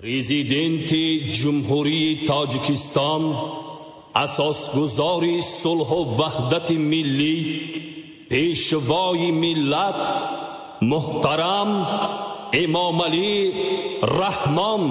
Президенти Ҷумҳурии Тоҷикистон, асосгузори сулҳу ваҳдати миллӣ, пешвои миллат, муҳтарам Эмомалӣ Раҳмон.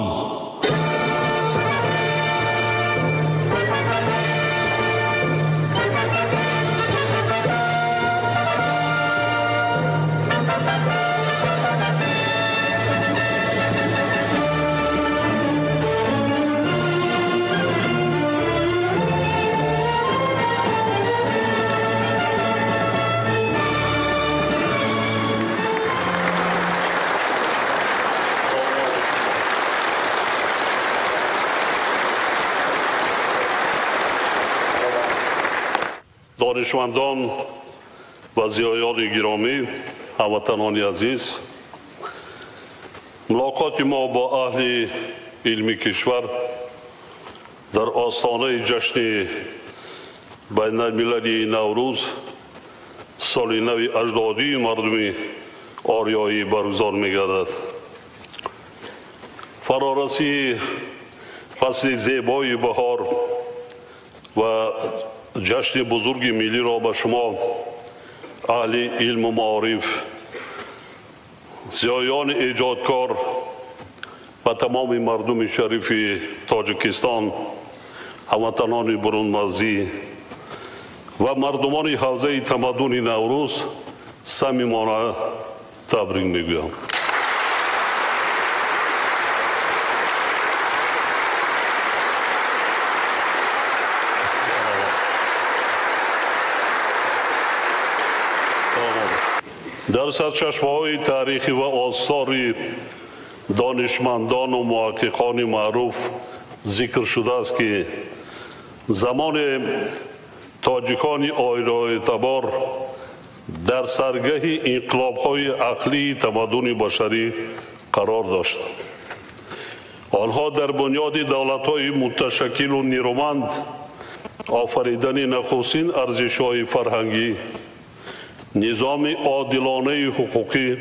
دانشمندان و زیایان گرامی، هموطنان عزیز، ملاقات ما با اهل علمی کشور در آستانه جشن بین المللی نوروز سال نو اجدادی مردم آریایی برگزار می‌گردد. فرارسی فصل زیبای بهار و جشن بزرگ ملی را به شما اهل علم و معارف، زیایان ایجادکار و تمام مردم شریف تاجیکستان، هموطنان برون‌مرزی و مردمان حوزه تمدن نوروز صمیمانه تبریک میگویم. در سرچشمه‌های تاریخی و آثار دانشمندان و محققان معروف ذکر شده است که زمان تاجیکان آیراعتبار در سرگه انقلاب‌های عقلی تمدن بشری قرار داشت. آنها در بنیاد دولت‌های متشکل و نیرومند آفریدن نخستین ارزش‌های فرهنگی، نظام عادلانه حقوقی،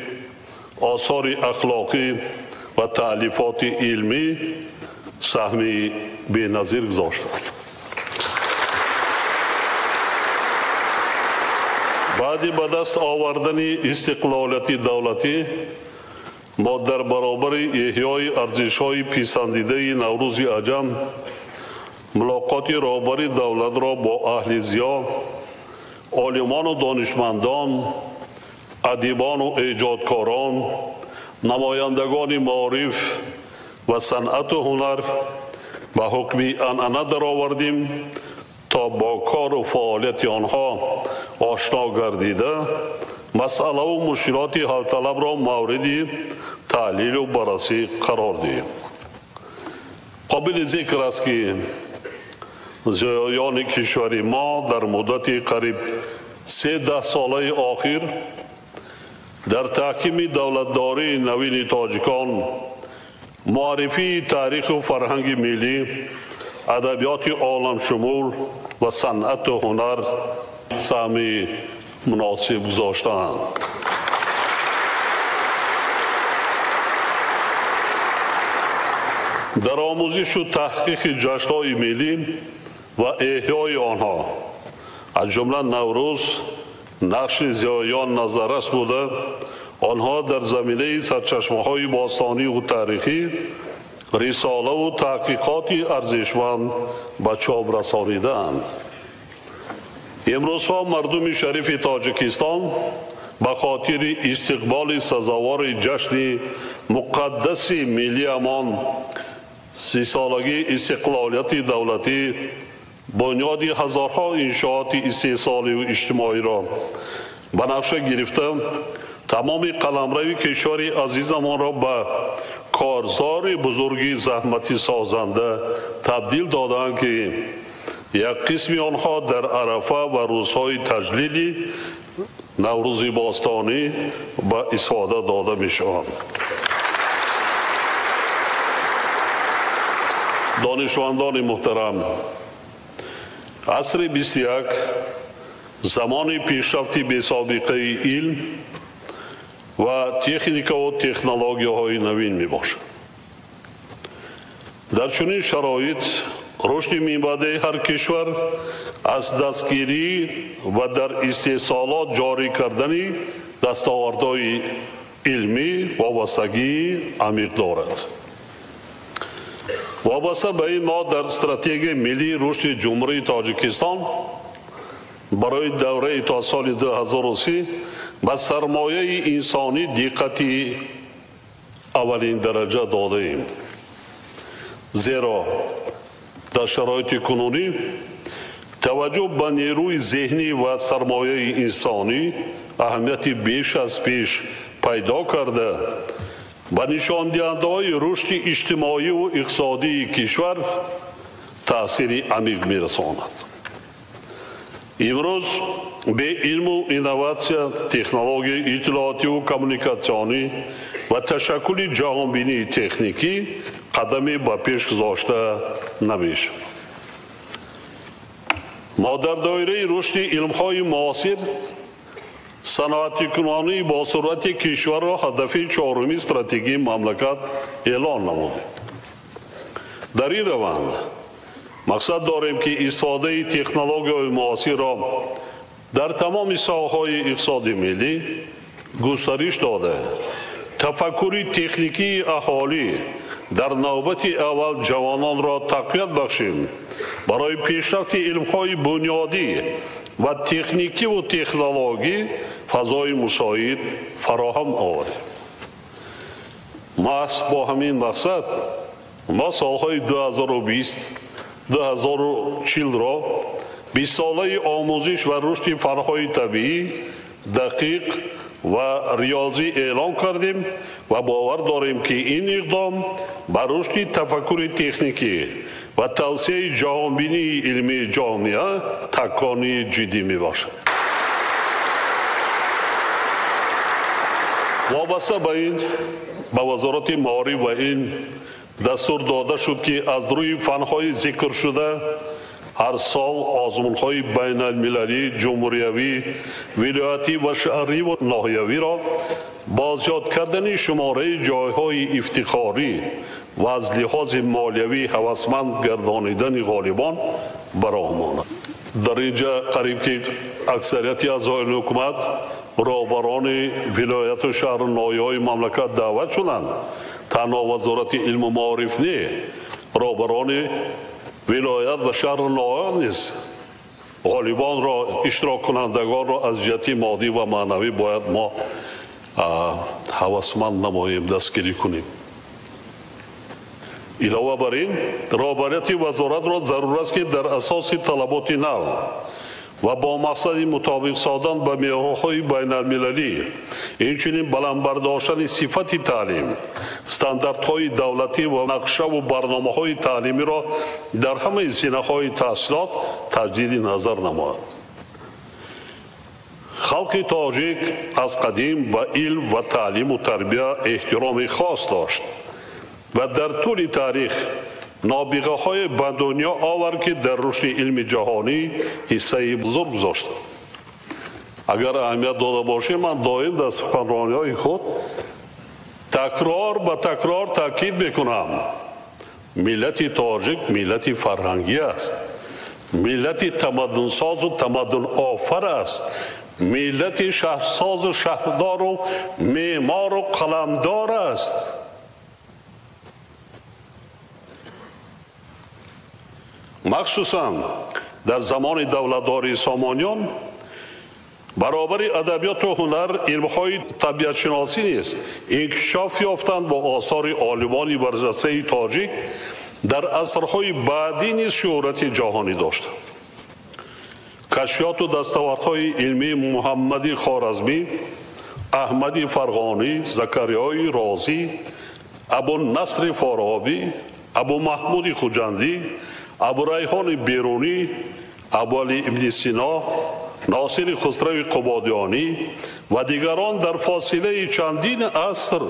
آثار اخلاقی و تألیفات علمی سهمی بی‌نظیر گذاشتند. بعد به دست آوردن استقلالیت دولتی، ما در برابر احیای ارزش‌های پسندیده نوروز عجم ملاقات رهبر دولت را با اهل ضیا، عالمان و دانشمندان، ادیبان و ایجادکاران، نمایندگان معارف و صنعت و هنر به حکم عنعنه درآوردیم تا با کار و فعالیت آنها آشنا گردیده مسئله و مشکلات حل طلب را مورد تحلیل و بررسی قرار دهیم. قابل ذکر است که زیایان کشور ما در مدت قریب 13 ساله آخر در تحکیم دولتداری نوین تاجیکان، معرفی تاریخ و فرهنگ ملی، ادبیات عالم شمول و صنعت و هنر سهمی مناسب گذاشتند. در آموزش و تحقیق جشن‌های ملی و احیای آنها از جمله نوروز نقش زیایان نظررس بوده. آنها در زمینه سرچشمه‌های باستانی و تاریخی رساله و تحقیقات ارزشمند به چاپ رسانیدند. امروز مردم شریف تاجیکستان به خاطر استقبال سزاوار جشن مقدس ملی امان 30 سالگی استقلالیت دولتی، بنیاد هزارها انشاءات استحصالی و اجتماعی را به نقشه گرفته، تمام قلمرو کشور عزیزمان را به کارزار بزرگی زحمتی سازنده تبدیل دادند که یک قسم آنها در عرفه و روزهای تجلیلی نوروز باستانی به استفاده داده می شوند. دانشمندان محترم، عصر 21 زمان پیشرفت بی‌سابقه علم و تکنیک و تکنولوژی های نوین می باشد. در چنین شرایط رشد میانبردی هر کشور از دستگیری و در استحصالات جاری کردن دستاوردهای علمی وابستگی عمیق دارد. وابسته به این ما در استراتژی ملی رشد جمهوری تاجیکستان برای دوره تا سال 2030 به سرمایه انسانی دقتی اولین درجه داده ایم. زیرا در شرایط کنونی توجه به نیروی ذهنی و سرمایه انسانی اهمیت بیش از پیش پیدا کرده به نشان دهنده‌های رشد اجتماعی و اقتصادی کشور تأثیر عمیق می‌رساند. امروز به علم و اینوواسیا، تکنولوژی اطلاعاتی و کمیونیکاسیونی و تشکل جهانبینی تکنیکی قدمی به پیش گذاشته نمی‌شود. ما در دایره رشد علم‌های معاصر صنعتی کنانی با سرعت کشور را هدف چهارمی استراتژی مملکت اعلان نمودیم. در این روند مقصد داریم که استفاده تکنولوژی معاصر را در تمام ساحه‌های اقتصاد ملی گسترش داده، تفکر تکنیکی اهالی در نوبت اول جوانان را تقویت بخشیم برای پیشرفت علم‌های بنیادی و تکنیکی و تکنولوژی فضای مساعد فراهم آوریم. محض با همین مقصد ما سالهای 2020-2040 را 20 ساله آموزش و رشد فن‌های طبیعی دقیق و ریاضی اعلان کردیم و باور داریم که این اقدام به رشد تفکر تکنیکی و توسعه جهانبینی علمی جامعه تکانی جدی می باشد. وابسته به این به وزارت معارف و این دستور داده شد که از روی فن‌های ذکر شده هر سال آزمون‌های بین المللی، جمهوریوی، ولایتی و شهری و ناحیوی را با زیاد کردن شماره جایهای افتخاری و از لحاظ مالیوی هوسمند گردانیدن غالبان برآمد. در اینجا قریب که اکثریت اعضای حکومت رهبران ولایت و شهر و ناحیه‌های مملکت دعوت شدند. تنها وزارت علم و معارف نه، رهبران ولایت و شهر و ناحیه نیست. غالبان را اشتراک کنندگان را از جهت مادی و معنوی باید ما هوسمند نماییم، دستگیری کنیم. علاوه بر این رهبریت وزارت را ضرور است که در اساس طلبات نو و با مقصد مطابق ساختن به معیارهای بین المللی، اینچنین بلند برداشتن صفت تعلیم، استانداردهای دولتی و نقشه و برنامه‌های تعلیمی را در همه زمینه‌های تحصیلات تجدید نظر نماید. خلق تاجیک از قدیم به علم و تعلیم و تربیت احترام خاص داشت و در طول تاریخ نابغه‌های به دنیا آورد که در رشد علم جهانی حصه بزرگ گذاشت. اگر اهمیت داده باشیم، من دائم در سخنرانی‌های خود تکرار به تکرار تاکید میکنم: ملت تاجیک ملت فرهنگی است، ملت تمدن ساز و تمدن آفر است، ملت شهرساز و شهردار و معمار و قلمدار است. مخصوصا در زمان دولتداری سامانیان برابر ادبیات و هنر، علم‌های طبیعت شناسی نیز انکشاف یافتند با آثار عالمان برجسته تاجیک در عصرهای بعدی نیز شهرت جهانی داشتند. کشفیات و دستاوردهای علمی محمد خوارزمی، احمد فرغانی، زکریای رازی، ابو نصر فارابی، ابو محمود خوجندی، ابو ریحان بیرونی، ابو علی ابن سینا، ناصر خسرو قبادیانی و دیگران در فاصله چندین عصر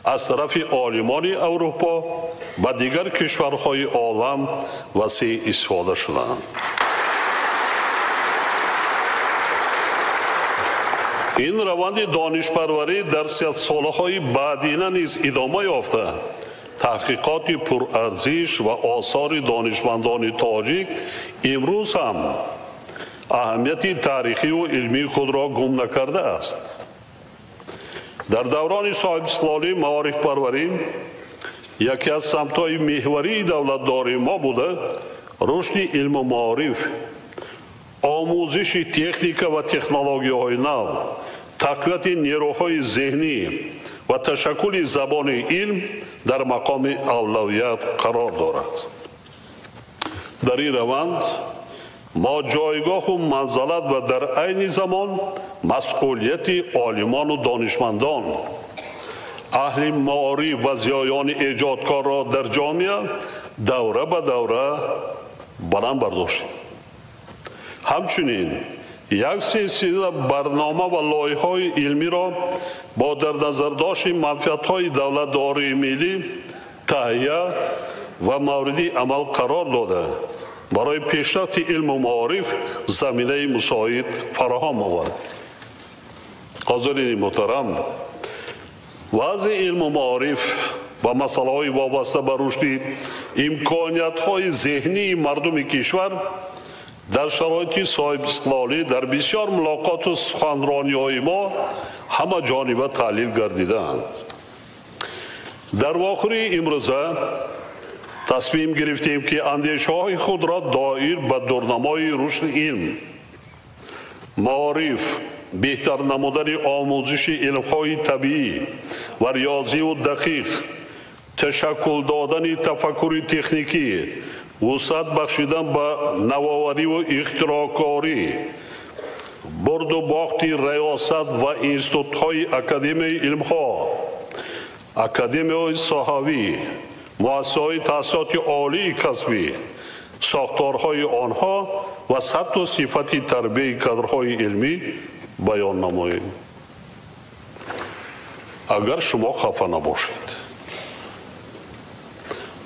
از طرف عالمان اروپا و دیگر کشورهای عالم وسیع استفاده شدند. این روند دانشپروری در 100 سالهای بعدینه نیز ادامه یافته تحقیقات پرارزش و آثار دانشمندان تاجیک امروز هم اهمیت تاریخی و علمی خود را گم نکرده است. در دوران صاحب استقلالی معارف پروری یکی از سمت‌های محوری دولتداری ما بوده رشد علم و معارف، آموزش تکنیک و تکنولوژی‌های نو، تقویت نیروهای ذهنی و تشکل زبان علم در مقام اولویت قرار دارد. در این روند ما جایگاه و منزلت و در عین زمان مسئولیت عالمان و دانشمندان، اهل معارف و ضیایان ایجادکار را در جامعه دوره به دوره بلند برداشتیم. همچنین یک سلسله برنامه و لایحه‌های علمی را با در نظر داشت منفعت‌های دولتداری ملی تهیه و مورد عمل قرار داده برای پیشرفت علم و معارف زمینه مساعد فراهم آورد. حاضرین محترم، وضع علم و معارف و مسائل وابسته به رشد امکانیت‌های ذهنی مردم کشور در شرایط صاحب استقلالی در بسیار ملاقات و سخنرانی‌های ما همه جانبه تحلیل گردیدند. در واقع امروزه تصمیم گرفتیم که اندیشه‌های خود را دایر به دورنمای رشد علم، معارف، بهتر نمودن آموزش علم‌های طبیعی و ریاضی و دقیق، تشکل دادن تفکر تکنیکی، وسعت بخشیدن به نوآوری و اختراعکاری، برد و باخت ریاست و انستیتوت‌های اکادمی علم‌ها، اکادمی‌های صحوی، مؤسسه‌های تحصیلات عالی کسبی، ساختارهای آنها و سطح و صفت تربیت کادرهای علمی بیان نماییم. اگر شما خفه نباشید،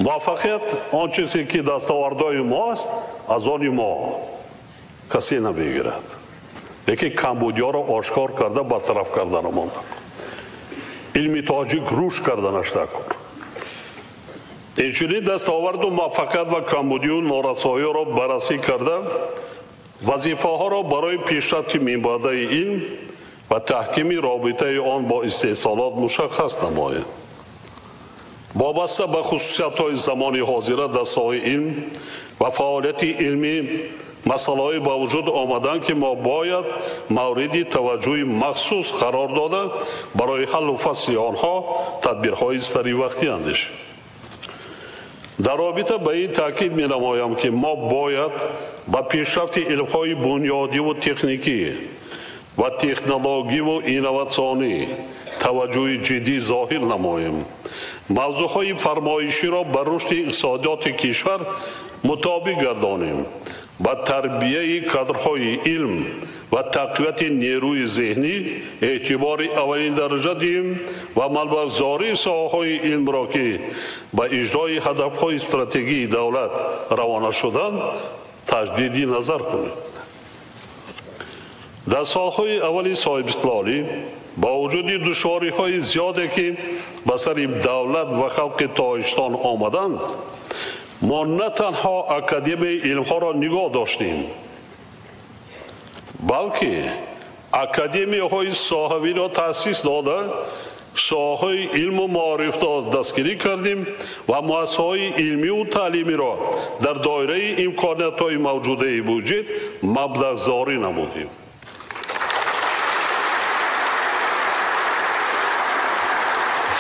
موفقیت آن چیزی که دستاوردهای ماست از آن ما کسی نمیگیرد. یکی کمبودیا را آشکار کرده برطرف کردن ما، علمی تاجیک روش کردنش نکن. اینچنین دستاورد و موفقیت و کمبودی و نارسایی را بررسی کرده وظیفه ها را برای پیشرفت منبع علم و تحکیم رابطه آن با استحصالات مشخص نماید. وابسته به خصوصیت‌های زمان حاضر در ساحه علم و فعالیت علمی مسائلی با وجود آمدن که ما باید مورد توجه مخصوص قرار داده برای حل و فصل آنها تدبیرهای سری وقتی اندیشیم. در رابطه به این تاکید می نمایم که ما باید با پیشرفت علم‌های بنیادی و تکنیکی و تکنولوژی و اینواسیونی توجه جدی ظاهر نماییم. موضوعهای فرمایشی را بر رشد اقتصادیات کشور مطابق گردانیم، با تربیه کادرهای علم و تقویت نیروی ذهنی اعتبار اولین درجه دهیم و ملبگذاری ساحه‌های علم را که با اجرای هدفهای استراتژی دولت روانه شدند تجدید نظر کنیم. در سالهای اولی صاحب استقلالی با وجود دشواری‌های زیادی که به سر دولت و خلق تاجیکستان آمدند، ما نه تنها اکادمی علم‌ها را نگاه داشتیم، بلکه اکادمی‌های صحوی را تأسیس داده ساحه علم و معارف را دستگیری کردیم و مؤسسه‌های علمی و تعلیمی را در دایره امکانات‌های موجوده وجود مبلغ‌زاری نمودیم.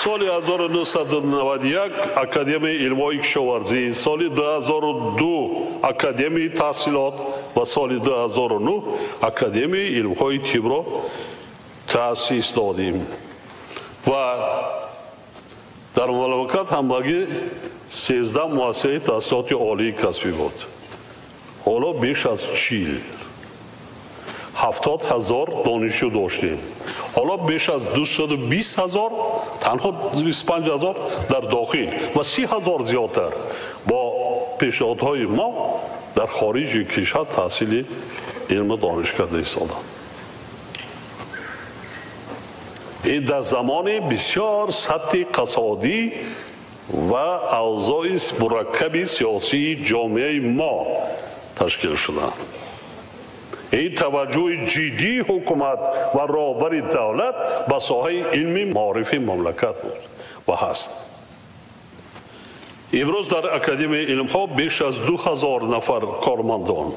سال 1991 اکادمی علم‌های کشاورزی، سال 2002 اکادمی تحصیلات و سال 2009 اکادمی علم‌های طب را تأسیس دادیم و در مملکت همگی 13 مؤسسه تحصیلات عالی کسبی بود. حالا بیش از 70,000 دانشجو داشتیم. حالا بیش از 220,000 تنها 25,000 در داخل و 30,000 زیادتر با پیشنهادهای ما در خارج کشور تحصیل علم دانشگاه ایستادند. این در زمان بسیار سطح اقتصادی و اوضاع مرکب سیاسی جامعه ما تشکیل شدند. این توجه جدی حکومت و رهبر دولت به ساحه علمی معرفی مملکت بود و هست. امروز در اکادمی علم ها بیش از 2000 نفر کارمندان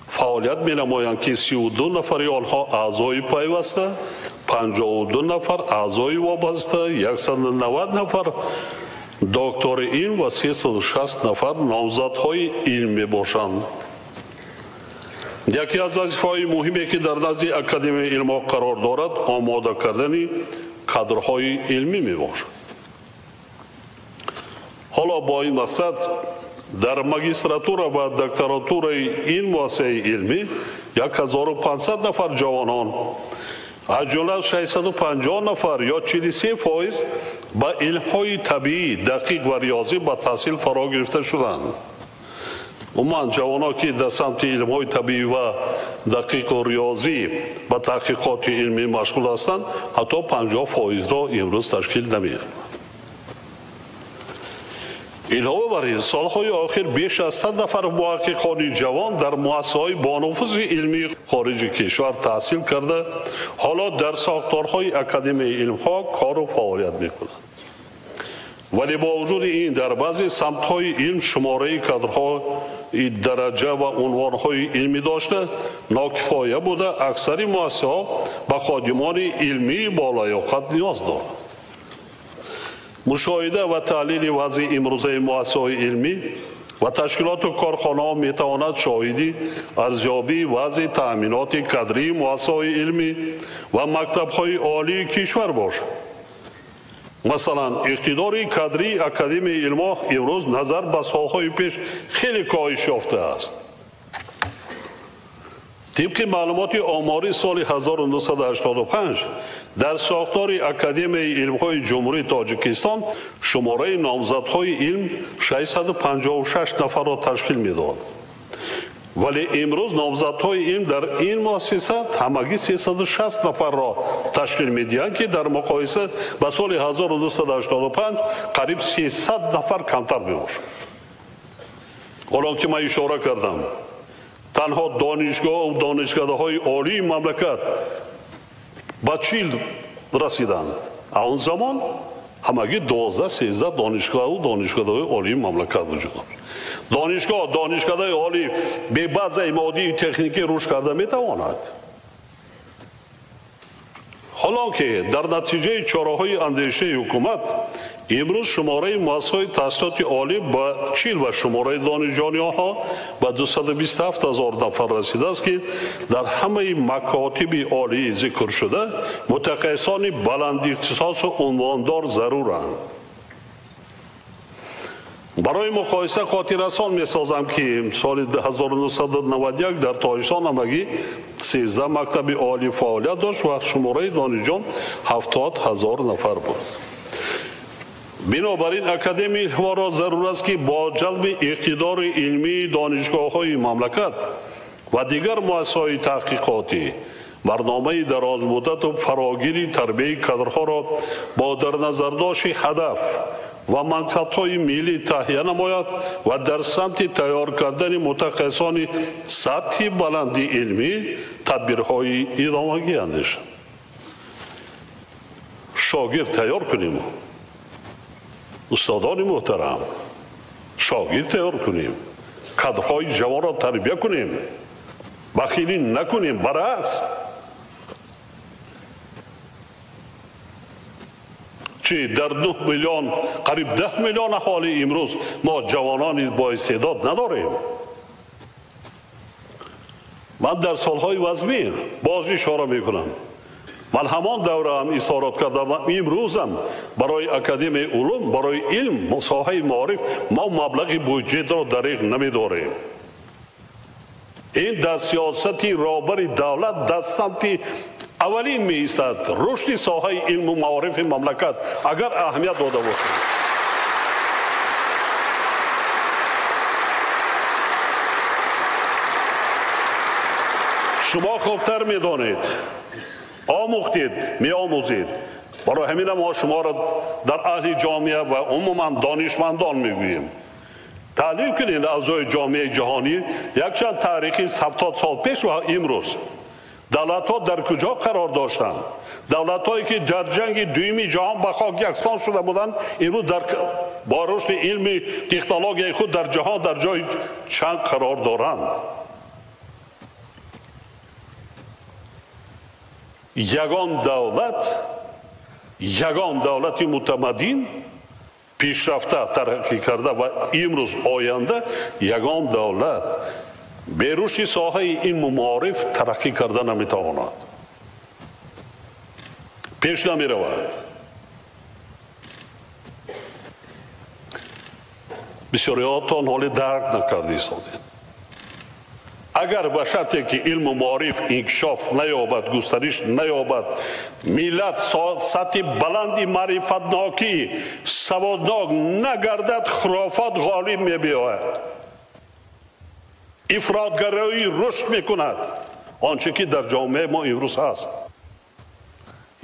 فعالیت می نمایند که 32 نفر آنها اعضای پیوسته، 52 نفر اعضای وابسته، 190 نفر دکتر علم و 360 نفر نامزدهای علمی باشند. یکی از وظیفه‌های مهمی که در نزد اکادمی علم ها قرار دارد آماده کردن کادرهای علمی می باشد. حالا با این مقصد در ماجستراتور و دکتراتور این مؤسسه علمی 1500 نفر جوانان از جمله 650 نفر یا 43% با علم‌های طبیعی دقیق و ریاضی با تحصیل فرا گرفته شدند. عموما جوانان که در سمت علم‌های طبیعی و دقیق و ریاضی با تحقیقات علمی مشغول هستند حتی 50% را امروز تشکیل نمی‌دهند. علاوه بر این سالهای آخر بیش از 100 نفر محققان جوان در مؤسسه‌های با نفوذ علمی خارج کشور تحصیل کرده حالا در ساختارهای اکادمی علم‌ها کار و فعالیت می‌کنند. ولی با وجود این در بعضی سمت‌های علم شماره کادرها درجه و عنوان‌های علمی داشته ناکفایه بوده. اکثر مؤسسه‌ها به خادمان علمی بالالیاقت نیاز دارند. مشاهده و تحلیل وضع امروزه مؤسسه‌های علمی و تشکیلات و کارخانه‌ها می‌تواند شاهدی ارزیابی وضع تأمینات کادری مؤسسه‌های علمی و مکتب‌های عالی کشور باشد. مثلا اقتدار کادری اکادمی علم‌ها امروز نظر به سالهای پیش خیلی کاهش یافته است. طبق معلومات آماری سال 1985 در ساختار اکادمی علم‌های جمهوری تاجیکستان شماره نامزدهای علم 656 نفر را تشکیل می‌داد. ولی امروز نامزدهای علم در این مؤسسه همگی 360 نفر را تشکیل می‌دهند که در مقایسه با سال 1985 قریب 300 نفر کمتر می‌باشد. حالا که من اشاره کردم تنها دانشگاه و دانشکده‌های عالی مملکت با 40 رسیدند. اون زمان همگی 12-13 دانشگاه و دانشکده‌های عالی مملکت وجود داشت. دانشکده عالی به بعض مادی تکنیکی رشد کرده میتواند. حالا که در نتیجه چاره‌های اندیشه حکومت امروز شماره مؤسسه‌های تحصیلات عالی با 40 و شماره دانشجویان‌ها با 227,000 نفر رسیده است که در همه مکاتب عالی ذکر شده متخصصان بلند اختصاص و عنواندار ضرورند. برای مقایسه خاطررسان می‌سازم که سال 1991 در تاجیکستان همگی 13 مکتب عالی فعالیت داشت و شماره دانشجویان 70,000 نفر بود. بنابراین اکادمی علم‌ها را ضرور است که با جلب اقتدار علمی دانشگاه‌های مملکت و دیگر مؤسسه‌های تحقیقاتی برنامه دراز مدت و فراگیری تربیت کادرها را با در نظر داشت هدف و مقصدهای ملی تهیه نماید و در سمت تیار کردن متخصصان سطح بلند علمی تدبیرهای ادامگی اندیشند. شاگرد تیار کنیم، استادان محترم شاگرد تیار کنیم، کادرهای جوان را تربیت کنیم، بخیلی نکنیم. برعکس چی در 9 میلیون قریب 10 میلیون اهالی امروز ما جوانان با استعداد نداریم. من در سالهای وزمین باز اشاره میکنم، من همان دوره هم اشارات کردم، امروزم برای اکادمی علوم برای علم ساحه معارف ما مبلغ بودجه را دریغ نمیداریم. این در سیاست رهبر دولت در سمت اولین می ایستد رشد ساحه علم و معارف مملکت اگر اهمیت داده باشد. شما خوبتر می دانید، آموختید، می آموزید، برای همین ما شما را در اهل جامعه و عموما دانشمندان میگوییم تحلیل کنید اوضاع جامعه جهانی یک چند تاریخی 70 سال پیش و امروز دولت ها در کجا قرار داشتند؟ دولت هایی که در جنگ دویمی جهان به خاک یکسان شده بودند امروز با رشد علم تکنولوژی خود در جهان در جای چند قرار دارند. یگان دولت متمدن پیشرفته ترقی کرده و امروز آینده یگان دولت به رشد ساحه علم و معارف ترقی کرده نمیتواند، پیش نمی رود. بسیاریاتان حال درک نکرده سادید. اگر به شرطی که علم و معارف انکشاف نیابد، گسترش نیابد، ملت سطح بلندی معرفتناکی سوادناک نگردد، خرافات غالب می بیاید، افراطگرایی رشد می کند، آنچه که در جامعه ما امروز هست.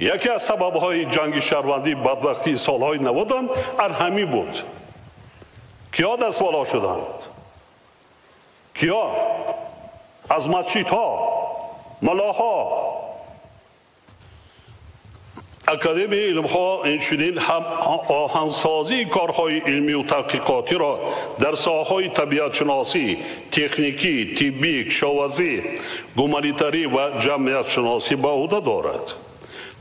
یکی از سببهای جنگ شهروندی بدبختی سالهای 90 همین بود. کیا دست بالا شدند؟ کیا؟ از مسجدها، ملاها. اکادمی علم ها اینچنین هم آهنگسازی کارهای علمی و تحقیقاتی را در ساحه‌های طبیعت شناسی، تکنیکی، طبی، کشاورزی، گومانیتری و جمعیت شناسی به عهده دارد.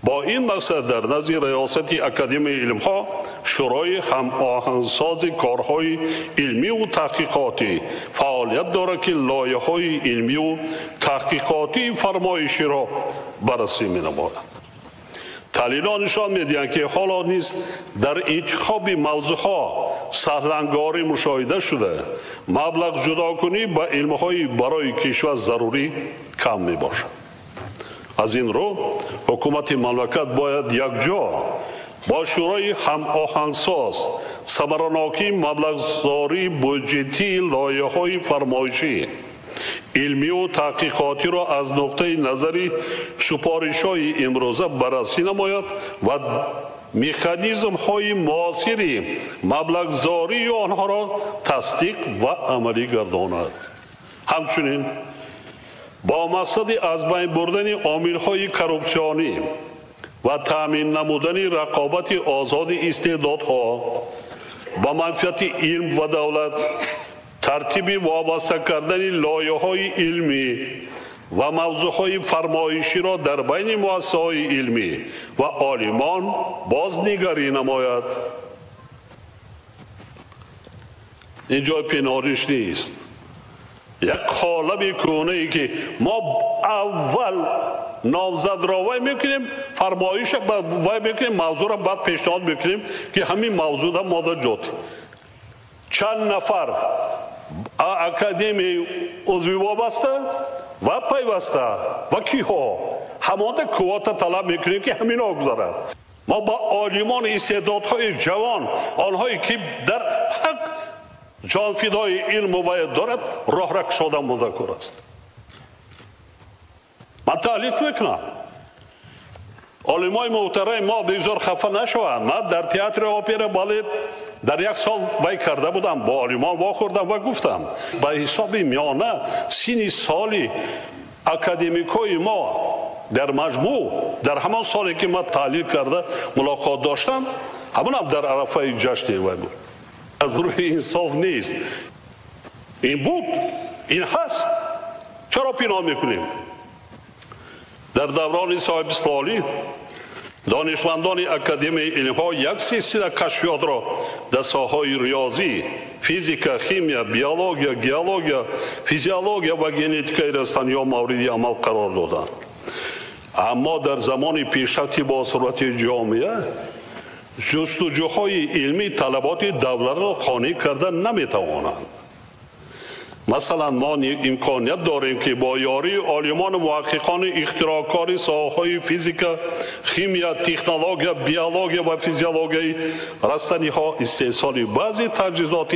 با این مقصد در نزد ریاست اکادمی علم ها شورای هم آهنگسازی کارهای علمی و تحقیقاتی فعالیت دارد که لایحه‌های علمی و تحقیقاتی فرمایشی را بررسی می‌نماید. تحلیل‌ها نشان می‌دهند که حالا نیز در انتخاب موضوعها سهل‌انگاری مشاهده شده، مبلغ جداکنی با علم‌های برای کشور ضروری کم می‌باشد. از این رو حکومت مملکت باید یک جا با شورای هم آهنگساز ثمرناکی مبلغ‌زاری بودجتی لایحه‌های فرمایشی علمی و تحقیقاتی را از نقطه نظری سفارش‌های امروزه بررسی نماید و مکانیزم‌های معاصری مبلغ‌زاری آنها را تصدیق و عملی گرداند. همچنین با مقصد از بین بردن عامل‌های کروپسیونی و تامین نمودن رقابت آزاد استعدادها با منفعت علم و دولت، ترتیب وابسته کردن لایحه‌های علمی و موضوعهای فرمایشی را در بین مؤسسه‌های علمی و عالمان بازنگری نماید. اینجا پنهانیش نیست. یک قالب کهنه‌ای که ما اول نامزد را وای میکنیم، فرمایش وای میکنیم، موضوع را بعد پیشنهاد میکنیم که همین موضوع را ماده جات چند نفر اکادمی عضوی وابسته و پیوسته و کیها همانده کوتا طلب میکنیم که همین ها گذارد. ما با عالمان استعدادهای جوان، آنهایی که در حق جان فدای علم و باید دارد، راه را کشاده مذکر است. من تعلیق میکنم عالمای محترم ما بسیار خفه نشوند. من در تئاتر اپرا بالت در یک سال وای کرده بودم، با عالمان واخوردم و گفتم به حساب میانه سینی سالی اکادمیکای ما در مجموع در همان سالی که ما تعلیق کرده ملاقات داشتم، همون هم در عرفه جشن وای بود. از روی انصاف نیست. این بود، این هست، چرا پنهان میکنیم؟ در دوران صاحب سالی دانشمندان اکادمی علم ها یک سلسله کشفیات را در ساحه‌های ریاضی، فیزیک، شیمی، بیولوژی، گیولوژی، فیزیولوژی و ژنتیک رستنی ها مورد عمل قرار دادند. اما در زمان پیشرفت با سرعت جامعه جستجوهای علمی طلبات دولت را خانه کرده نمیتوانند. مثلا ما امکانیت داریم که با یاری عالمان و محققان اختراعکار ساحه‌های فیزیک، شیمی، تکنولوژی، بیولوژی و فیزیولوژی رستنی ها استحصال بعضی تجهیزات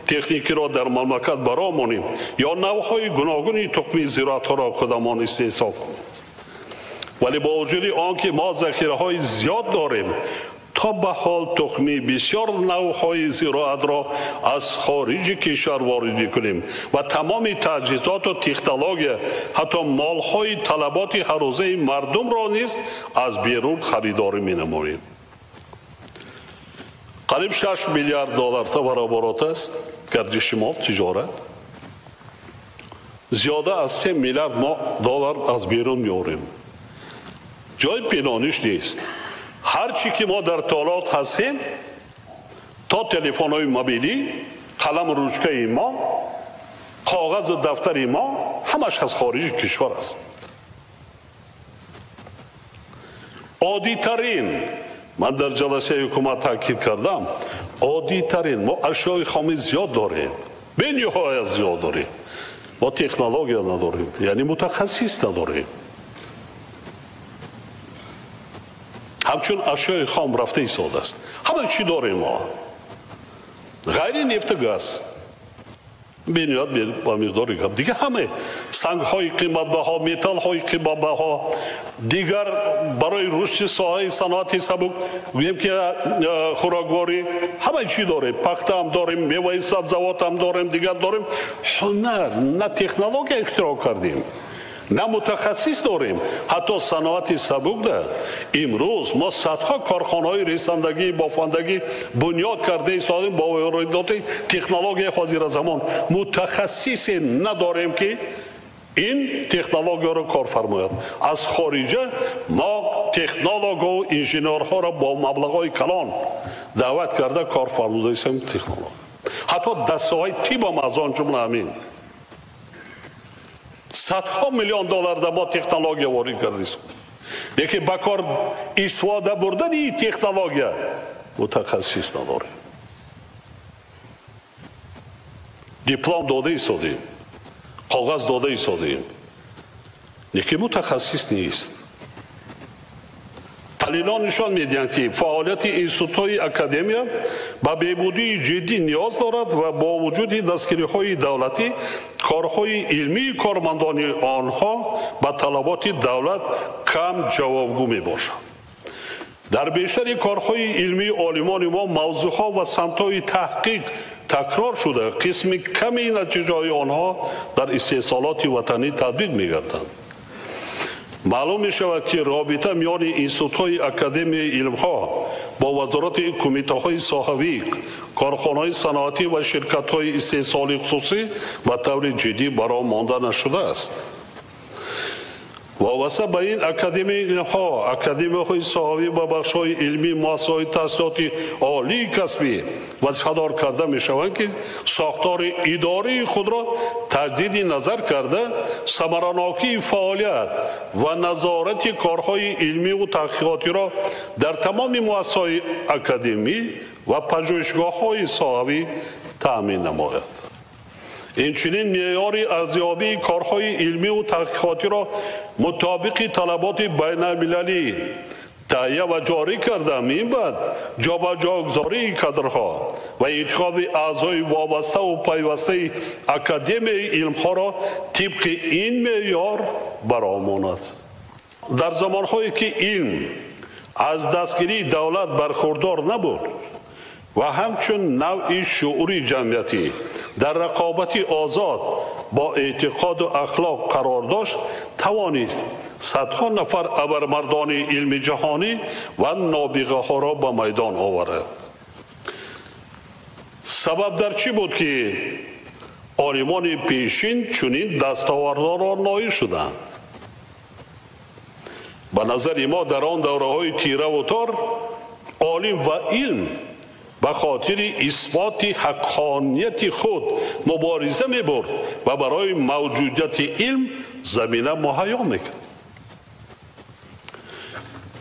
تکنیکی را در مملکت برآوریم یا نوع‌های گوناگون تخمی زراعت ها را خودمان استحصال کنیم. ولی با وجود آنکه ما ذخیره‌های زیاد داریم تا به حال تخمی بسیار نوع‌های زراعت را از خارج کشور وارد کنیم و تمام تجهیزات و تکنولوژی حتی مال‌های طلبات هر روزه مردم را نیز از بیرون خریداری می‌نماییم. قریب 6 میلیارد دلار برآورد است گردش مال تجارت. زیاده از 3 میلیارد دلار از بیرون می‌آوریم. جای پنهانیش نیست. هر چی که ما در تالات هستیم تا تلفن‌های موبیلی، قلم روشکه ما، کاغذ و دفتر ما همش از خارج کشور است. عادی ترین، من در جلسه حکومت تاکید کردم، عادی ترین ما اشیاء خام زیاد داریم، به نهایت زیاد داریم. ما تکنولوژی نداریم، یعنی متخصص نداریم. همچون اشیاء خام رفته ایستاده است. همه چی داریم ما. غیر نفت و گاز. بنیاد با مقداری کم. دیگه همه سنگ های قیمت بها، متال های قیمت بها، دیگر برای رشد ساحه صنعت سبک میگیم که خوراکواری همه چی داریم. پخته هم داریم، میوه سبزیجات هم داریم، دیگر داریم. هنر نه تکنولوژی اختراع کردیم. نه متخصص داریم. حتی صنعت سبک ده امروز ما صدها کارخانه‌های رساندگی بافندگی بنیاد کرده ایستادیم با واردات تکنولوژی حاضر زمان. متخصص نداریم که این تکنولوژی را کار فرماید. از خارج ما تکنولوژ و انجینرها را با مبلغ‌های کلان دعوت کرده کار فرموده ایم تکنولوژی. حتی دسته‌های طب هم از آن جمله همین. صدها میلیون دلار در ما تکنولوژی وارد کردیم. یکی با کار استفاده بردن این تکنولوژی متخصص نداریم. دیپلم داده ایستادیم، کاغذ داده ایستادیم، یکی متخصص نیست. تحلیلان نشان میدهند که فعالیت انستیتوت‌های اکادمیا با بهبودی جدی نیاز دارد و با وجود دستگیری‌های دولتی کارهای علمی کارمندان آنها با طلبات دولت کم جوابگو میباشد. در بیشتر کارهای علمی عالمان ما موضوعها و سمت‌های تحقیق تکرار شده، قسم کمی نتیجه‌های آنها در استحصالات وطنی تطبیق می‌گردند. معلوم می شود که رابطه میان انستیتوت‌های اکادمی علم‌ها با وزارت کمیته‌های ساحوی، کارخانه‌های صنعتی و شرکت‌های استحصالی خصوصی و طور جدی برآ مانده نشده است. وابسته به این اکادمی علم‌ها، اکادمی‌های ساحوی و بخش‌های علمی مؤسسه‌های تحصیلاتی عالی کسبی وظیفه‌دار کرده می‌شوند که ساختار اداری خود را تجدید نظر کرده ثمره‌ناکی فعالیت و نظارت کارهای علمی و تحقیقاتی را در تمام مؤسسه‌های اکادمی و پژوهشگاه‌های ساحوی تأمین نماید. اینچنین معیار ارزیابی کارهای علمی و تحقیقاتی را مطابق طلبات بین المللی تهیه و جاری کرده. این بعد جابجاگذاری کادرها و انتخاب اعضای وابسته و پیوسته اکادمی علم‌ها را طبق این معیار برآورد. در زمانهایی که علم از دستگیری دولت برخوردار نبود و همچون نوعی شعوری جمعیتی در رقابت آزاد با اعتقاد و اخلاق قرار داشت، توانست صدها نفر ابرمردان علم جهانی و نابغه ها را به میدان آورد. سبب در چی بود که عالمان پیشین چنین دستاوردها را نایل شدند؟ به نظر ما در آن دوره‌های تیره و تار عالم و علم به خاطر اثبات حقانیت خود مبارزه می برد و برای موجودیت علم زمینه مهیا میکرد.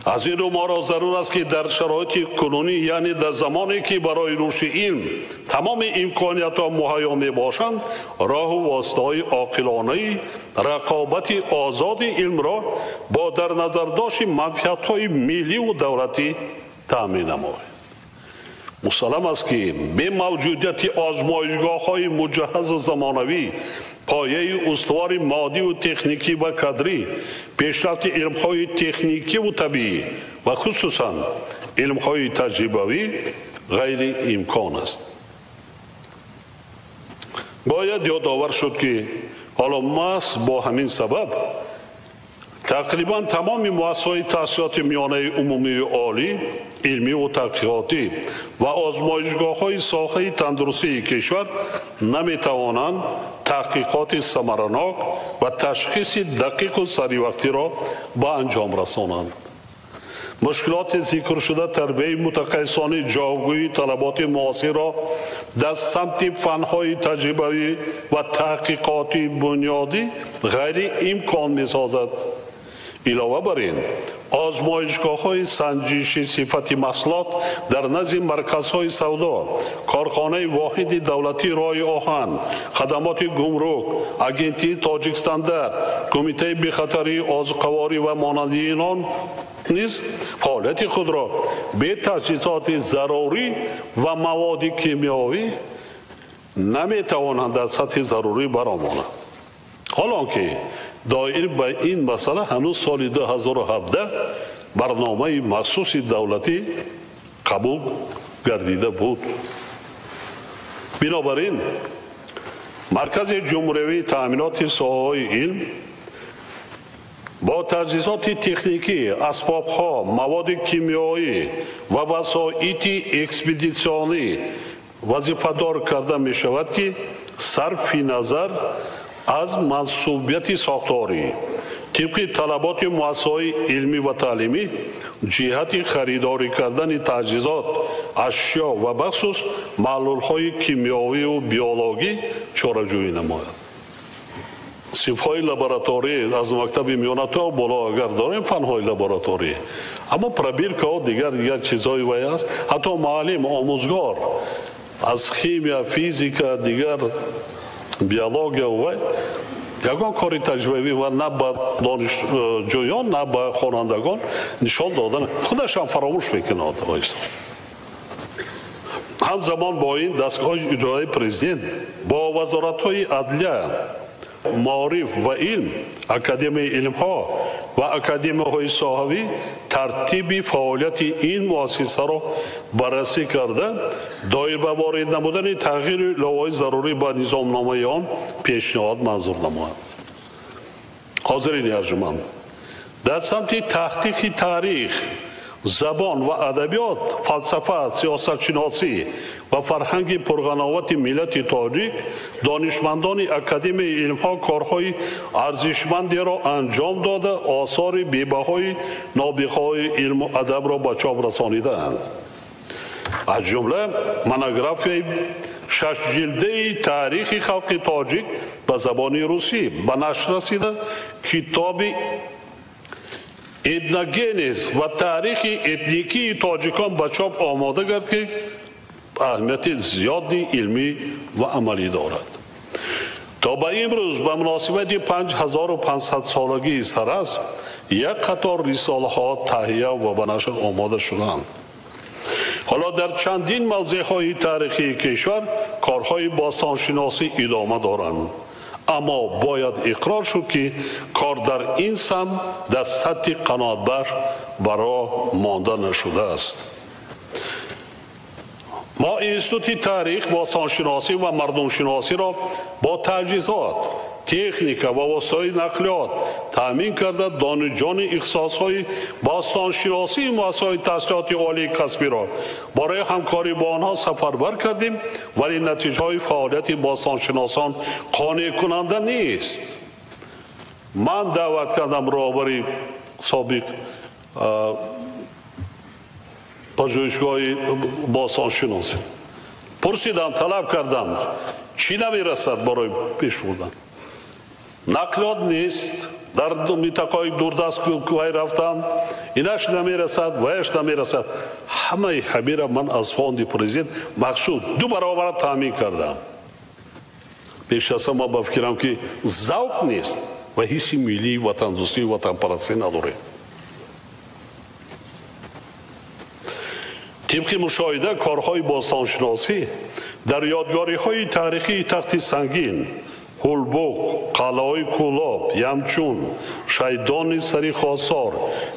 از این رو ما را ضرور است که در شرایط کنونی، یعنی در زمانی که برای رشد علم تمام امکانیت ها مهیا می باشند، راه و واسطه های عاقلانه رقابت آزاد علم را با در نظر داشت منفعت های ملی و دولتی تأمین نماید. مسلم است که به موجودیت آزمایشگاه های مجهز زمانوی، پایه استوار مادی و تکنیکی و کادری، پیشرفت علم‌های تکنیکی و طبیعی و خصوصاً علم‌های تجربوی غیر امکان است. باید یادآور شد که حالا محض با همین سبب تقریبا تمام مؤسسه‌های تحصیلات میانه عمومی و عالی، علمی و تحقیقاتی و آزمایشگاه‌های ساحه تندرستی کشور نمی‌توانند تحقیقات ثمرناک و تشخیص دقیق و سریع را به انجام رسانند. مشکلات ذکر شده تربیت متخصصانه جاوگویی طلبات معاصر را در سمت فنهای تجربوی و تحقیقاتی بنیادی غیر امکان می‌سازد. علاوه بر این آزمایشگاه‌های سنجش صفت محصولات در نزد مرکزهای سودا، کارخانه واحد دولتی راه آهن، خدمات گمرک، اگنتی تاجیکستان، کمیته بی‌خطری آذوقه‌واری و مانند اینان نیز حالت خود را به تجهیزات ضروری و مواد کیمیایی نمی‌توانند در سطح ضروری برآورند. حالا که دایر به این مسئله هنوز سال 2017 برنامه مخصوص دولتی قبول گردیده بود. بنابراین مرکز جمهوری تأمینات ساحه‌های علم با تجهیزات تکنیکی، اسباب‌ها، مواد کیمیایی و وسایط اکسپدیسیونی وظیفه‌دار کرده می شود که صرف نظر از منسوبیت ساختاری طبق طلبات مؤسسه‌های علمی و تعلیمی جهت خریداری کردن تجهیزات، اشیا و بخصوص محلول‌های کیمیایی و بیولوژی چاره‌جویی نماید. صفهای لابراتوری از مکتب میانه تا بالا اگر داریم فنهای لابراتوری، اما پرابیرکا دیگر چیزایی وای است. حتی معلم آموزگار از شیمی، فیزیک، دیگر بیولوژی و یگان کاری تجربی و نه به دانشجویان نه به خوانندگان نشان دادن خودش هم فراموش میکنه. همزمان با این دستگاه اجرایی پرزیدنت با وزارت‌های عدلیه، معارف و علم، اکادمی علم‌ها و اکادمی‌های ساحوی ترتیب فعالیت این مؤسسه را بررسی کرده دایر به وارد نمودن تغییر لوایح ضروری به نظامنامه آن پیشنهاد منظور نماید. حاضرین ارجمند، در سمت تحقیق تاریخ، زبان و ادبیات، فلسفه، سیاست شناسی و فرهنگ پرغناوت ملت تاجیک دانشمندان اکادمی علم‌ها کارهای ارزشمندی را انجام داده آثار بی‌بهای نابغه‌های علم و ادب را به چاپ رسانیدند. از جمله مونوگرافی 6 جلده تاریخ خلق تاجیک به زبان روسی به نشر رسیده، کتاب اتنوگنز و تاریخ اتنیکی تاجیکان به چاپ آماده گردد که اهمیت زیادی علمی و عملی دارد. تا به امروز به مناسبت 5500 سالگی سرس یک قطار رساله ها تهیه و به نشر آماده شدند. حالا در چندین موضع های تاریخی کشور کارهای باستانشناسی ادامه دارند، اما باید اقرار شد که کار در این سمت در سطح قناعتبخش برای مانده نشده است. ما انستیتوت تاریخ، باستانشناسی و مردمشناسی را با تجهیزات، تکنیک و وسایل نقلیات تامین کرده دانشجویان اختصاص‌های باستانشناسی مؤسسه‌های تحصیلات عالی کسبی را برای همکاری با آنها سفربر کردیم، ولی نتیجه‌های فعالیت باستانشناسان قانع کننده نیست. من دعوت کردم راهبر سابق پژوهشگاه باستانشناسی، پرسیدم، طلب کردم چی نمیرسد برای پیش بردن؟ نقلیات نیست، در منطقه‌های دوردست کوه رفتم اینش نمیرسد، ویش نمیرسد. همه خبیر من از فوند پرزیدنت مقصود 2 برابر تامین کردم. پیش از ما بفکرم که ذوق نیست و حس ملی وطن دوستی و وطن پرستی نداره. طبق مشاهده کارهای باستانشناسی در یادگاری‌های تاریخی تخت سنگین، هولبوک، قلعه کولاب، یمچون، شیدان سری خاصار،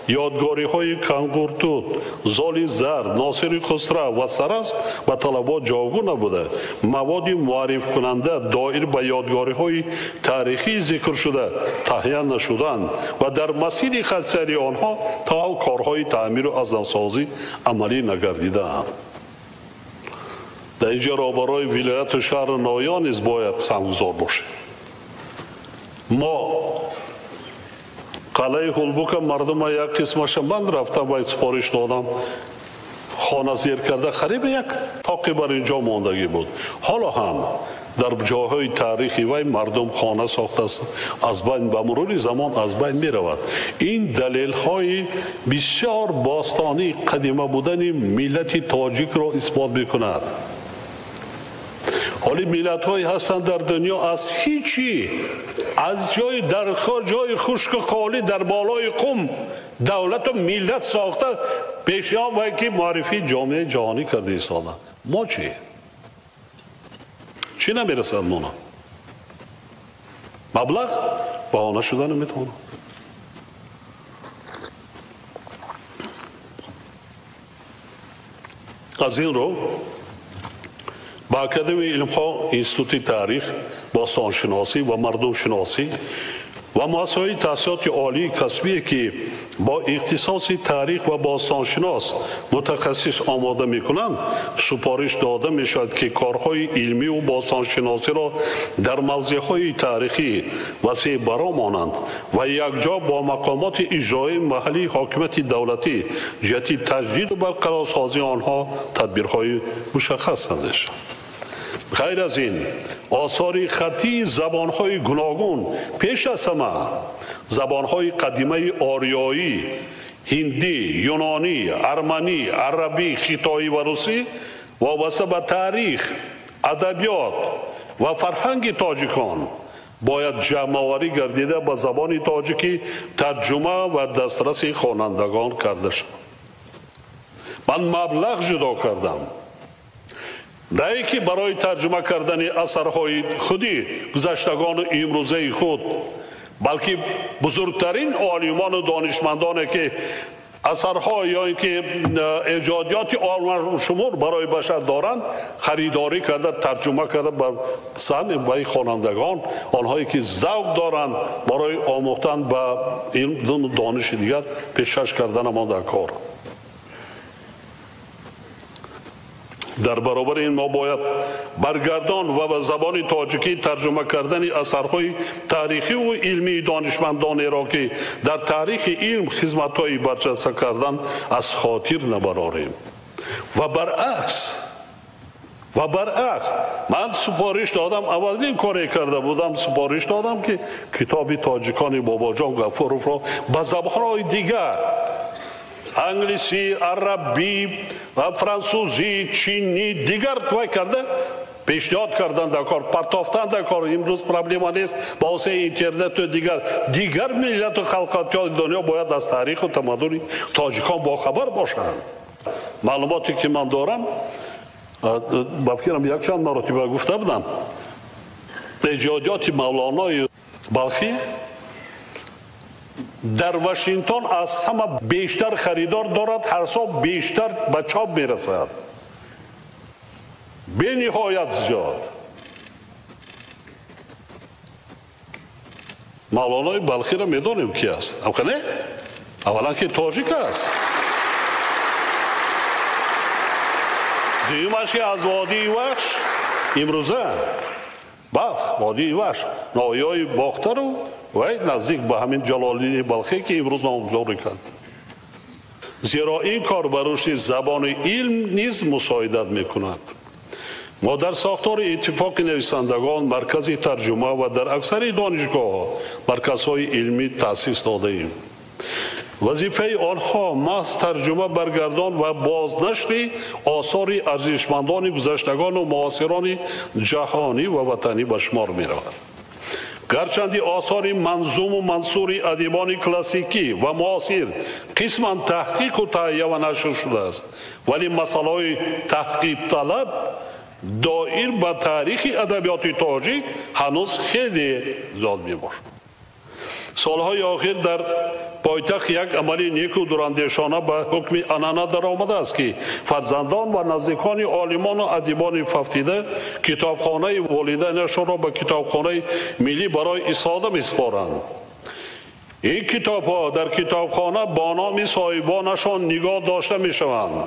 یادگاری های کنگورتوت، زال زرد، ناصری خسرو و سرس و طلبات جاگون نبوده. مواد معرف کننده دایر به یادگاری های تاریخی ذکر شده تهیه نشدند و در مسیر خطسری آنها تا کارهای تعمیر و از نوسازی عملی نگردیدند. در اینجا را برای ولایت شهر نایان نیز باید سمگزار باشه. ما قلعه هولبوک مردم یک قسمش من رفتم باید سپارش دادم، خانه زیر کرده خریب یک تاقی بر اینجا ماندگی بود. حالا هم در جاهای تاریخی وی مردم خانه ساخته است، از بین به مرور زمان از بین می رود. این دلیل های بسیار باستانی قدیمه بودن ملت تاجیک را اثبات می کند. حالی ملت هایی هستند در دنیا از هیچی، از جای در جای خشک خالی در بالای قم دولت و ملت ساخته پیشیان و که معرفی جامعه جهانی کرده ایستادن. ما چی نمیرسد مونا؟ مبلغ بهانه شدن نمیتونه. از این رو با اکادمی علم ها، انستیتوت تاریخ، باستان شناسی و مردم شناسی و مؤسسه‌های تحصیلات عالی کسبی که با اختصاص تاریخ و باستان شناس متخصص آماده می‌کنند سپارش داده می‌شود که کارهای علمی و باستان شناسی را در موضوعهای تاریخی وسیع برآمانند و یکجا با مقامات اجرایی محلی حاکمیت دولتی جهت تجدید و برقرارسازی آنها تدبیرهای مشخص نهادند. غیر از این آثار خطی زبانهای گوناگون پیش از همه زبانهای قدیمه آریایی، هندی، یونانی، ارمنی، عربی، خیتایی و روسی وابسته به تاریخ، ادبیات و فرهنگ تاجیکان باید جمع‌آوری گردیده به زبان تاجیکی ترجمه و دسترس خوانندگان کرده شد. من مبلغ جدا کردم نه که برای ترجمه کردن اثرهای خودی گذشتگان و امروزه خود، بلکه بزرگترین عالمان و دانشمندانی که اثرها یا اینکه ایجادیات عالم شمول برای بشر دارند خریداری کرده، ترجمه کرده بر سهم برای خوانندگان، آنهایی که ذوق دارند برای آموختن به این دانش دیگر پیشکش کردن ما در کار. در برابر این ما باید برگردان و به زبان تاجیکی ترجمه کردن اثرهای تاریخی و علمی دانشمندان را که در تاریخ علم خدمت‌های برجسته کردن از خاطر نبراریم. و برعکس من سپارش دادم، اولین کاری کرده بودم سپارش دادم که کتاب تاجیکان باباجان غفورов را به زبان‌های دیگر انگلیسی، عربی و فرانسوزی، چینی دیگر توی کرده پیشنهاد کردن در کار، پرتافتن در کار. امروز پرابلم نیست با واسطه اینترنت و دیگر ملت و خلقات دنیا باید از تاریخ و تمدن تاجیکان با خبر باشند. معلوماتی که من دارم با فکرم یک چند مرتبه گفته بودم، ایجادیات مولانای بلخی در واشنگتن از همه بیشتر خریدار دارد، هر سال بیشتر به چاپ میرسد، به نهایت زیاد. مولانای بلخی را میدانیم کی است؟ اما نه، اولا که تاجیک است، دیومش که از وادی وحش امروزه بلخ، وادی وحش نایای باختر و نزدیک به همین جلالدین بلخی که امروز نامگذاری کرد. زیرا این کار بر رشد زبان علم نیز مساعدت میکند. ما در ساختار اتفاق نویسندگان مرکز ترجمه و در اکثر دانشگاه مرکزهای علمی تأسیس داده ایم. وظیفه آنها محض ترجمه برگردان و بازنشر آثار ارزشمندان گذشتگان و معاصران جهانی و وطنی به شمار می رود. گرچند آثار منظوم و منصور ادیبان کلاسیکی و معاصر قسما تحقیق و تهیه و نشر شده است، ولی مسائل تحقیق طلب دایر به تاریخ ادبیات تاجیک هنوز خیلی زیاد میباشد. سالهای آخر در پایتخت یک عملی نیک و دوراندیشانه به حکم عنعنه در آمده است که فرزندان و نزدیکان عالمان و ادیبان فوتیده کتابخانه والدینشان را به کتابخانه ملی برای استفاده می‌سپارند. این کتاب‌ها در کتابخانه با نام صاحبانشان نگاه داشته می‌شوند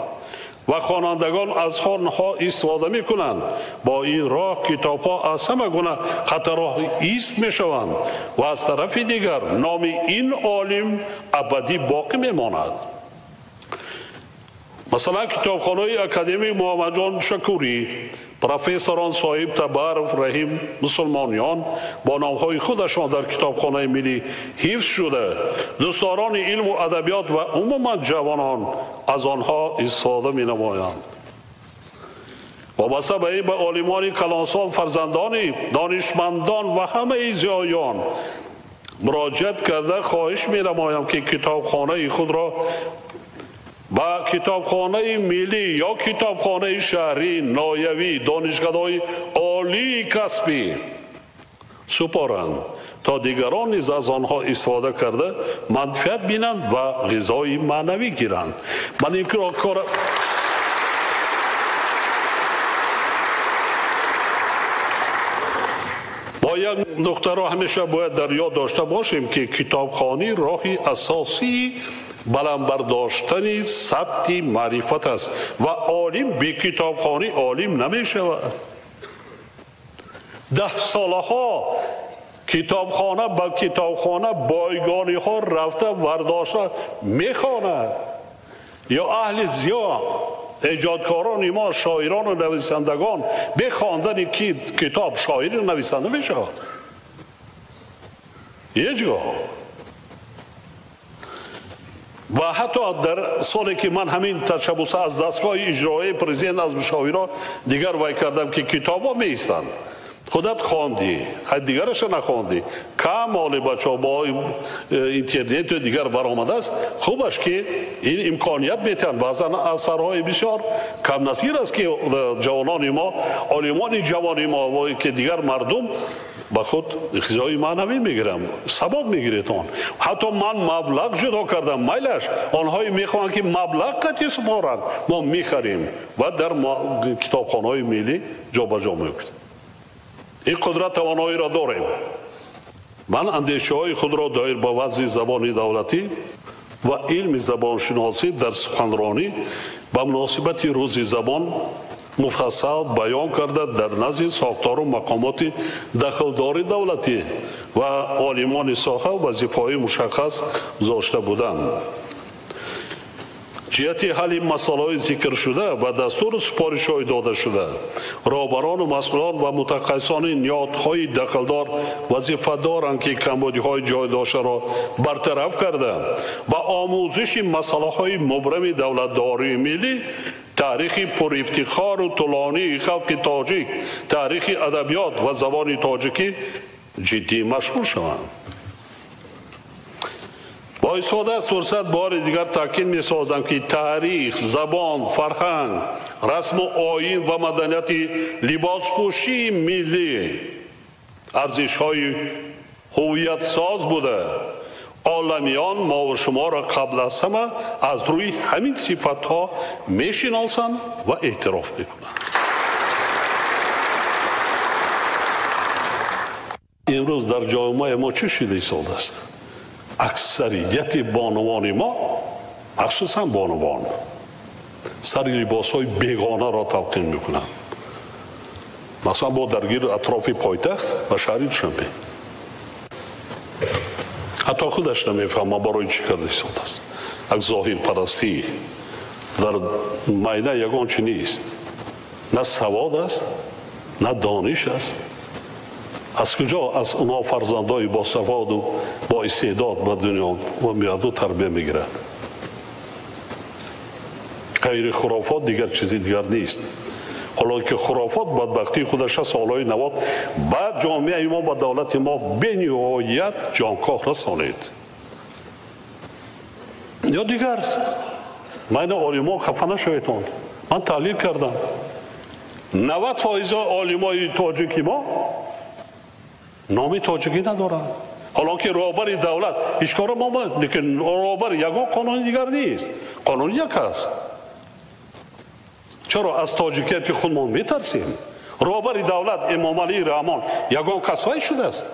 و خوانندگان از آنها استفاده می‌کنند. با این راه کتاب‌ها از همه گونه خطرها حفظ می‌شوند و از طرف دیگر نام این عالم ابدی باقی می‌ماند. مثلا کتابخانه اکادمی محمد جان شکوری، پروفسوران صاحب تبارک رحیم مسلمانیان با نامهای خودشان در کتابخانه ملی حفظ شده، دوستداران علم و ادبیات و عموما جوانان از آنها استفاده می نمایند. وابسته به این به عالمان کلانسان، فرزندان دانشمندان و همه زیایان مراجعت کرده خواهش می نمایم که کتابخانه خود را با کتابخانه ملی یا کتابخانه شهری نایوی دانشگاه‌های عالی کسبی سپارند تا دیگران نیز از آنها استفاده کرده منفعت بینند و غذای معنوی گیرند. من این کار با یک نکته را همیشه باید در یاد داشته باشیم که کتابخوانی راهی اساسی بلند برداشتن ثبت معرفت است و عالم بی کتابخوانی عالم نمی شود. 10 سالها کتابخانه با کتابخانه بایگانی ها رفته ورداشته میخواند یا اهل زیان ایجادکاران ما شاعران و نویسندگان به خواندن کتاب شاعر و نویسنده می شود. یه جا و حتی در سالی که من همین تشبوس از دستگاه اجرایی پرزیدنت از مشاوران دیگر وای کردم که کتاب ها می ایستند، خودت خواندی خیلی دیگرش نخواندی، کم مال بچه ها با اینترنت و دیگر برآمده است. خوبش که این امکانیت میتن بعضا اثرهای بسیار کم نظیر است که جوانان ما عالمان جوان ما که دیگر مردم با خود غذای معنوی میگیرم ثواب میگیرتون. حتی من مبلغ جدا کردم میلش آنهایی میخوان که مبلغ قطعی سپارن ما میخریم و در کتابخانه های ملی جابجا میکنیم. این قدرت توانایی را داریم. من اندیشه های خود را دایر به وضع زبان دولتی و علم زبان شناسی در سخنرانی به مناسبت روز زبان مفصل بیان کرده در نزد ساختار و مقامات دخلدار دولتی و عالمان ساحه وظیفه‌های مشخص گذاشته بودند. جهت حل مسائل ذکر شده و دستور سپارش‌های داده شده رهبران و مسئولان و متخصصان نهادهای دخلدار وظیفه دارند که کمبودی‌های جای داشته را برطرف کرده و آموزش مسائل مبرم دولتداری ملی، تاریخ پر افتخار و طولانی خلق تاجیک، تاریخ ادبیات و زبان تاجیکی جدی مشغول شوند. با استفاده از فرصت بار دیگر تاکید می سازم که تاریخ، زبان، فرهنگ، رسم و آیین و مدنیت لباس پوشی ملی ارزش های هویت ساز بوده. عالمیان ما و شما را قبل از همه از روی همین صفت ها می شناسند و اعتراف می کنند. امروز در جامعه ما چه شده ایستاده است؟ اکثریت بانوان ما، مخصوصا بانوان، سر لباس های بیگانه را تلقین میکنند. مثلا با درگیر اطراف پایتخت و شهری دوشنبه حتی خودش نمیفهمه برای چی کرده ایستاده است. یک ظاهر پرستی در معینه یگان چی نیست، نه سواد است نه دانش است. از کجا از اونا فرزندای با سواد و با استعداد به دنیا و میاد و تربیت میگیره؟ غیر خرافات دیگر چیزی دیگر نیست. حالا که خرافات بدبختی خودش سالهای 90 بعد جامعه ما و دولت ما به نهایت جانکاه رسانید. یا دیگر من عالمان خفه نشویتون، من تحلیل کردم 90% عالمای تاجیکی ما نام تاجیکی ندارن. حالا که رهبر دولت هیچ کار ما لیکن رهبر یگان قانون دیگر نیست، قانون یک است. چرا از تاجیکیت خودمون میترسیم؟ رهبر دولت امام علی رحمان یگان کسایی شده است.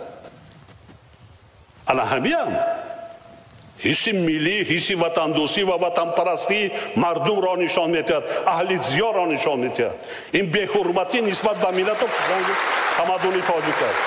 الان همین حس ملی، حس وطن دوستی و وطن پرستی مردم را نشان میدهد، اهل زیا را نشان میدهد. این بی‌حرمتی نسبت به ملت و تمدن تاجیک است.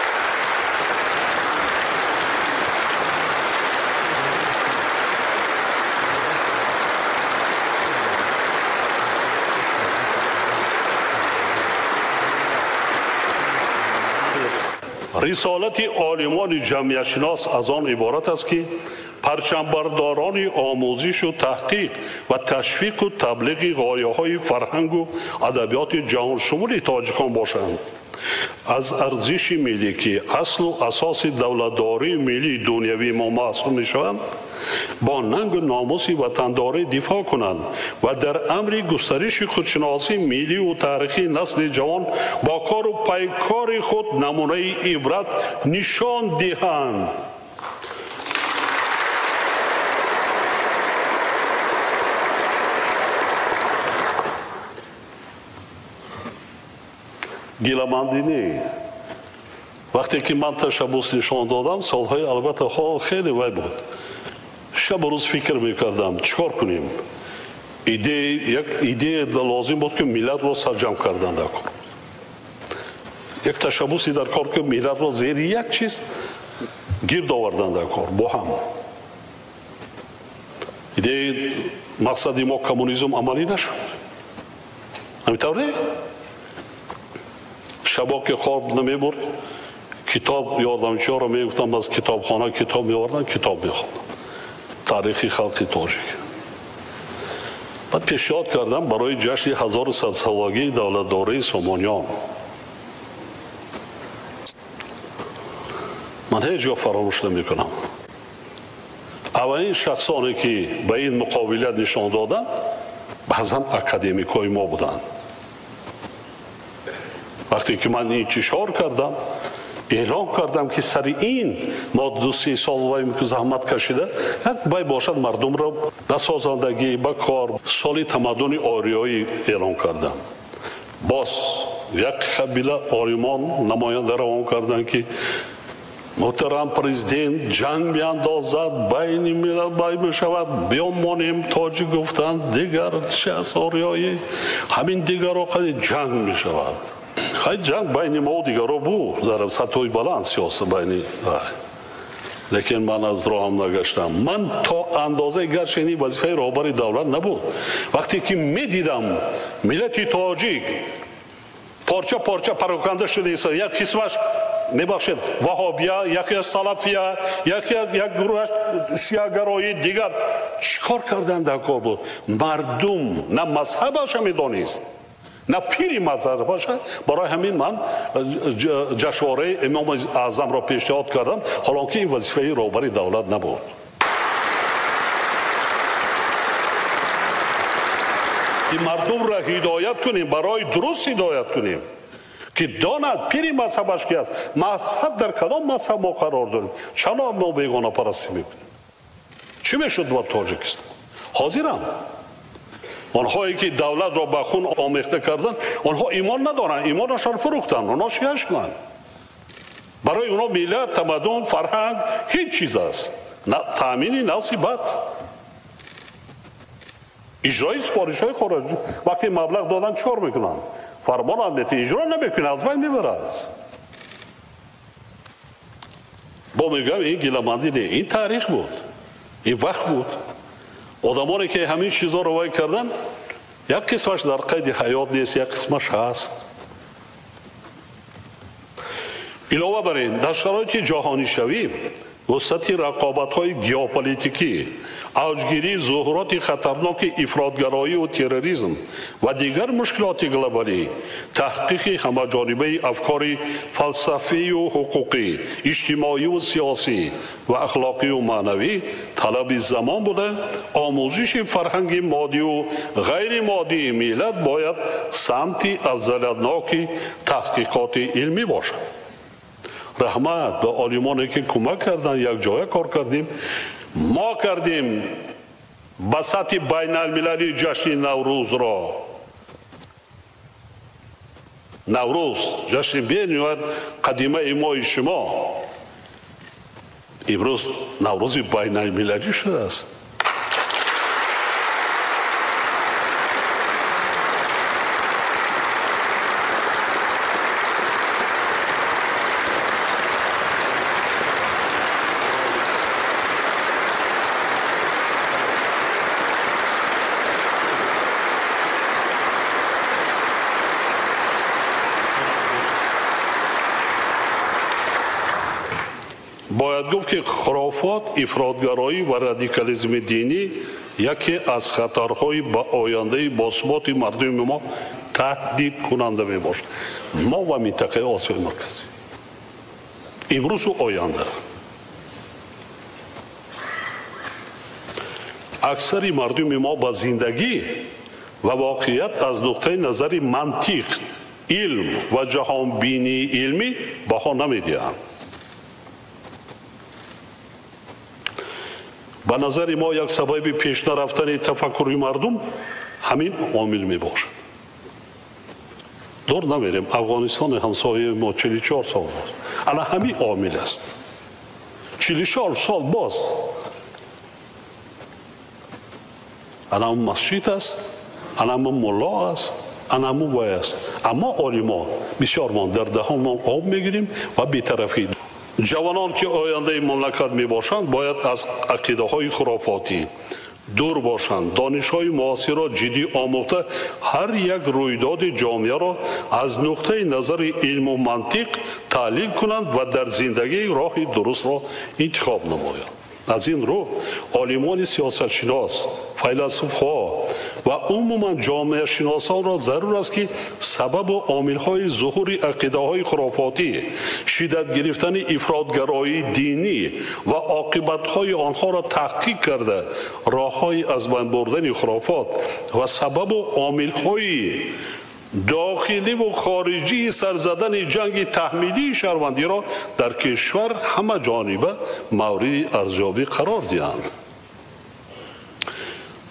رسالت عالمان جمعیت شناس از آن عبارت است که پرچمبرداران آموزش و تحقیق و تشویق و تبلیغ غایه‌های فرهنگ و ادبیات جهان شمول تاجیکان باشند. از ارزش ملی که اصل و اساس دولتداری ملی دنیوی ما محسوب می‌شوند با ننگ و ناموس وطنداری دفاع کنند و در امر گسترش خودشناسی ملی و تاریخی نسل جوان با کار و پیکار خود نمونه عبرت نشان دهند. گیلماندینی وقتی که من تشبوس نشان دادم سالهای البته حال خیلی وای بود. شب و روز فکر میکردم چیکار کنیم. یک ایده لازم بود که ملت رو سرجم کردن در کار. یک تشبوسی در کار که ملت رو زیر یک چیز گرد آوردن در کار با هم. ایده مقصدی ما کمونیسم عملی نشد. همینطور نه؟ شبا که خواب نمی برد کتاب یاردمچی ها رو می گفتم از کتابخانه کتاب می آوردن کتاب می خوندن تاریخی خلق تاجیک. بعد پیشنهاد کردم برای جشن 1100 سالگی دولتداری سامانیان. من هیچ جا فراموش نمی کنم اولین شخصانی که به این مقابلیت نشان دادن بعضا اکادمیکای ما بودند. وقتی که من این چشار کردم اعلام کردم که سر این ما 2-3 سال وایم که زحمت کشیده یک بای باشد مردم را به سازندگی به کار سالی تمدن آریایی اعلام کردم. باز یک قبیله آریمان نماینده روان کردن که محترم پرزیدنت جنگ میاندازد بین ملت بای بشود بیامانیم تاجیک گفتند دیگر چه از آریایی همین دیگر را قد جنگ میشود. خیلی جنگ بین ما و دیگرها بود در سطح بلند سیاست بینی. لیکن من از راه هم نگشتم. من تا اندازه گرچه این وظیفه رهبر دولت نبود. وقتی که می دیدم ملت تاجیک پارچه پارچه پراکنده شده است، یک قسمش میبخشید وهابیه، یکی سلفیه، یک گروه شیعه گرایی دیگر چیکار کردن در کار بود؟ مردم نه مذهبش میدانست نه پیری مذهب باشد. برای همین من جشنواره امام اعظم را پیشنهاد کردم حالا که این وظیفه رهبر دولت نبود. این مردم را هدایت کنیم، برای درست هدایت کنیم که داند پیری مذهبش که است. مذهب در کدام مذهب ما قرار داریم؟ چرا ما بیگانه پرستی میکنیم؟ چی میشد با تاجیکستان؟ حاضرم آنهایی که دولت را به خون آمیخته کردن آنها ایمان ندارن، ایمانشان فروختن، آنها شیعه شدند. برای اونا ملت تمدن فرهنگ هیچ چیز است، نه تامینی نصیبت اجرای سپارش های خارجی. وقتی مبلغ دادن چیکار میکنن؟ فرمان امنیتی اجرا نمیکنه، از بین میبرد. با میگم این گیلمندی نه، این تاریخ بود، این وقت بود. آدمانی که همین چیزا رو وای کردن یک قسمش در قید حیات نیست، یک قسمش هست. علاوه بر این در شرایط جهانی شوی وسط رقابت های ژئوپلیتیکی اوجگیری ظهورات خطرناک افراطگرایی و تروریسم و دیگر مشکلات گلوبالی، تحقیق همه‌جانبه افکار فلسفی و حقوقی، اجتماعی و سیاسی و اخلاقی و معنوی طلب زمان بوده. آموزش فرهنگ مادی و غیر مادی ملت باید سمت افضلیتناک تحقیقات علمی باشد. رحمت به عالمانی که کمک کردن، یک جای کار کردیم. ما کردیم به سطح بین المللی جشن نوروز را. نوروز جشن بین‌المللی قدیمه ما شما امروز نوروز بین المللی شده است. باید گفت که خرافات، افراطگرایی و رادیکالیسم دینی یکی از خطرهای به آینده باثبات مردم ما تهدید کننده می باشد. ما و منطقه آسیای مرکزی امروز و آینده اکثر مردم ما با زندگی و واقعیت از نقطه نظر منطق، علم و جهان بینی علمی بها نمیدهند. به نظر ما یک سبب پیش نرفتن تفکر مردم همین عامل می باشد. دور نمیریم، افغانستان همسایه ما 44 سال است. الان همین عامل است. 44 سال باز الان مسجد است، الان ملا است، الان وای است. اما عالما بسیار ما در دهانمان آب میگیریم و بی‌طرفی. جوانان که آینده مملکت می باشند باید از عقیده های خرافاتی دور باشند. دانش های معاصر را جدی آموخته هر یک رویداد جامعه را از نقطه نظر علم و منطق تحلیل کنند و در زندگی راه درست را انتخاب نمایند. از این رو عالمان سیاست شناس، فیلسوف‌ها و عموما جامعه شناسان را ضرور است که سبب و عامل‌های ظهور عقیده‌های خرافاتی، شدت گرفتن افراطگرایی دینی و عاقبت‌های آنها را تحقیق کرده راه‌های از بین بردن خرافات و سبب و عامل‌های داخلی و خارجی سرزدن جنگ تحمیلی شهروندی را در کشور همه جانبه مورد ارزیابی قرار دهند.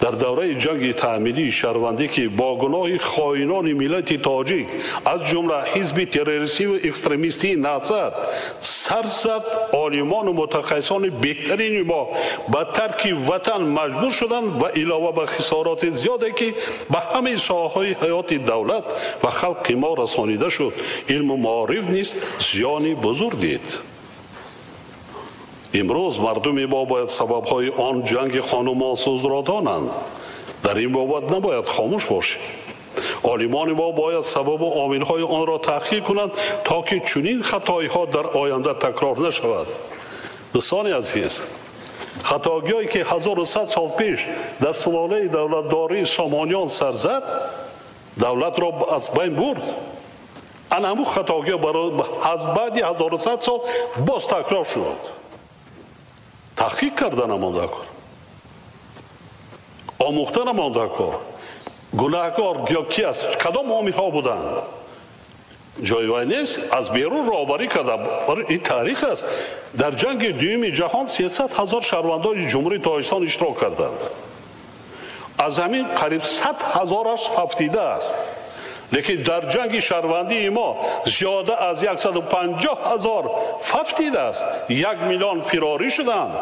در دوره جنگ تحمیلی شهروندی که با گناه خائنان ملت تاجیک از جمله حزب تروریستی و اکستریمیستی نهضت سر زد، عالمان و متخصصان بهترین ما به ترک وطن مجبور شدند و علاوه به خسارات زیادی که به همه ساحه‌های حیات دولت و خلق ما رسانیده شد، علم و معارف نیز زیانی بزرگ دید. امروز مردم ما باید سبب‌های آن جنگ خانمانسوز را دانند. در این بابت نباید خاموش باشیم. عالمان ما باید سبب و عامل‌های آن را تحقیق کنند تا که چنین خطایی‌ها در آینده تکرار نشود. دوستان عزیز، خطاگی‌هایی که 1100 سال پیش در سلاله دولتداری سامانیان سر زد، دولت را از بین برد. همون خطاگی‌ها از بعد 1100 سال باز تکرار شد. تحقیق کردن مانده کار، آموختن مانده کار. گناهکار یا کی است؟ کدام عامل‌ها بودند؟ جای وای نیست از بیرون راهبری کرده. این تاریخ است. در جنگ دوم جهان 300,000 شهروندان جمهوری تاجیکستان اشتراک کردند. از همین قریب 100,000 هفتیده است. لیکن در جنگ شهروندی ما زیاده از 150,000 هفتیده است. 1,000,000 فراری شدند.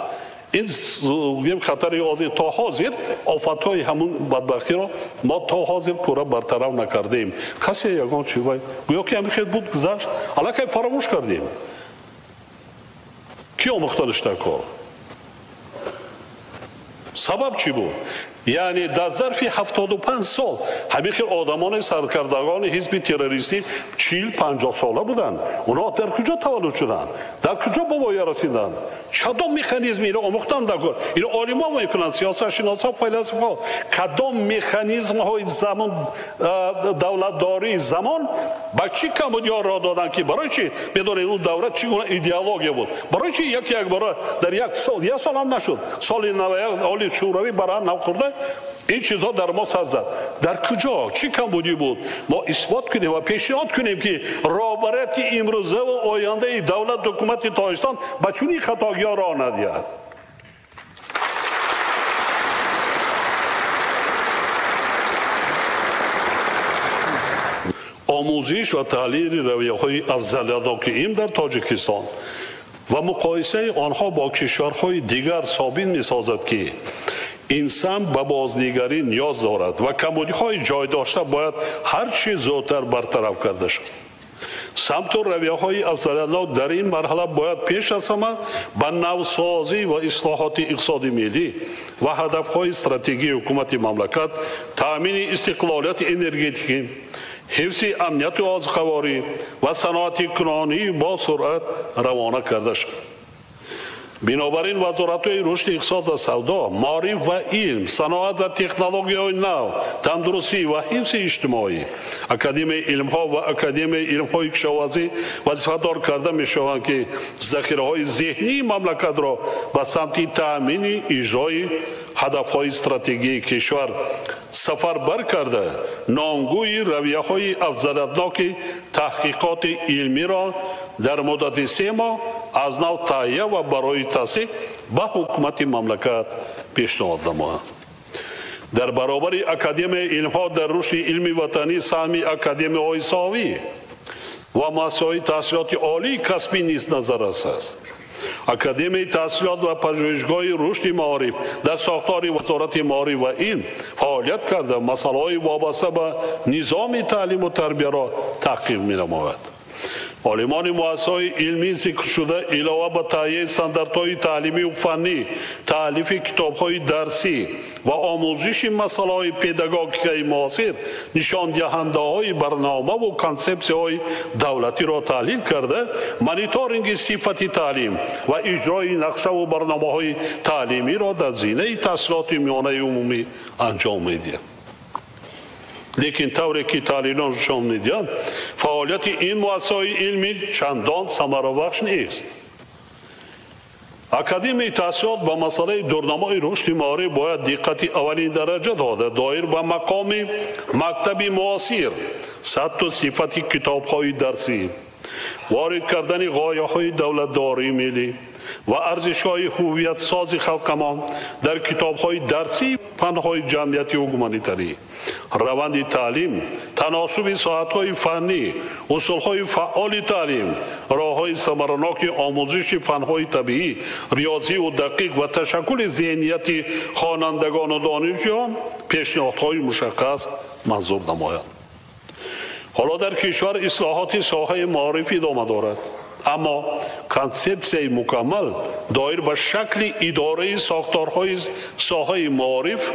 این خطر آزی تا حاضر آفتهای همون بدبختی را ما تا حاضر پورا برطرف نکردیم. کسی یگان چی باید گویا که همین خیلی بود گذشت، حالا که فراموش کردیم. کی آموختنش کار؟ سبب چی بود؟ یعنی در ظرف 75 سال همین خیلی آدمان سرکردگان حزب تروریستی 40-50 ساله بودند. اونا در کجا تولد شدند؟ در در کجا به وای رسیدن؟ کدام مکانیزم اینو آموختن دکتر؟ اینو عالمان میکنن، سیاست شناسا، فیلسوفا. کدام مکانیزم های زمان دولت داری زمان با چی کمبودیا را دادن که برای چی بدون اون دولت چگونه ایدئولوژی بود؟ برای چی یک بار در یک سال هم نشد، سال 91 حالی شوروی برای نخورده این چیزها در ما سر زد. در کجا چی کمبودی بود؟ ما اثبات کنیم و پیشنهاد کنیم که رابطه امروزه و آینده دولت حکومت تاجیکستان با چنین خطاگی‌ها راه ندهد. آموزش و تعلیم رویه‌های افضلیت‌ناک این در تاجیکستان و مقایسه آنها با کشورهای دیگر ثابت می‌سازد که انسان به بازنگری نیاز دارد و کمبودی‌های جای داشته باید هر چه زودتر برطرف کرده شود. سمت و رویه‌های افضلیت‌ناک در این مرحله باید پیش از همه به نوسازی و اصلاحات اقتصادی ملی و هدف‌های استراتژی حکومت مملکت، تأمین استقلالیت انرژتیکی، حفظ امنیت و آذوقه‌واری و صنعت کنونی با سرعت روانه کرده شد. بنابراین وزارت‌های رشد اقتصاد و سودا، معارف و علم، صنعت و تکنولوژی‌های نو، تندرستی و حفظ اجتماعی، اکادمی علم‌ها و اکادمی علم‌های کشاورزی وظیفه‌دار کرده می‌شوند که ذخیره‌های ذهنی مملکت را به سمت تأمین اجرای هدف‌های استراتژی کشور سفربر کرده، نامگوی رویه‌های افضلیت‌ناک تحقیقات علمی را در مدت 3 ماه از نو تهیه و برای تصدیق به حکومت مملکت پیشنهاد نمود. در برابر اکادمی علم‌ها در رشد علمی وطنی سهم اکادمی‌های ساوی و مؤسسه‌های تحصیلات عالی کسبی نیز نظر است. اکادمی تحصیلات و پژوهشگاه رشد معارف در ساختار وزارت معارف و علم فعالیت کرده مسائل وابسته به نظام تعلیم و تربیت را تحقیق می‌نماید. عالمان مؤسسه‌های علمی ذکر شده علاوه به تهیه استانداردهای تعلیمی و فنی، تألیف کتاب‌های درسی و آموزش مسائل پداگوژیکی معاصر، نشان دهنده‌های برنامه و کانسپسی‌های دولتی را تحلیل کرده، مانیتورینگ صفت تعلیم و اجرای نقشه و برنامه‌های تعلیمی را در زمینه تحصیلات میانه عمومی انجام می‌دهد. لیکن طوری که تحلیلان نشان می‌دهند فعالیت این مؤسسه‌های علمی چندان ثمربخش نیست. اکادمی تحصیلات به مسئله دورنامه رشد معارف باید دقت اولین درجه داده دایر به مقام مکتب معاصر، سطح و صفت کتاب‌های درسی، وارد کردن غایه‌های دولت‌داری ملی و ارزش‌های هویت ساز خلقمان در کتاب‌های درسی، فن‌های جمعیتی و هومانیتری، روند تعلیم، تناسب ساعت‌های فنی، اصول‌های فعال تعلیم، راه‌های ثمرناک آموزش فن‌های طبیعی، ریاضی و دقیق و تشکل ذهنیت خوانندگان و دانشجویان پیشنهادهای مشخص منظور نمایند. حالا در کشور اصلاحات ساحه معارفی ادامه دارد، اما کانسپسی مکمل دایر به شکل اداره ساختارهای ساحه معارف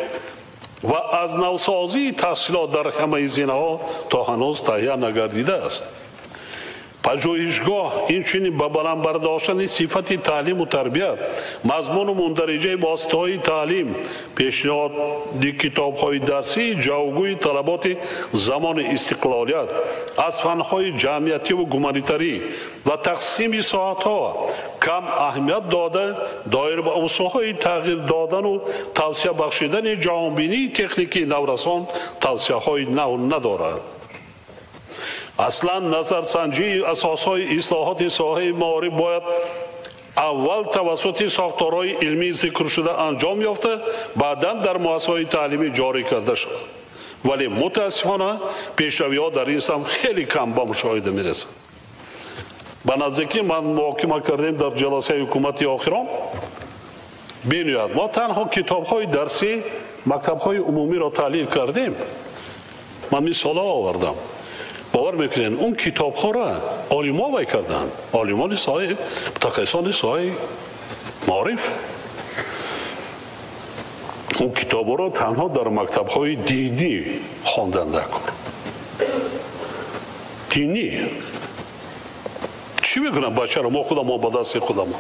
و از نوسازی تحصیلات در همه زمینه‌ها تا هنوز تهیه نگردیده است. پژوهشگاه اینچنین به بلند برداشتن صفت تعلیم و تربیت، مضمون و مندرجه واسطه‌های تعلیم، پیشنهاد کتاب‌های درسی جوگوی طلبات زمان استقلالیت از فن‌های جمعیتی و هومانیتری و تقسیم ساعت‌ها کم اهمیت داده دایر به اصول‌های تغییر دادن و توسعه بخشیدن جهانبینی تکنیکی نورسان توصیه‌های نو ندارد. اصلا نظرسنجی اساسهای اصلاحات ساحه معارف باید اول توسط ساختارهای علمی ذکر شده انجام یافته، بعدا در مؤسسه‌های تعلیمی جاری کرده شد. ولی متاسفانه پیشروی‌ها در این سمت خیلی کم به مشاهده می‌رسد. به نزدیکی من محاکمه کردیم در جلسه حکومتی آخران بینید ما تنها کتاب‌های درسی مکتب‌های عمومی را تحلیل کردیم. من مثال آوردم. باور میکنین اون کتاب ها را عالمان وای کردن، عالمان ساحه، متخصصان ساحه معارف. اون کتاب را تنها در مکتب های دینی خواندن کن. دینی چی چی میکنن بچه رو؟ ما خودمون با دست خودمون.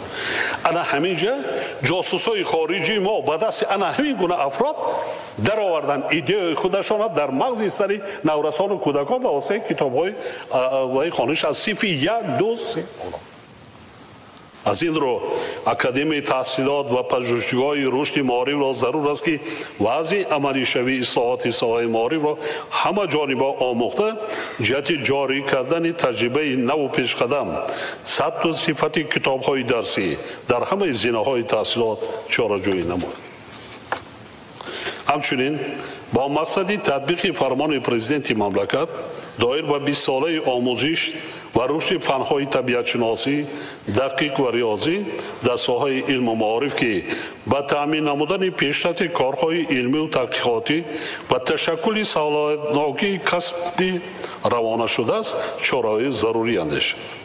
انا همینجا جاسوسای خارجی ما با دست انا همین گونه افراد در آوردن ایده خودشان در مغز سری نورسان و کودکان با واسه کتاب‌های خوانش از صنف 1 2 3. از این رو اکادمی تحصیلات و پژوهش‌های رشد معارف را ضرور است که وضع عملی شوی اصلاحات ساحه معارف را همه جانبه آموخته جهت جاری کردن تجربه نو و پیشقدم ثبت و صفت کتاب‌های درسی در همه زمینه‌های تحصیلات چاره‌جویی نمود. همچنین با مقصد تطبیق فرمان پرزیدنت مملکت دایر به 20 ساله آموزش و رشد فن‌های طبیعت شناسی دقیق و ریاضی در ساحه علم و معارف که با تامین نمودن پیشرفت کارهای علمی و تحقیقاتی و تشکل سالانه‌ای کسبی روانه شده است چاره‌های ضروری اندیشید.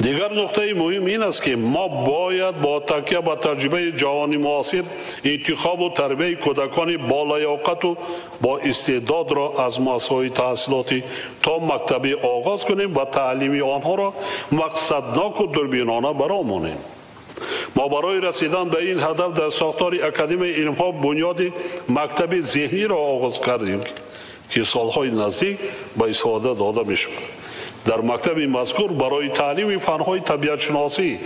دیگر نکته مهم این است که ما باید با تکیه به تجربه جهانی معاصر انتخاب و تربیت کودکان با لیاقت و با استعداد را از مؤسسه‌های تحصیلاتی تا مکتبی آغاز کنیم و تعلیم آنها را مقصدناک و دوربینانه برآوریم. ما برای رسیدن به این هدف در ساختار اکادمی علم‌ها بنیاد مکتب ذهنی را آغاز کردیم که سالهای نزدیک به استفاده داده می‌شود. در مکتب مذکور برای تعلیم فن‌های طبیعت شناسی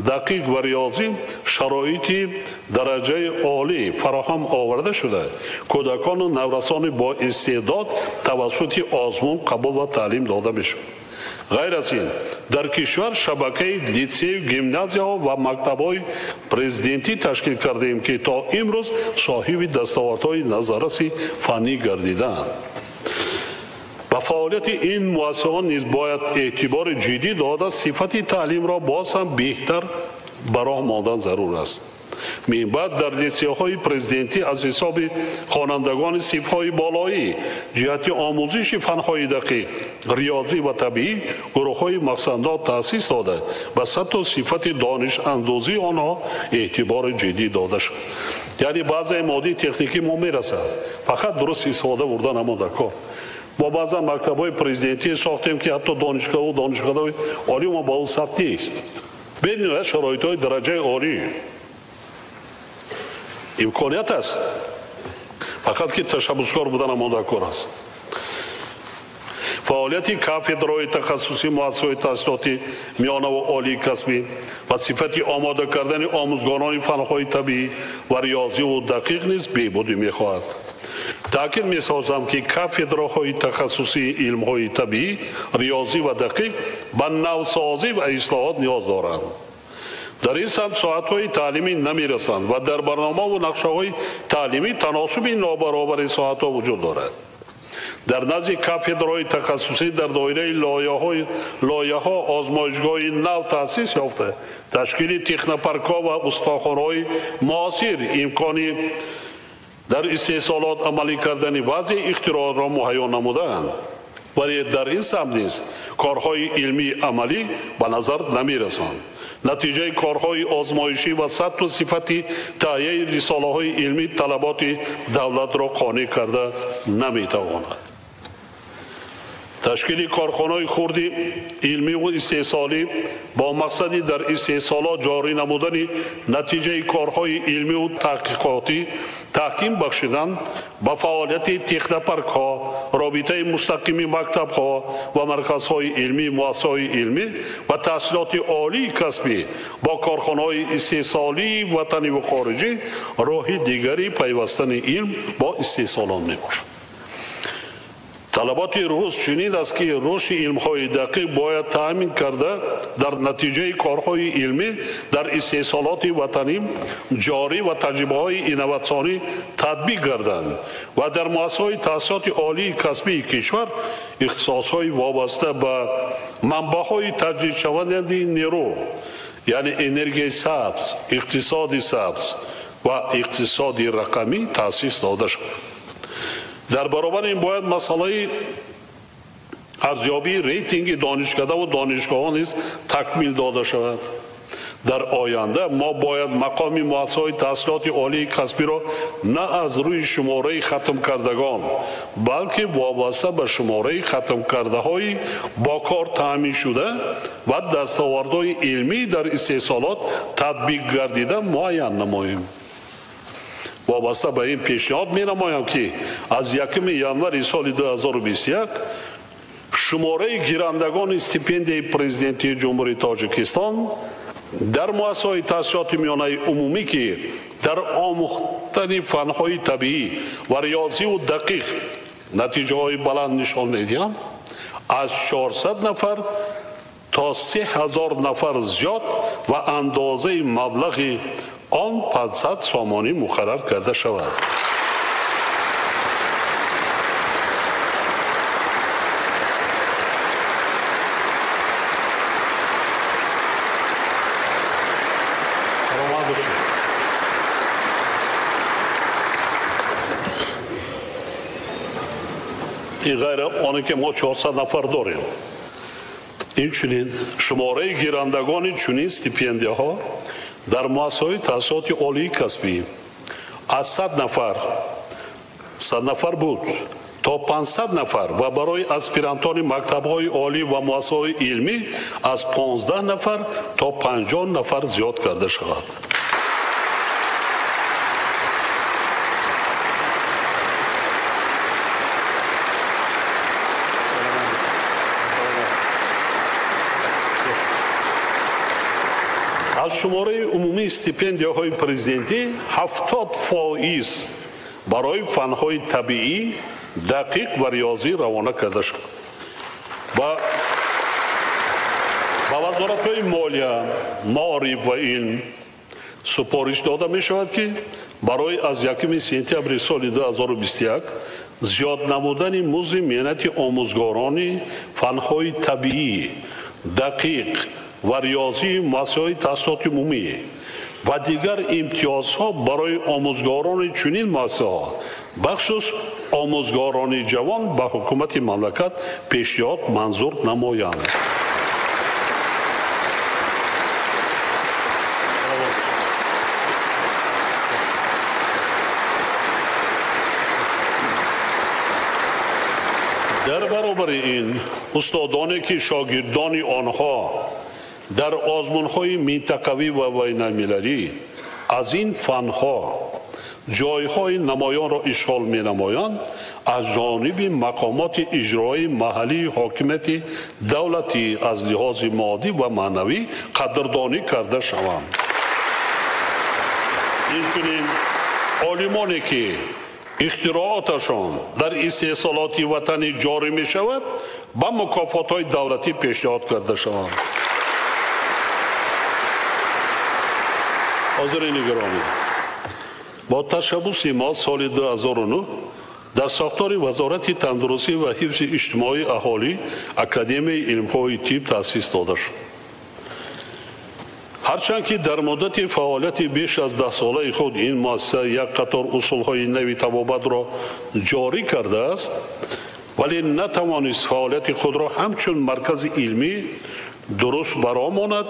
دقیق و ریاضی شرایط درجه عالی فراهم آورده شده. کودکان و نورسان با استعداد توسط آزمون قبول و تعلیم داده می‌شود. غیر از این در کشور شبکه لیسه، گیمنازیا و مکتب‌های پرزیدنتی تشکیل کردیم که تا امروز صاحب دستاوردهای نظارتی فنی گردیدند. با فعالیت این مؤسسات نیز باید اعتبار جدی داده صفت تعلیم را باز هم بهتر براه ماندن ضرور است. بعد در لیسه‌های پرزیدنتی از حساب خوانندگان صف‌های بالایی جهت آموزش فن‌های دقیق، ریاضی و طبیعی گروه‌های مقصدناک تأسیس داده و سطح و صفت دانش اندوزی آنها اعتبار جدی داده شد. یعنی بعضی ماده تکنیکی ما میرسد فقط درست استفاده بردن نموده کار. با بعضا مکتب‌های پرزیدنتی ساختیم که حتی دانشگاه و دانشگاه‌های عالی ما با اون ثبت نیست. بدون شرایط‌های درجه عالی امکانیت است، فقط که تشبثکار بودن نموده کار است. فعالیت کافدرهای تخصصی مؤسسه‌های تحصیلاتی میانه و عالی کسبی و صفت آماده کردن آموزگاران فن‌های طبیعی و ریاضی و دقیق نیز بهبودی می‌خواهد. تاکید می‌سازم که کافدرهای تخصصی علم‌های طبیعی، ریاضی و دقیق به نوسازی و اصلاحات نیاز دارند. در این سمت ساعت‌های تعلیمی نمی‌رسند و در برنامه و نقشه‌های تعلیمی تناسب نابرابر ساعت‌ها وجود دارد. در نزد کافدرهای تخصصی در دایره لایحه‌ها آزمایشگاه نو تأسیس یافته، تشکیل تکنوپارک‌ها و استخوان‌های معاصر امکانی در استحصالات عملی کردن بعضی اختراعات را مهیا نمودند، ولی در این سمت نیز کارهای علمی عملی به نظر نمی‌رسند. نتیجه کارهای آزمایشی و سطح و صفت تهیه رساله‌های علمی طلبات دولت را قانع کرده نمی‌تواند. تشکیل کارخانه‌های خرد علمی و استحصالی با مقصدی در استحصالات جاری نمودن نتیجه کارهای علمی و تحقیقاتی تحکیم بخشیدن به فعالیت تکنوپارک‌ها، رابطه مستقیم مکتب‌ها و مرکزهای علمی، مؤسسه‌های علمی و تحصیلات عالی کسبی با کارخانه‌های استحصالی وطنی و خارجی راه دیگری پیوستن علم با استحصالات میباشد. طلبات روز چنین است که رشد علم‌های دقیق باید تأمین کرده در نتیجه کارهای علمی در استحصالات وطنی جاری و تجربه‌های اینواتسیونی تطبیق گردند و در مؤسسه‌های تحصیلات عالی کسبی کشور اختصاص‌های وابسته به منبع‌های تجدید شونده نیرو، یعنی انرژی سبز، اقتصاد سبز و اقتصاد رقمی تأسیس داده شد. در برابر این باید مسئله ارزیابی ریتینگ دانشکده و دانشگاهان نیز تکمیل داده شود. در آینده ما باید مقام مؤسسه‌های تحصیلات عالی کسبی را نه از روی شماره ختم کردگان بلکه وابسته به شماره ختم کرده های با کار تامین شده و دستاوردهای علمی در استحصالات تطبیق گردیده معین نماییم. وابسته به این پیشنهاد می نمایم که از 1 ینوری سال 2021 شماره گیرندگان استیپندیای پرزیدنتی جمهوری تاجیکستان در مؤسسه‌های تحصیلات میانه عمومی که در آموختن فن‌های طبیعی و ریاضی و دقیق نتیجه‌های بلند نشان می‌دهند از 400 نفر تا 3000 نفر زیاد و اندازه مبلغ آن 500 سامانی مقرر کرده شود. این غیر آنه که ما 400 نفر داریم. این چنین شماره گیرندگان چنین استیپندیه ها در مؤسسه‌های تحصیلات عالی کسبی از 100 نفر بود تا 500 نفر و برای اسپیرانتان مکتب‌های عالی و مؤسسه‌های علمی از 15 نفر تا 50 نفر زیاد کرده شود. از شماره عمومی استیپندیه های پرزیدنتی 70% برای فنهای طبیعی دقیق و ریاضی روانه کرده شد و وزارت های مالیه، معارف و علم سپارش داده می شود که برای از 1 سپتامبر سال 2021 زیاد نمودن مزد مهنت آموزگاران فنهای طبیعی دقیق و ریاضی مؤسسه‌های تحصیلات عمومی و دیگر امتیازها برای آموزگاران چنین مؤسسه‌ها بخصوص آموزگاران جوان به حکومت مملکت پیشنهاد منظور نمایند. در برابر این استادانی که شاگردان آنها در آزمون‌های منطقوی و بین المللی از این فنها جایهای نمایان را اشغال می نمایند از جانب مقامات اجرایی محلی حاکمیت دولتی از لحاظ مادی و معنوی قدردانی کرده شوند. اینچنین عالمانی که اختراعاتشان در استحصالات وطنی جاری می شود با مکافات‌های دولتی پیشنهاد کرده شوند. حاضرین گرامی، با تشبث ما سال 2009 در ساختار وزارت تندرستی و حفظ اجتماعی اهالی اکادمی علم‌های طب تأسیس داده شد. هرچند که در مدت فعالیت بیش از 10 ساله خود این مؤسسه یک قطار اصول‌های نوی طبابت را جاری کرده است، ولی نتوانست فعالیت خود را همچون مرکز علمی درست برآماند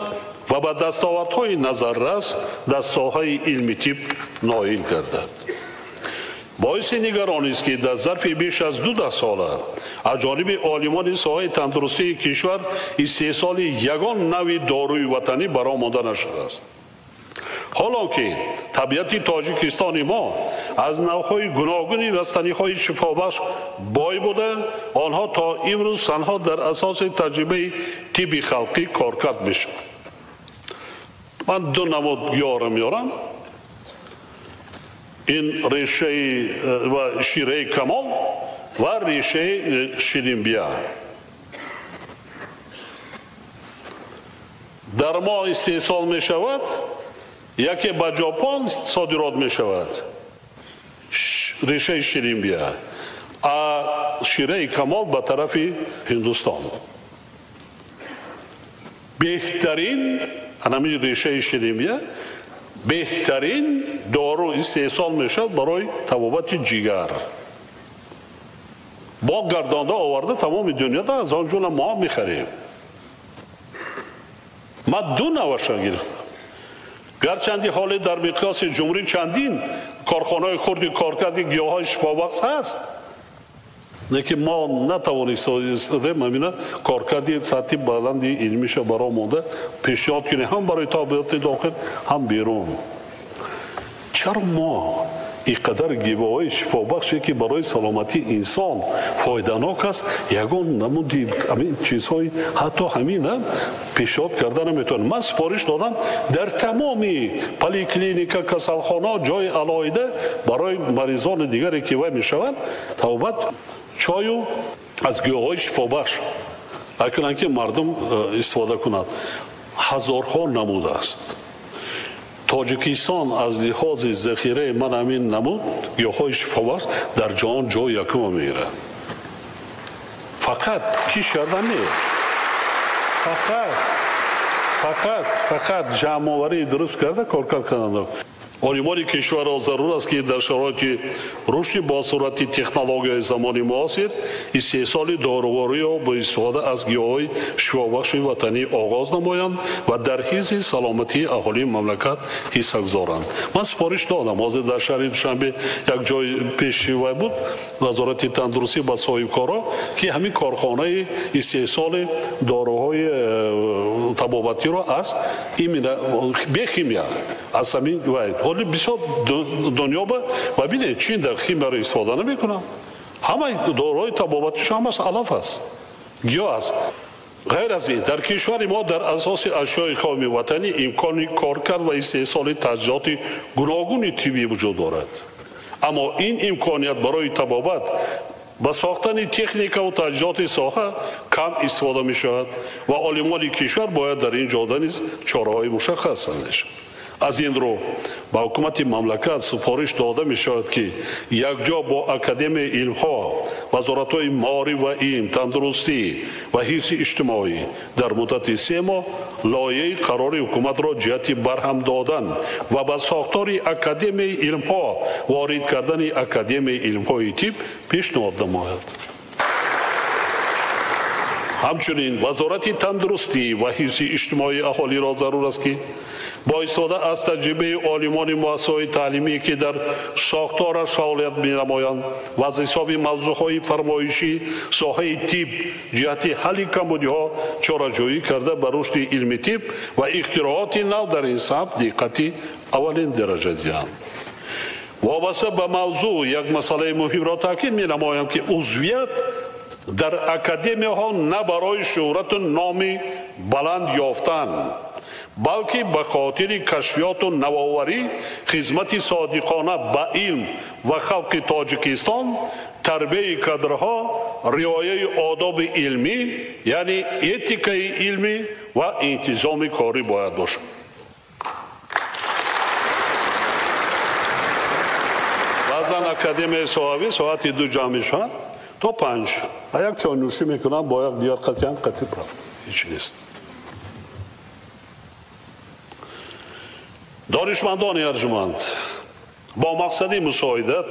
و به دستاوردهای نظررس در ساحه علمی طب نائل گردد. باعث نگرانی است که در ظرف بیش از 12 ساله از جانب عالمان ساحه تندرستی کشور استحصال یگان نوع داروی وطنی برآمده نشده است. حالا که طبیعت تاجیکستان ما از نوعهای گوناگون رستنی‌های شفابخش بای بوده، آنها تا امروز تنها در اساس تجربه طب خلقی کارکرد میشود. من 2 نماد گیاه میارم. این ریشه و شیره کمال و ریشه شیرین بیا. در ما استحصال می شود، یکی به ژاپن صادرات می شود ریشه شیرین بیا، شیره کمال به طرف هندوستان. بهترین همین ریشه شیرین بیا بهترین دارو استحصال می شود برای طبابت جگر. با گردانده آورده تمام دنیا دا از آنجا ما می خریم. من 2 نوش گرفتم. گرچندی حال در مقیاس جمهوری چندین کارخانه‌های خردی کارکردی گیاهای شفابخش هست، لیکن ما نتوانستیم همین کارکردی سطح بلندی علمیش برای مونده پیشنهاد کنیم، هم برای تابعیت داخل هم بیرون. چرا ما اینقدر گیاهای شفابخشی که برای سلامتی انسان فایده‌ناک است یگان نمودی همین چیزهای حتی همین پیشنهاد کردن نمیتونم. من سفارش دادم در تمامی پلیکلینیکا کسالخانه جای علایده برای مریضان دیگری که وای میشوند توبت چایو از گیاهای شفابخش اکنون که مردم استفاده کنند. هزارها نمود است. تاجیکستان از لحاظ ذخیره من همین نمود گیاهای شفابخش در جهان جای یکم میگیره. فقط پیش کردن نیست، فقط جمع آوری درست کرده کار کردن. آلیمان کشور را ضرور است که در شرایط رشد با صورت تکنولوژی زمان معاصر استحصال دارویی را با استفاده از گیاهای شفابخش وطنی آغاز نمایند و در حفظ سلامتی اهالی مملکت حصه گذارند. من سفارش دادم حاضر در شهر دوشنبه یک جای پیش‌رو بود وزارت تندرستی با صاحبکارا که همین کارخانه استحصال داروهای طبابتی را از این بیخیمیا از همین حالی بسیار دنیا ببینید چین در خیمیا را استفاده نمیکنن. همه داروهای طبابتیش هم از علف است، گیاه است. غیر از این در کشور ما در اساس اشیاء خام وطنی امکان کارکرد و استحصال تجهیزات گوناگون طبی وجود دارد، اما این امکانیت برای طبابت با ساختن تکنیک و تجهیزات ساحه کم استفاده می شود و عالمان کشور باید در این جهت نیز چاره‌های مشخص اندیشند. از این رو با حکومت مملکت سفارش داده می شود که یک جا با اکادمی علم ها، وزارت های معارف و علم، تندرستی و حفظ اجتماعی در مدت 3 ماه لایحه قرار حکومت را جهت برهم دادن و به ساختار اکادمی علم ها وارد کردن اکادمی علم های طب پیشنهاد نماید. همچنین وزارت تندرستی و حفظ اجتماعی اهالی را ضرور است که با استفاده از تجربه عالمان مؤسسه‌های تعلیمی که در ساختارش فعالیت می‌نمایند و از حساب موضوعهای فرمایشی ساحه طب جهت حل کمبودی‌ها چاره‌جویی کرده به رشد علم طب و اختراعات نو در این سمت دقت اولین درجه دهند. وابسته به موضوع یک مسئله مهم را تاکید می‌نمایم که عضویت در اکادمی ها نه برای شهرت و نام بلند یافتن بلکه به خاطر کشفیات و نوآوری، خدمت صادقانه به علم و خلق تاجیکستان، تربیت کادرها، رعایت آداب علمی یعنی اتیکای علمی و انتظام کاری باید باشد. بعضا اکادمی صحابی ساعت 2 جمع میشن تا 5 یک چای نوشی میکنن با یک دیگر قطعا قطعی برافت هیچ نیست. دانشمندان ارجمند با مقصد مساعدت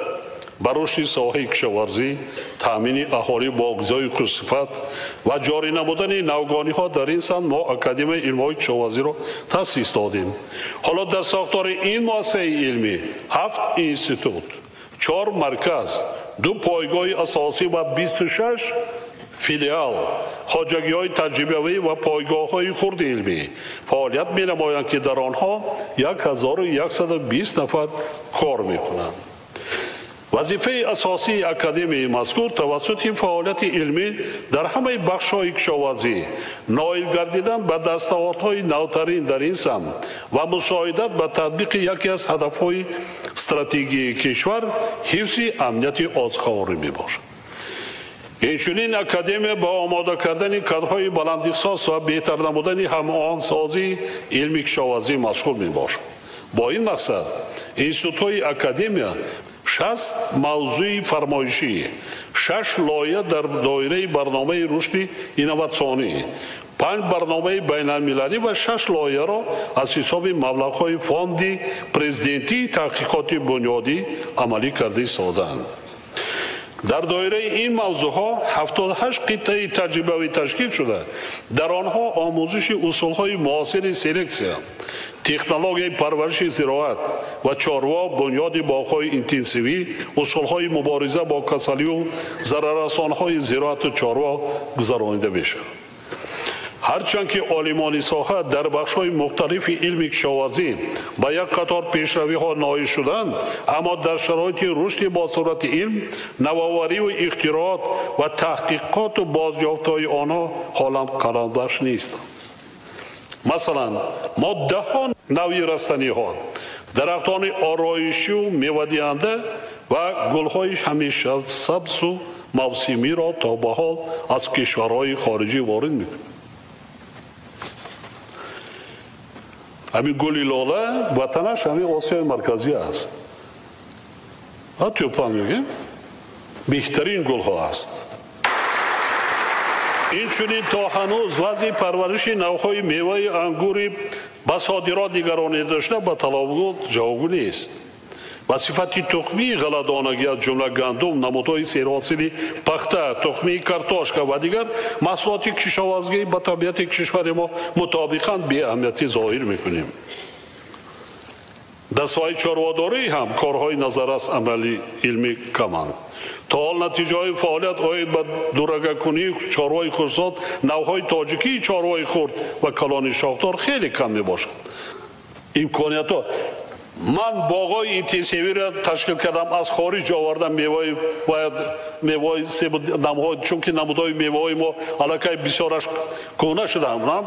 بر رشد ساحه کشاورزی، تامین اهالی با غذای خوش‌صفت و جاری نمودن نوگانی‌ها در این سمت ما اکادمی علم‌های کشاورزی را تأسیس دادیم. حالا در ساختار این مؤسسه علمی 7 اینستیتوت، 4 مرکز، 2 پایگاه اساسی و 26 فیلیال، خواجگی‌های تجربه‌ای و پایگاه‌های خرد علمی فعالیت می‌نمایند که در آنها 1120 نفر کار می‌کنند. وظیفه اساسی اکادمی مذکور توسط فعالیت علمی در همه بخش‌های کشاورزی نائل گردیدن به دستاوردهای نوترین در این سمت و مساعدت به تطبیق یکی از هدف‌های استراتژی کشور حفظ امنیت آزخواری میباشد. اینچنین اکادمی با آماده کردن کادرهای بلند احساس و بهتر نمودن هماهنگسازی علمی کشاورزی مشغول میباشد. با این مقصد اینستیتوت‌های اکادمی 60 موضوع فرمایشی، 6 لایحه در دایره برنامه رشد اینواتسیونی، 5 برنامه بین المللی و 6 لایحه را از حساب مبلغ‌های فوند پرزیدنتی تحقیقات بنیادی عملی کرده سازند. در دایره این موضوعها 78 قطعه تجربه‌ای تشکیل شده. در آنها آموزش اصولهای معاصر سلکسیا، технологияи парвариши зироат ва чорво бунёди боғҳои интенсивӣ усулҳои мубориза бо касалию зараррасонҳои зироату чорво гузаронида мешавад. ҳарчанд ки олимони соҳа дар бахшҳои мухталифи илми кишоварзӣ ба як қатор пешравиҳо ноил шуданд, аммо дар шароити рушди босурати илм, навовариву ихтироот ва таҳқиқоту бозёфтаҳои онҳо ҳолам қаламбахш нестанд. масалан, мо даҳҳо навъи растаниҳо, дарахтони ороишию мевадиҳанда ва гулҳои ҳамеша сабзу мавсимиро то ба ҳол аз кишварҳои хориҷӣ ворид мекунем. ҳамин гули лола ватанаш ҳамин осиёи марказӣ аст. тюлпан мегӯем беҳтарин гулҳо аст. инчунин то ҳанӯз вазъи парвариши навъҳои меваи ангури ба содирот нигаронида шуда ба талабот ҷавобгӯ нест. ба сифати тухмии ғалладонагӣ аз ҷумла гандум, намудҳои серҳосили пахта, тухмии картошка ва дигар маҳсулоти кишоварзӣ ба табиати кишвари мо мутобиқан беаҳамиятӣ зоҳир мекунем. дар соҳаи чорводорӣ ҳам корҳои назаррас амали илмӣ каманд. то ҳол натиҷаҳои фаъолият оид ба дурагакунии чорвои хурдсод, навъҳои тоҷикии чорвои хурд ва калони шохдор хеле кам мебошад. имкониятҳо ман боғҳои интенсивиро ташкил кардам, аз хориҷ овардам мевои себу намҳо, чунки намудҳои меваҳои мо аллакай бисёраш кӯна шудаам.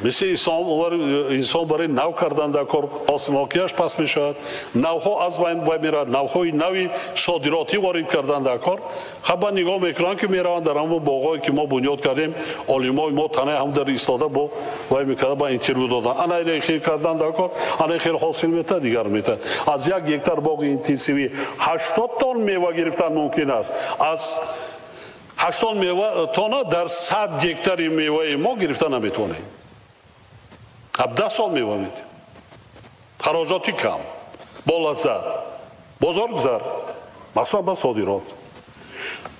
мисли инсон барои нав кардан дар кор ҳосилнокияш паст мешавад, навъҳо аз байн меравад, навъҳои нави содиротӣ ворид кардан дар кор. хаба нигоҳ мекунанд ки мераванд дар ҳамон боғҳое ки мо бунёд кардем, олимои мо танаи ҳам дар истода бо вай мекарда ба интервю додан, анаи хел кардан дар кор, анаи хел ҳосил метад, дигар метад. аз як гектар боғи интенсивӣ 80 тонн мева гирифтан мумкин аст. аз 80 мева тонна дар 100 гектари меваи мо гирифта наметавонем. 10 сол мева медем. хароҷоти кам, бо лаззат, бозор гузар, махсусан ба содирот.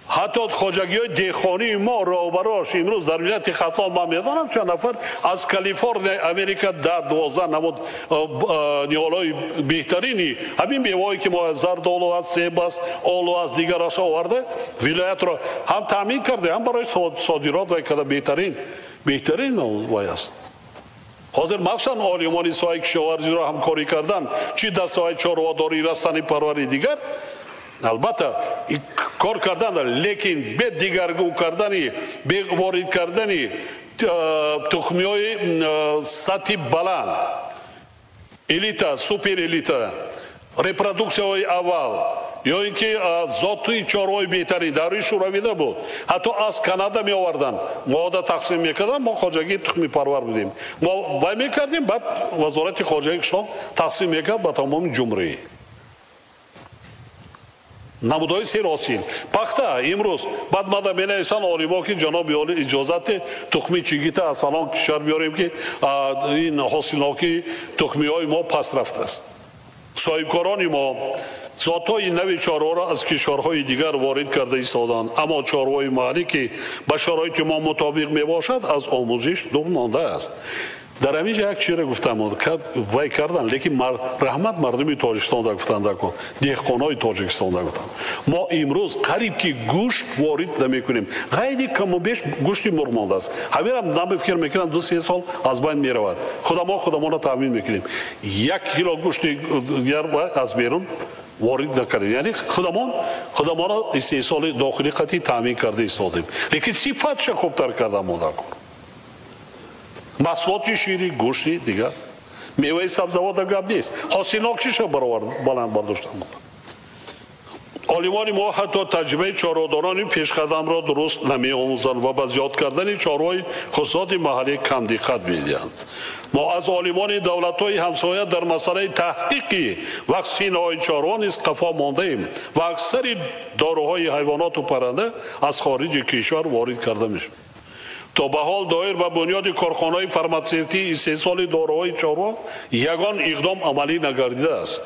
ҳатто хоҷагиҳои деҳқонии мо роҳбарош имрӯз дар вилояти хатлон ман медонам чанд нафар аз Калифорния, Америка 10-12 намуд ниҳолҳои беҳтарини ҳамин меваҳое ки мо зардолу аст, себ аст, олу аст, дигар аст оварда вилоятро ҳам таъмин карда, ҳам барои содирот вай када беҳтарин вай аст. ҳозир махсусан олимони соҳаи кишоварзиро ҳамкорӣ кардан, чӣ дар соҳаи чорводорӣ, растани парвари дигар, албатта кор кардан, лекин бе дигаргӯ кардани, бе ворид кардани тухмиҳои сатҳи баланд, элита, супер элита, репродуксияҳои аввал, ё ин ки зоти чорвои беҳтарин даври шӯравида буд, ҳатто аз Канада меовардан, мода тақсим мекардан, мо хоҷагии тухми парвар будем, мо вай мекардем, баъд вазорати хоҷагии кишон тақсим мекард ба тамоми ҷумҳурӣ. намудҳои серҳосил пахта имрӯз баъд мада менависанд олимо ки ҷаноби оли иҷозати тухми чигита аз фалон кишвар биёрем ки ин ҳосилнокии тухмиҳои мо паст рафтааст. соҳибкорони мо зотҳои нави чорворо аз кишварҳои дигар ворид карда истоданд, аммо чорвои маҳаллӣ ки ба шароити мо мутобиқ мебошад аз омӯзиш дур мондааст. дар ҳамин ҷо як чизро гуфтам, вай кардан, лекин раҳмат мардуми тоҷикистонда гуфтан, деҳқонои тоҷикистонда гуфтан. мо имрӯз қариб ки гӯшт ворид намекунем, ғайри камубеш гӯшти мурғ мондааст. ҳамирам намефикр мекунанд 2-3 сол аз байн меравад. худамонро таъмин мекунем. 1 кило гӯшти аз берун ворид накардем, яъне худамонро истеҳсоли дохили қатъӣ таъмин карда истодем, лекин сифатша хубтар кардан монда кор. маҳсулоти шири, гӯшти дигар, меваи сабзавот гап нест, ҳосилнокиша баланд бардоштан. олимони мо ҳатто таҷрибаи чорводорони пешқадамро дуруст намеомӯзанд ва ба зиёд кардани чорвои хусусоти маҳаллӣ кам диққат медиҳанд. мо аз олимони давлатҳои ҳамсоя дар масъалаи таҳқиқи ваксинаҳои чорво низ қафо мондаем ва аксари доруҳои ҳайвоноту парранда аз хориҷи кишвар ворид карда мешаванд. то ба ҳол доир ба бунёди корхонаҳои фарматсевтии истеҳсоли доруҳои чорво ягон иқдом амалӣ нагардидааст.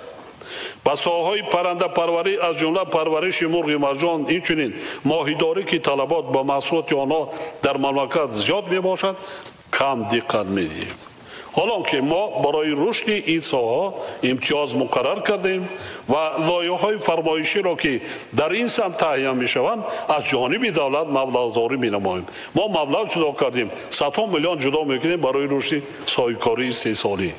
ба соҳаҳои паррандапарварӣ аз ҷумла парвариши мурғи марҷон, инчунин моҳидорӣ ки талабот ба маҳсулоти онҳо дар мамлакат зиёд мебошад, кам диққат медиҳем. حالا که ما برای رشد این ساحه امتیاز مقرر کردیم و لایحه‌های فرمایشی را که در این سمت تهیه می‌شوند از جانب دولت مبلغ‌داری می‌نماییم. ما مبلغ جدا کردیم، 100 میلیون جدا می‌کنیم برای رشد صاحبکاری 3 ساله.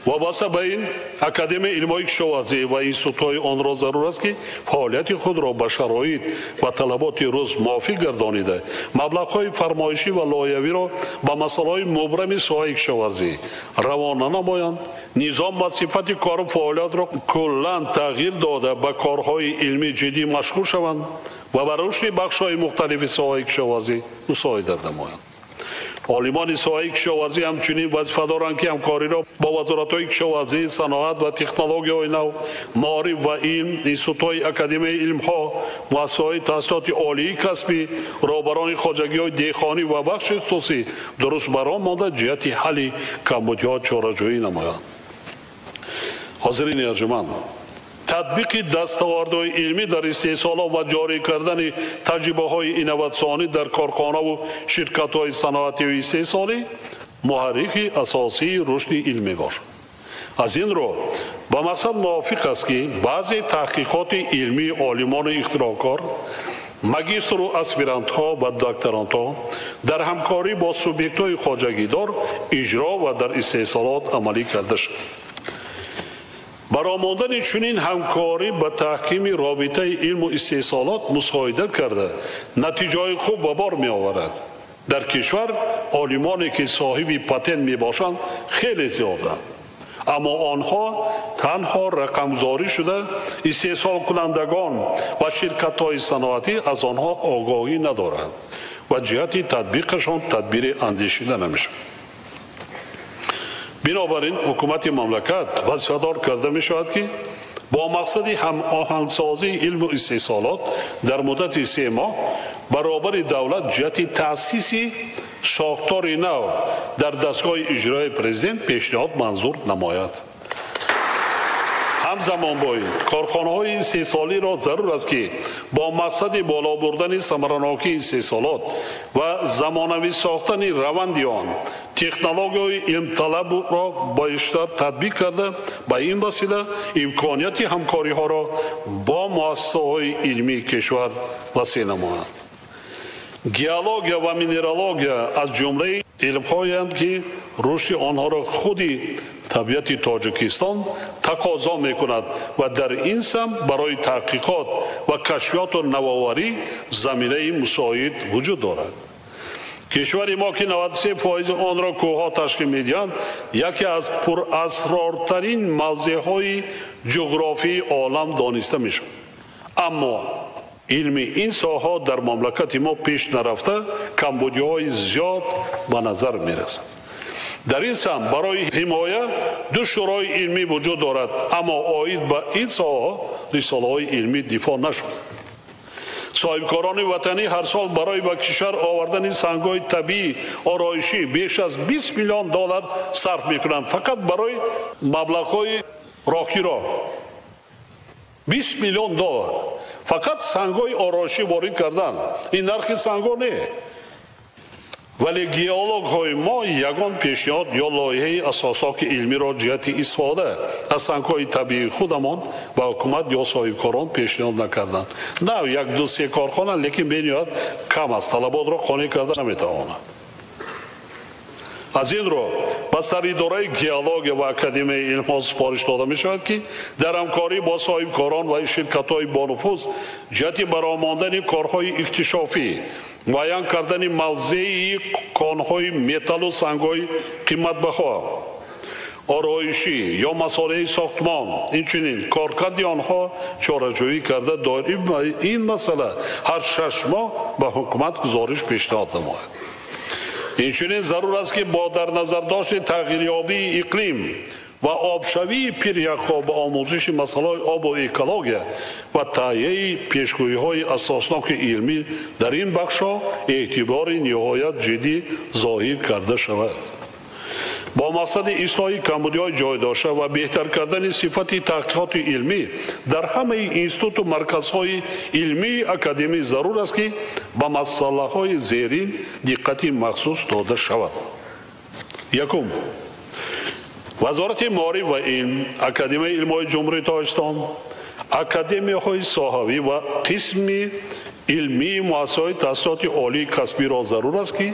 وابسته به این اکادمی علم‌های کشاورزی و اینستیتوت‌های آن را ضرور است که فعالیت خود را به شرایط و طلبات روز موافق گردانیده مبلغ‌های فرمایشی و لایحه‌ای را به مسائل مبرم ساحه کشاورزی روانه نمایند، نظام و صفت کار و فعالیت را کلاً تغییر داده به کارهای علمی جدی مشغول شوند و به رشد بخش‌های مختلف ساحه کشاورزی مساعدت نمایند. عالمان ساحه کشاورزی همچنین وظیفه دارند که همکاری را با وزارت‌های کشاورزی، صنعت و تکنولوژی‌های نو، معارف و علم، اینستیتوت‌های اکادمی علم‌ها، مؤسسه‌های تحصیلات عالی کسبی، رهبران خواجگی‌های دهقانی و بخش خصوصی درست برآمده مانده جهت حل کمبودی‌ها چاره‌جویی نمایند. حاضرین ارجمند، تطبیق دستاوردهای علمی در استحصال و جاری کردن تجربه‌های اینواتسیونی در کارخانه و شرکت‌های صنعتی و استحصالی محرک اساسی رشد علمی باشد. از این رو با مقصد موافق است که بعضی تحقیقات علمی عالمان اختراعکار، ماجستر و اسپیرانت‌ها و دکترانت‌ها در همکاری با سوبیکت‌های خواجگیدار اجرا و در استحصالات عملی کرده شد. برآمدن چنین همکاری به تحکیم رابطه علم و استحصالات مساعدت کرده نتیجه خوب به بار می آورد. در کشور عالمانی که صاحب پتنت می باشند خیلی زیادند، اما آنها تنها رقمزاری شده استحصال کنندگان و شرکت‌های صنعتی از آنها آگاهی ندارند و جهت تطبیقشان تدبیر اندیشیده نمی‌شود. بنابراین حکومت مملکت وظیفه‌دار کرده می شود که با مقصد هم آهنگسازی علم و استحصالات در مدت 3 ماه برابر دولت جهت تأسیس ساختار نو در دستگاه اجرای پرزیدنت پیشنهاد منظور نماید. همزمان با این کارخانه‌های استحصالی را ضرور است که با مقصد بالا بردن ثمره‌ناکی استحصالات و زمانوی ساختن روند آن تکنولوژی علم طلب را بیشتر تطبیق کرده به این وسیله امکانیت همکاری ها را با مؤسسه‌های علمی کشور وسیع نمایند. گیولوژیا و مینرالوژیا از جمله علم‌هایی که رشد آنها را خودی طبیعت تاجیکستان تقاضا می‌کند و در این سمت برای تحقیقات و کشفیات و نوآوری زمینه مساعد وجود دارد. کشور ما که 93% آن را کوه‌ها تشکیل می‌دهند، یکی از پراسرارترین موضع‌های جغرافی عالم دانسته می‌شود. اما علم این ساحه در مملکت ما پیش نرفته کمبودی‌های زیاد به نظر می‌رسد. در این سمت برای حمایه 2 شورای علمی وجود دارد، اما آید به این ساحه رساله‌های علمی دفاع نشد. صاحبکاران وطنی هر سال برای به کشور آوردن سنگ‌های طبیعی آرایشی بیش از 20 میلیون دلار صرف می‌کنند، فقط برای مبلغ‌های راهی را 20 میلیون دلار فقط سنگ‌های آرایشی وارد کردن. این نرخ سنگ‌ها نه. ولی گیولوژهای ما یگان پیشنهاد یا لایحه اساسات علمی را جهت استفاده از سنگ‌های طبیعی خودمان به حکومت یا صاحبکاران پیشنهاد نکردند. نه 1-2-3 کارخانه، لیکن بنیاد کم است، طلبات را قانع کرده نمیتواند. از این رو به سراداره گیولوژیا و اکادمی علم‌ها سپارش داده می شود که در همکاری با صاحبکاران و شرکت‌های با نفوذ جهت برآمدن کارهای اکتشافی، معین کردن موضع کان‌های متل و سنگ‌های قیمت‌بها، آرایشی یا مسائل ساختمان، اینچنین کارکرد آنها چاره‌جویی کرده داریم و این مسئله هر 6 ماه به حکومت گزارش پیشنهاد نماید. اینچنین ضرور است که با در نظر داشت تغییریابی اقلیم و آبشوی پیریخ‌ها به آموزش مسائل آب و اکولوژی و تهیه پیشگویی‌های اساسناک علمی در این بخش‌ها اعتبار نهایت جدی ظاهر کرده شود. با مقصد اصلاح کمبودی‌های جای داشته و بهتر کردن صفت تحقیقات علمی در همه اینستیتوت و مرکزهای علمی اکادمی ضرور است که به مسائل‌های زیرین دقت مخصوص داده شود. یکم، وزارت معارف و علم، اکادمی علم‌های جمهوری تاجیکستان، اکادمی‌های ساحوی و قسم علمی مؤسسه‌های تحصیلات عالی کسبی را ضرور است که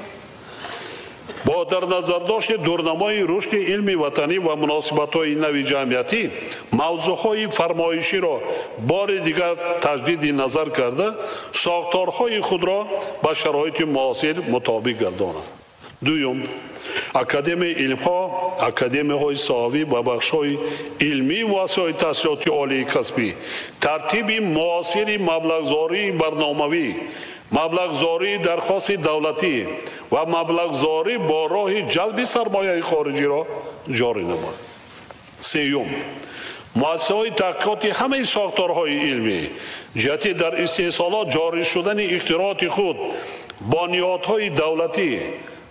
با در نظر داشت دورنمای رشد علمی وطنی و مناسبت‌های نوی جمعیتی موضوعهای فرمایشی را بار دیگر تجدید نظر کرده ساختارهای خود را به شرایط معاصر مطابق گرداند. دوم، اکادمی علم‌ها، اکادمی‌های ساحوی و بخش‌های علمی مؤسسه‌های تحصیلات عالی کسبی ترتیب معاصر مبلغ‌زایی برنامه‌ای، مبلغ‌زایی درخواست دولتی و مبلغ‌زایی با راه جلب سرمایه خارجی را جاری نماید. سوم، مؤسسه‌های تحقیقاتی همه ساختارهای علمی جهت در استحصالات جاری شدن اختراعات خود با نهادهای دولتی،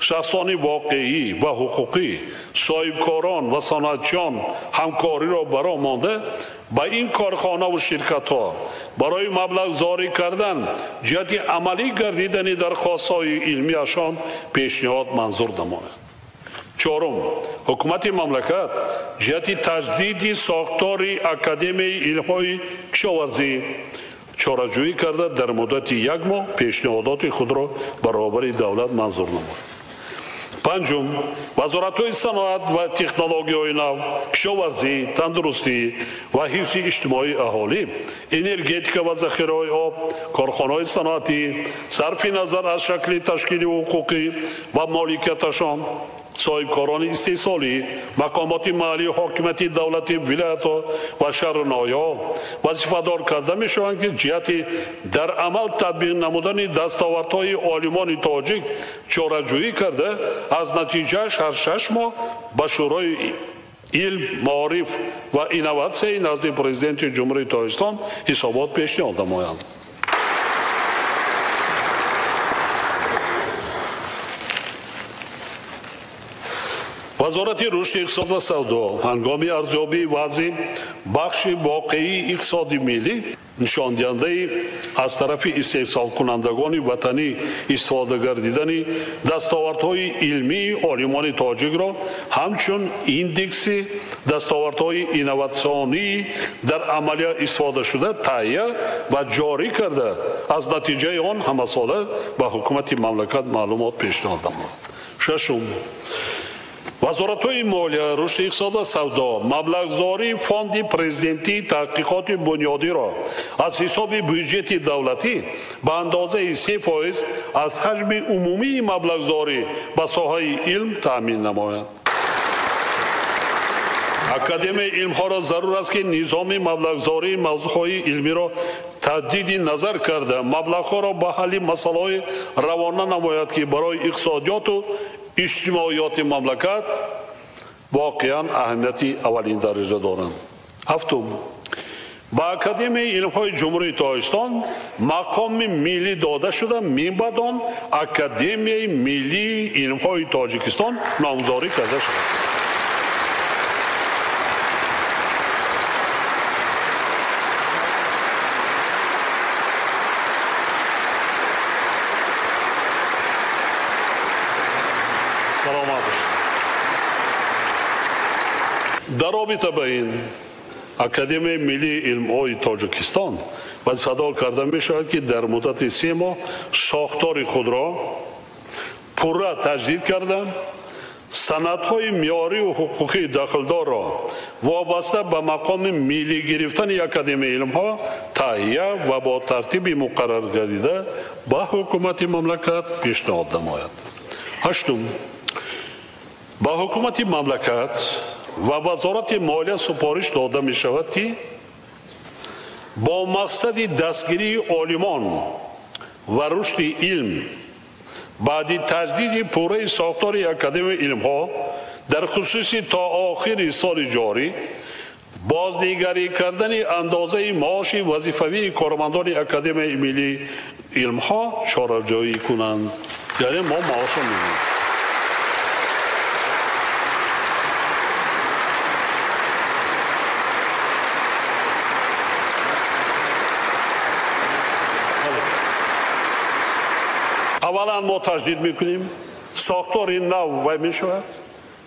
شخصان واقعی و حقوقی، صاحبکاران و صنعتچیان همکاری را برا مانده با این کارخانه و شرکت ها برای مبلغ زاری کردن جهت عملی گردیدن درخواست‌های علمیشان پیشنهاد منظور نماید. چهارم، حکومت مملکت جهت تجدید ساختار اکادمی علم‌های کشاورزی چاره‌جویی کرده در مدت 1 ماه پیشنهادات خود را برابر دولت منظور نماید. پنجم، وزارت‌های صنعت و تکنولوژی‌های نو، کشاورزی، تندرستی و حفظ اجتماعی اهالی، انرژتیک و ذخیره‌های آب، کارخانه‌های صنعتی، صرف نظر از شکل تشکیل حقوقی و مالکیتشان، صاحبکاران استحصالی، مقامات محلی حاکمیت دولتی ولایت‌ها و شهرنمایی‌ها وظیفه‌دار کرده می‌شوند که جهت در عمل تطبیق نمودن دستاوردهای عالمان تاجیک چاره‌جویی کرده از نتیجه‌اش هر 6 ماه به شورای علم، معارف و اینواسیون نزد پرزیدنت جمهوری تاجیکستان حسابات پیشنهاد نمایند. وزارت رشد اقتصاد و سودا هنگام ارزیابی وضع بخش واقعی اقتصاد ملی نشان دهنده از طرف استحصال کنندگان وطنی استفاده گردیدن دستاوردهای علمی عالمان تاجیک را همچون ایندکس دستاوردهای اینواسیونی در عملیه استفاده شده تهیه و جاری کرده از نتیجه آن همه ساله به حکومت مملکت معلومات پیشنهاد نمود. ششم، وزارت‌های مالیه، رشد اقتصاد و سودا مبلغ‌زاری فاند پرزیدنتی تحقیقات بنیادی را از حساب بودجه دولتی به اندازه 3% از حجم عمومی مبلغ‌زاری به ساحه علم تأمین نماید. اکادمی علم‌ها را ضرور است که نظام مبلغ‌زاری موضوعهای علمی را تجدید نظر کرده مبلغ‌ها را به حل مسائل روانه نماید که برای اقتصادیات و اجتماعیات مملکت واقعا اهمیت اولین درجه دارند. هفتم، با اکادمی علم‌های جمهوری تاجیکستان مقام ملی داده شده منبعد آن اکادمی ملی علم‌های تاجیکستان نامگذاری کرده شد. در رابطه با این اکادمی ملی علم‌های تاجیکستان وظیفه‌دار کرده می‌شود که در مدت 3 ماه ساختار خود را پورا تجدید کرده سندهای معیاری و حقوقی داخلدار را وابسته به مقام ملی گرفتن اکادمی علم‌ها تهیه و با ترتیب مقرر گردیده به حکومت مملکت پیشنهاد نماید. هشتم، به حکومت مملکت و وزارت مالیه سپارش داده می شود که با مقصد دستگیری عالمان و رشد علم بعد تجدید پوره ساختار اکادمی علم‌ها در خصوص تا آخر سال جاری بازنگری کردن اندازه معاش وظیفوی کارمندان اکادمی ملی علم‌ها چاره‌جویی کنند. یعنی ما معاش می‌گیریم. اولا ما تجدید میکنیم ساختار نو و می شود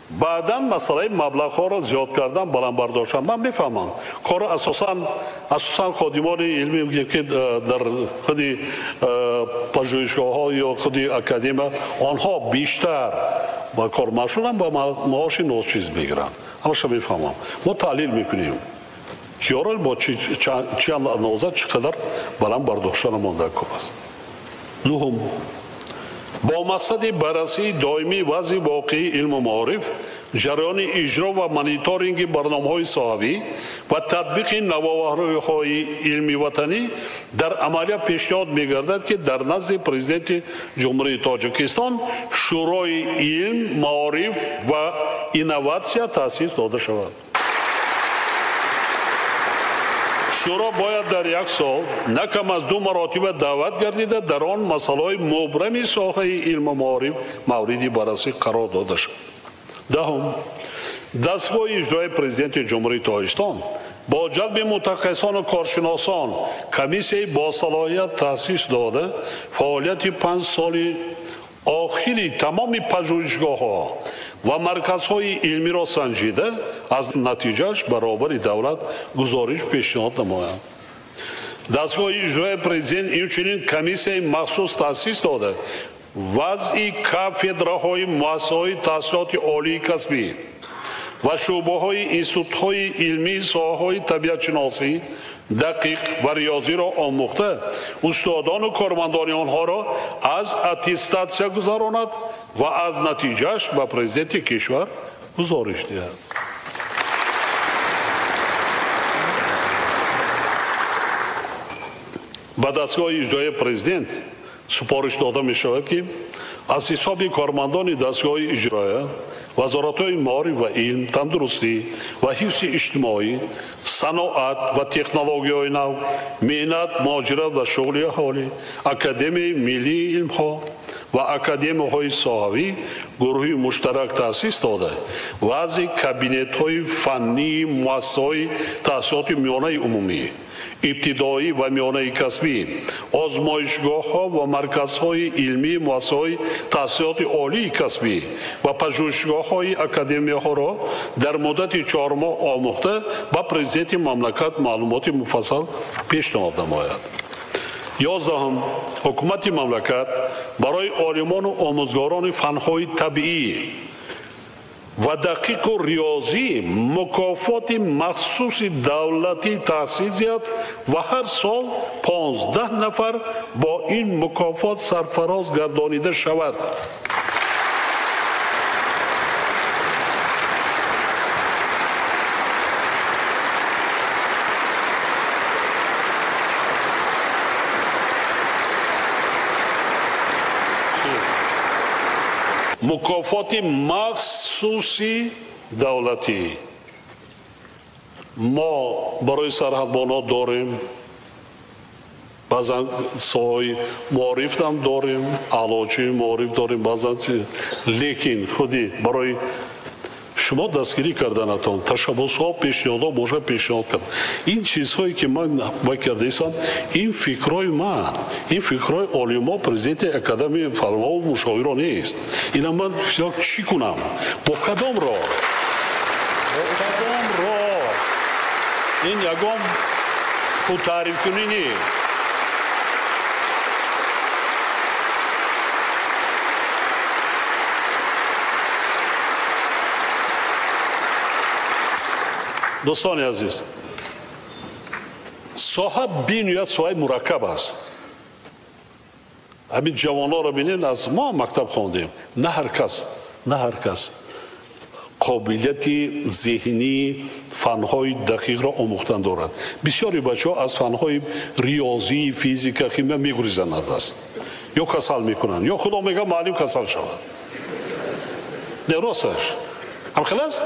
بعداً مسئله مبلغ‌ها را زیاد کردن بالا برداشتن. من میفهمم کار اساساً خادمان علمی که در خود پژوهشگاه‌ها یا خود اکادمی آنها بیشتر با کار مشغولن با معاش ناچیز میگیرن. همش میفهمم. ما تحلیل میکنیم کیارال با چی اندازه چقدر بالا برداشتن مانده خوب است. نهم با مقصد بررسی دائمی وضع واقعی علم و معارف، جریان اجرا و مانیتورینگ برنامه‌های ساحوی و تطبیق نوآوری‌های علمی وطنی در عملیات پیشنهاد می‌گردد که در نزد پرزیدنت جمهوری تاجیکستان شورای علم، معارف و اینواسیون تأسیس داده شود. شورا باید در یک سال نه کم از 2 مرتبه دعوت گردیده در آن مسائل مبرم ساحه علم و معارف موردی بررسی قرار داده شد. دهم دستگاه اجرایی پرزیدنت جمهوری تاجیکستان با جلب متخصصان و کارشناسان کمیسیون با صلاحیت تأسیس داده فعالیت 5 سال آخری تمام پژوهشگاه‌ها و مرکزهای علمی را سنجیده از نتیجهش برابر دولت گزارش پیشنهاد نماید. دستگاه اجرایی پرزیدنت اینچنین کمیسیون مخصوص تأسیس داده وضع کافدره‌های مؤسسه‌های تحصیلات عالی کسبی و شعبه‌های اینستیتوت‌های علمی ساحه‌های طبیعت شناسی دقیق و ریاضی را آموخته استادان و کارمندان آنها را از اتستاسیا گذراند و از نتیجهش به پرزیدنت کشور گزارش دهد. به دستگاه اجرایی پرزیدنت سپارش داده می شود که از حساب کارمندان دستگاه اجرایی وزارت‌های معارف و علم، تندرستی و حفظ اجتماعی، صنعت و تکنولوژی‌های نو، مهنت، مهاجرت و شغل اهالی، اکادمی ملی علم‌ها و اکادمی‌های ساحوی گروهی مشترک تأسیس داده وضع کابینت‌های فنی مؤسسه‌های تحصیلات میانه عمومی، ابتدایی و میانه کسبی، آزمایشگاه‌ها و مرکزهای علمی مؤسسه‌های تحصیلات عالی کسبی و پژوهشگاه‌های اکادمی‌ها را در مدت 4 ماه آموخته با پرزیدنت مملکت معلومات مفصل پیشنهاد نماید. 11 حکومت مملکت برای عالمان و آموزگاران فن‌های طبیعی و دقیق و ریاضی مکافات مخصوص دولتی تأسیس کرد و هر سال 15 نفر با این مکافات سرفراز گردانیده شود. مکافات مخصوصی دولتی ما برای سرحدبان‌ها داریم، بعضا سای معارف هم داریم، علاجی معارف داریم بعضا، لیکن خودی برای شما دستگیری کردنتان تشبس‌ها پیشنهادها باشه پیشنهاد کرد. این چیزهایی که من کرده ایستم این فکرهای من، این فکرهای عالما پرزیدنت اکادمی فلما و مشاوران نیست. اینا من چی کنم؟ با کدام راه؟ این یگام خود تعریف کنی نیست. دوستان عزیز، ساحه بینیت ساحه مرکب است. همین جوانان را بینید، از ما مکتب خواندیم، نه هر کس قابلیت ذهنی فنهای دقیق را آموختن دارد. بسیاری بچه‌ها از فنهای ریاضی، فیزیک، شیمی میگریزند است، یا کسل میکنند یا خدا میگه معلم کسل شود. نه راستش هم خلاص.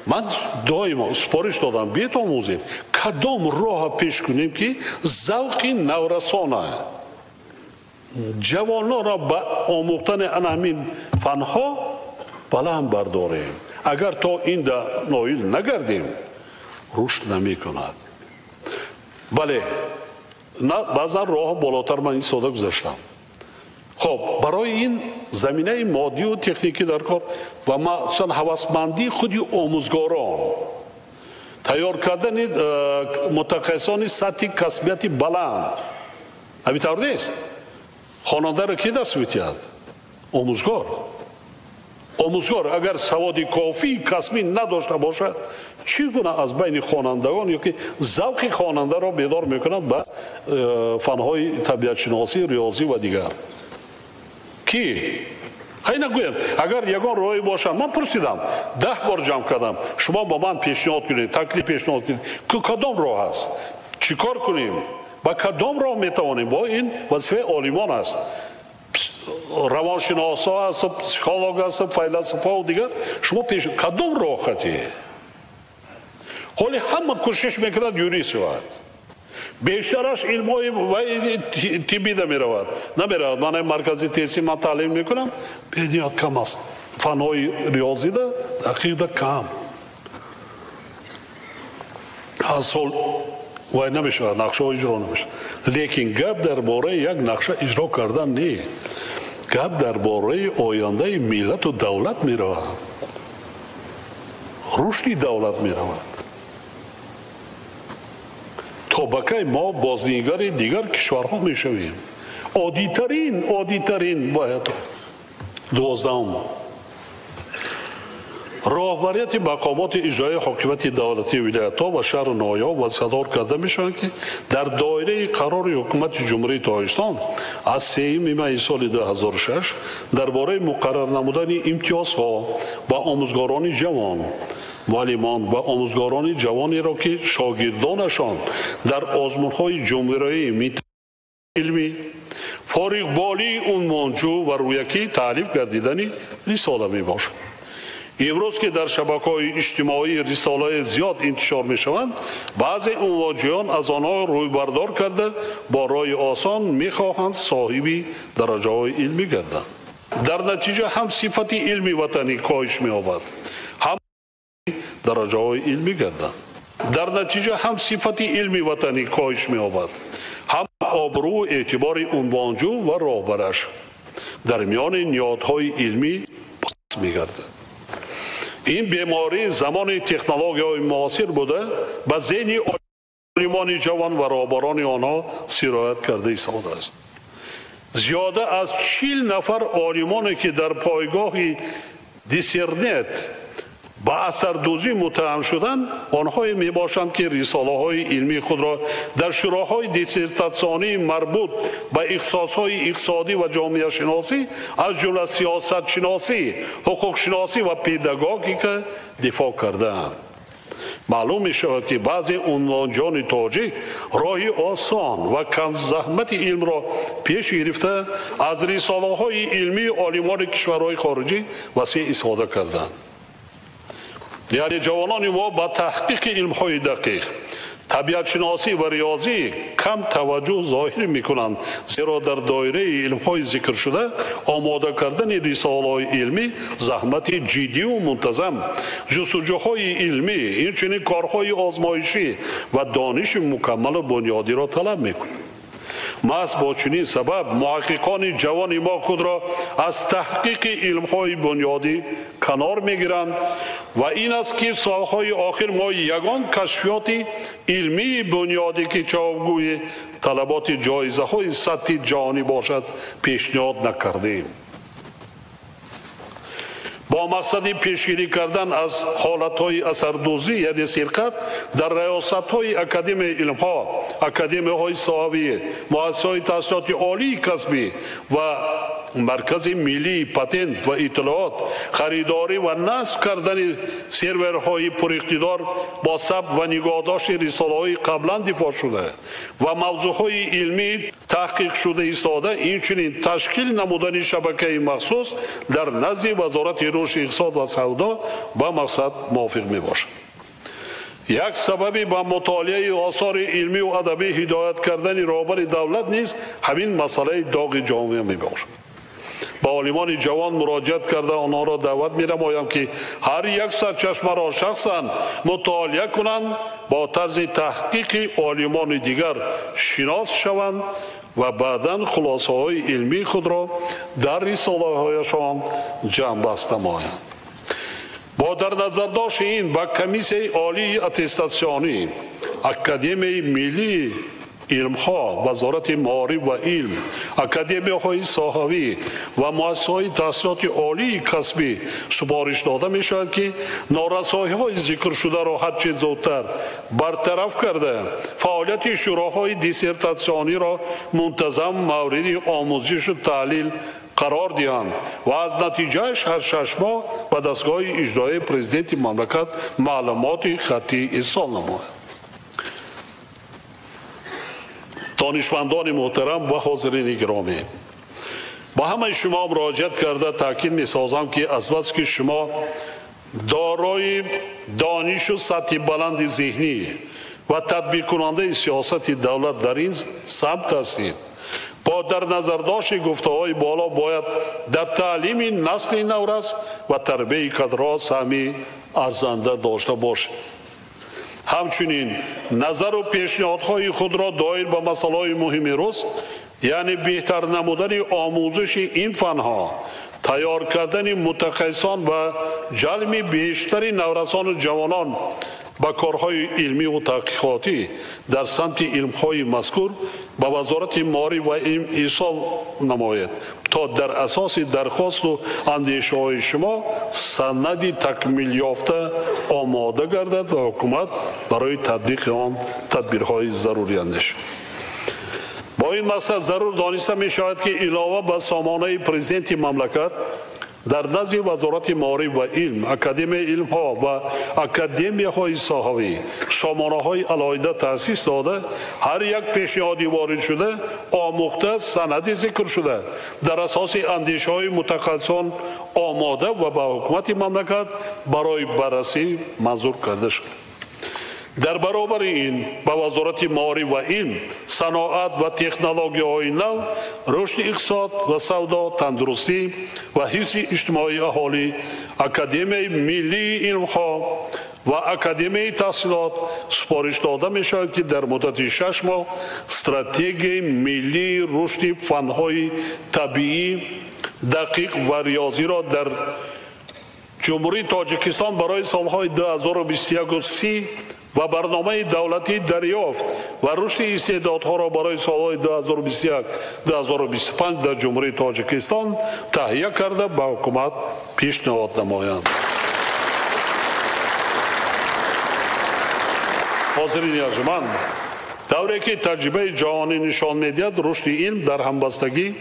من دائما سپارش دادم بیت آموزید کدام راه پیش کنیم که ذوق نورسانه جوانان را به آموختن همین فنها بلند برداریم. اگر تا این نایل نگردیم رشد نمی کند. بله، بعضا راه بالاتر من این ساده گذاشتم. خب برای این زمینه مادی و تکنیکی در کار و مثلا هوسمندی خودی آموزگاران، تیار کردن متخصصان سطح کسبیتی بلند. همین طور نیست. خواننده را کی دست می‌دهد؟ آموزگار اگر سوادی کافی کسبی نداشته باشد چگونه از بین خوانندگان یا که ذوق خواننده را بیدار میکند به فنهای طبیعت شناسی، ریاضی و دیگر؟ کی؟ خیلی نگویم اگر یگان راهی باشد. من پرسیدم 10 بار جمع کردم شما با من پیشنهاد کنید، تکلیف پیشنهاد کنید که کدام راه است، چیکار کنیم، با کدام راه میتوانیم. با این وظیفه عالمان است، روانشناسا هست، پسیکولوگ هست، فیلسوفا و دیگر. شما پیش کدام راه خطی؟ حالی همه کوشش میکند یوریست شود، بیشترش علمای طبی نمیرود. من مرکزی تحصیل من تعلیم میکنم، بدیات کم است. فنهای ریاضی ده دقیق کم. اصل وای نمیشه، نقشه اجرا نمیشه. لیکن گپ درباره یک نقشه اجرا کردن نیست، گپ درباره آینده ملت و دولت میرود، رشد دولت میرود. طبقه ما بازنگار دیگر کشورها میشویم. عادی‌ترین باید 12 راهبریت مقامات اجرایی حکومت دولتی ولایت‌ها و شهر نایاب وظیفه‌دار کرده میشوند که در دایره قرار حکومت جمهوری تاجیکستان از 3 می سال 2006 درباره مقرر نمودن امتیازها با آموزگاران جوان، معلمان و آموزگاران جوانی را که شاگردانشان در آزمون‌های جمهوری علمی فارغ بالی عنوانجو و رویکی تعریف گردیدنی رساله می باشد. امروز که در شبکه‌های اجتماعی رساله‌های زیاد انتشار می‌شوند، بعضی عنوانجویان از آنها روی بردار کرده با رای آسان می‌خواهند صاحب درجه‌های علمی گردند. در نتیجه هم صفت علمی وطنی کاهش می‌یابد، هم درجه‌های علمی گردند. در نتیجه هم صفت علمی وطنی کاهش می‌یابد، هم آبرو و اعتبار عنوانجو و راهبرش در میان نهادهای علمی پس می‌گردد. این بیماری زمان تکنولوژی‌های معاصر بوده به ذهن عالمان جوان و راهبران آنها سرایت کرده ایستاده است. زیاده از 40 نفر عالمانی که در پایگاه دیسرنت با اثردوزی متهم شدند، آنهایی می باشند که رساله های علمی خود را در شوراهای دیسرتاسیونی مربوط به اختصاصهای اقتصادی و جامعه شناسی از جمله سیاست شناسی، حقوق شناسی و پداگوژیک دفاع کردند. معلوم می شود که بعضی عنوانجان تاجیک راهی آسان و کم زحمت علم را پیش گرفته از رساله های علمی عالمان کشورهای خارجی وسیع استفاده کردند. یعنی جوانان ما با تحقیق علم‌های دقیق، طبیعت شناسی و ریاضی کم توجه ظاهر می‌کنند، زیرا در دایره علم‌های ذکر شده آماده کردن رساله‌های علمی زحمت جدی و منتظم، جستجوهای علمی، اینچنین کارهای آزمایشی و دانش مکمل و بنیادی را طلب می‌کند. محض با چنین سبب محققان جوان ما خود را از تحقیق علم‌های بنیادی کنار می‌گیرند و این است که سالهای آخر ما یگان کشفیات علمی بنیادی که چاوگوی طلبات جایزه‌های سطح جهانی باشد پیشنهاد نکردیم. با مقصد پیشگیری کردن از حالتهای اثردوزی یعنی سرقت در ریاست‌های اکادمی علم‌ها، اکادمی‌های صحابی، مؤسسه‌های تحصیلات عالی کسبی و مرکز ملی پتنت و اطلاعات، خریداری و نصب کردن سرورهای پراقتدار با ثبت و نگهداشت رساله‌های قبلا دفاع شده و موضوعهای علمی تحقیق شده ایستاده، اینچنین تشکیل نمودن شبکه مخصوص در نزد وزارت رشد اقتصاد و سودا با مقصد موافق می باشد. یک سببی با مطالعه آثار علمی و ادبی هدایت کردن رهبر دولت نیز همین مسئله داغ جامعه می باشد. با عالمان جوان مراجعت کرده آنها را دعوت می نمایم که هر یک سرچشمه را شخصا مطالعه کنند، با طرز تحقیق عالمان دیگر شناس شوند و بعداً خلاصه‌های علمی خود را در رساله‌هایشان جمع بسته نمایند. با در نظر داشت این به کمیسیون عالی اتستاسیونی اکادمی ملی علمها، وزارت معارف و علم، اکادمی‌های ساحوی و مؤسسه‌های تحصیلات عالی کسبی سپارش داده می‌شود که نارسایی‌های ذکر شده را هرچه زودتر برطرف کرده فعالیت شوراهای دیسرتاسیونی را منتظم مورد آموزش و تحلیل قرار دهند و از نتیجهش هر 6 ماه به دستگاه اجرایی پرزیدنت مملکت معلومات خطی ارسال نمایند. دانشمندان محترم و حاضرین گرامی، با همه شما مراجعت کرده تاکید می‌سازم که از بس که شما دارای دانش و سطح بلند ذهنی و تطبیق کننده سیاست دولت در این سمت هستید، با در نظر داشت گفته‌های بالا باید در تعلیم نسل نورس و تربیت کادرها سهمی ارزنده داشته باشید. همچنین نظر و پیشنهادهای خود را دایر به مسائل مهم روز، یعنی بهتر نمودن آموزش این فنها، تیار کردن متخصصان و جلب بیشتر نورسان و جوانان با کارهای علمی و تحقیقاتی در سمت علمهای مذکور به وزارت معارف و علم ارسال نماید تا در اساس درخواست و اندیشه های شما سندی تکمیل یافته آماده گردد و حکومت برای تطبیق آن تدبیرهای ضروری اندیشد. با این مقصد ضرور دانسته می شود که علاوه بر سامانه پرزیدنت مملکت در نزد وزارت معارف و علم، اکادمی علم ها و اکادمی های ساحوی سامانه های علاوه تأسیس داده، هر یک پیشنهادی وارد شده آموخته سندی ذکر شده در اساس اندیشه های متخصصان آماده و به حکومت مملکت برای بررسی منظور کرده شد. در برابر این به وزارت معارف و علم، صنعت و تکنولوژی های نو، رشد اقتصاد و سودا، تندرستی و حفظ اجتماعی اهالی، اکادمی ملی علم ها و اکادمی تحصیلات سپارش داده می شود که در مدت 6 ماه استراتژی ملی رشد فنهای طبیعی دقیق و ریاضی را در جمهوری تاجیکستان برای سالهای 2021 و 30 و برنامه دولتی دریافت و رشد استعدادها را برای سالهای 2021-2025 در جمهوری تاجیکستان تهیه کرده به حکومت پیشنهاد نمایند. حاضرین ارجمند، دوره که تجربه جهانی نشان می‌دهد رشد علم در همبستگی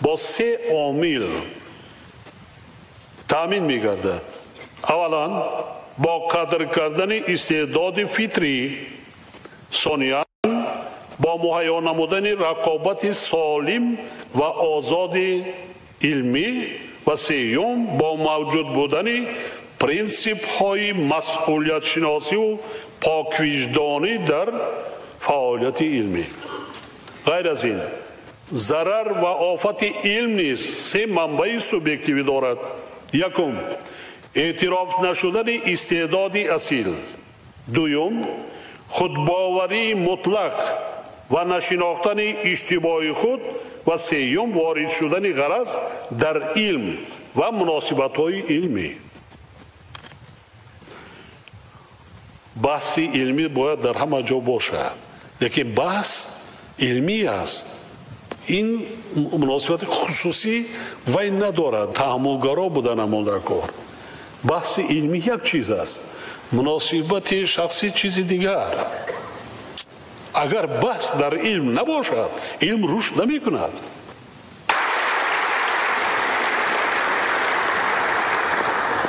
با 3 عامل تامین می‌گردد. اولا با قدر کردن استعداد فطری، ثانیاً با مهیا نمودن رقابت سالم و آزاد علمی و سوم با موجود بودن پرینسیپ های مسئولیت شناسی و پاکوجدانی در فعالیت علمی. غیر از این ضرر و آفت علم نیز 3 منبع سوبیکتیوی دارد. یکم اعتراف نشدن استعداد اصیل، دوم خودباوری مطلق و نشناختن اشتباه خود و سوم وارد شدن غرض در علم و مناسبت‌های علمی. بحث علمی باید در همه جا باشد، لیکن بحث علمی است. این مناسبت خصوصی وی ندارد. تحملگرا بودن اما در کار. بحث علمی یک چیز است، مناسبت شخصی چیز دیگر. اگر بحث در علم نباشد، علم رشد نمی کند.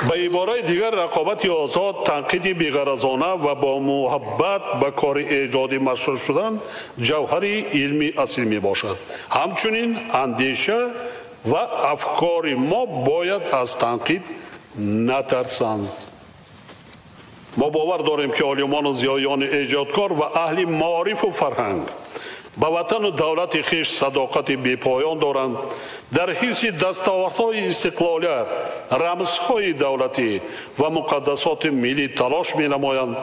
به عباره دیگر رقابت آزاد، تنقید بی‌غرضانه و با محبت به کار ایجادی مشغول شدن جوهر علمی اصیل می باشد. همچنین اندیشه و افکار ما باید از تنقید نترسند. ما باور داریم که عالمان و زیایان ایجادکار و اهل معارف و فرهنگ به وطن و دولت خویش صداقت بی‌پایان دارند. در حفظ دستاوردهای استقلالیت، رمزهای دولتی و مقدسات ملی تلاش می‌نمایند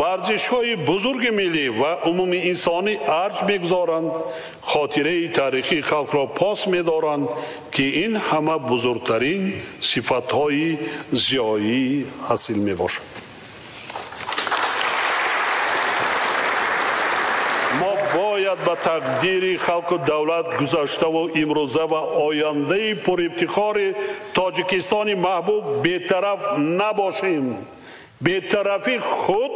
ارزش‌های بزرگ ملی و عمومی انسانی ارج می‌گذارند، خاطره تاریخی خلق را پاس می‌دارند که این همه بزرگترین صفت‌های زیایی حاصل می‌باشد. ما باید به تقدیر خلق و دولت گذشته و امروزه و آینده پر افتخار تاجیکستان محبوب بی‌طرف نباشیم. بی‌طرفی خود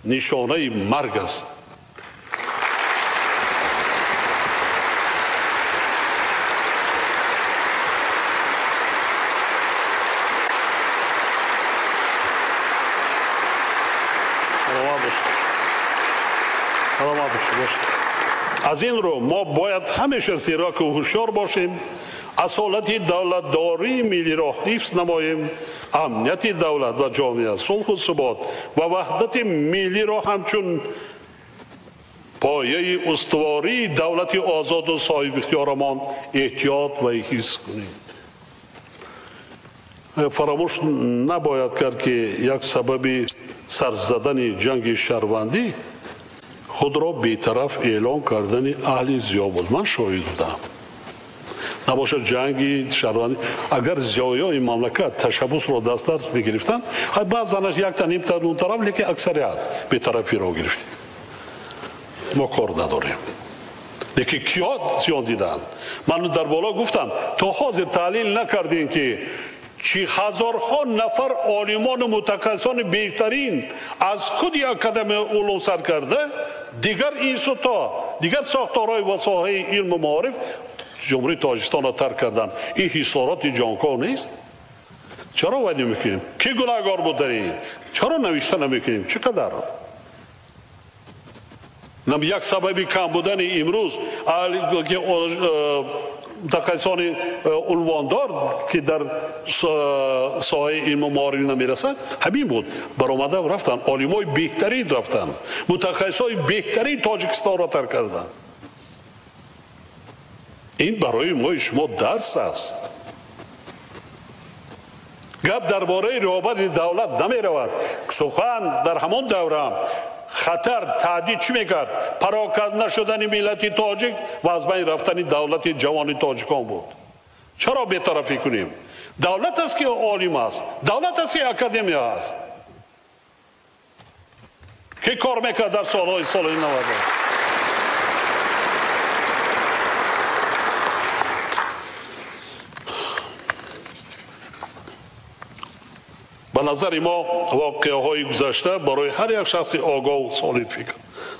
نشانه مرگ است. از این رو ما باید همیشه زیرک و هوشیار باشیم، اصالت دولتداری ملی را حفظ نماییم، امنیت دولت و جامعه، صلح و ثبات و وحدت ملی را همچون پایه استواری دولت آزاد و صاحب اختیارمان احتیاط و حفظ کنیم. فراموش نباید کرد که یک سبب سرزدن جنگ شهروندی خود را بی‌طرف اعلام کردن اهل ضیا بود. من شاهد بودم. نباشد جنگی شهروندی، اگر ضیایای مملکت تشبث را دست می‌گرفتند، بعضیش یک تا نیم تا اون طرف، لیکن اکثریت بی‌طرفی را گرفتیم. ما کار نداریم. لیکن کیا زیان دیدن؟ من در بالا گفتم تا حاضر تحلیل نکردین که چی هزارها نفر عالمان و متخصصان بهترین از خود اکادمی علوم سر کرده، دیگر اینستیتوت‌ها، دیگر ساختارهای و ساحه علم و معارف جمهوری تاجیکستان را ترک کردن. این حسارات جانکار نیست؟ چرا وعده میکنیم؟ کی گناهگار بود در این؟ چرا نوشته نمیکنیم؟ چقدر؟ نم یک سببی کم بودن امروز متخصصان عنواندار که در ساحه علم و معارف نمیرسد همین بود. برآمده و رفتن، عالمای بهترین رفتن، متخصصای بهترین تاجیکستان را ترک کردن. این برای ما شما درس است. گپ درباره رقابت دولت نمی رود. سخن در همان دوره خطر تهدید چی میکرد؟ پراکنده نشدن ملت تاجیک و از بین رفتن دولت جوان تاجیکان بود. چرا بی‌طرفی کنیم؟ دولت است که عالم است، دولت است که اکادمی است. که کار میکرد در سالهای 90؟ به نظر ما واقعه های گذشته برای هر یک شخص آگاه و سالم فکر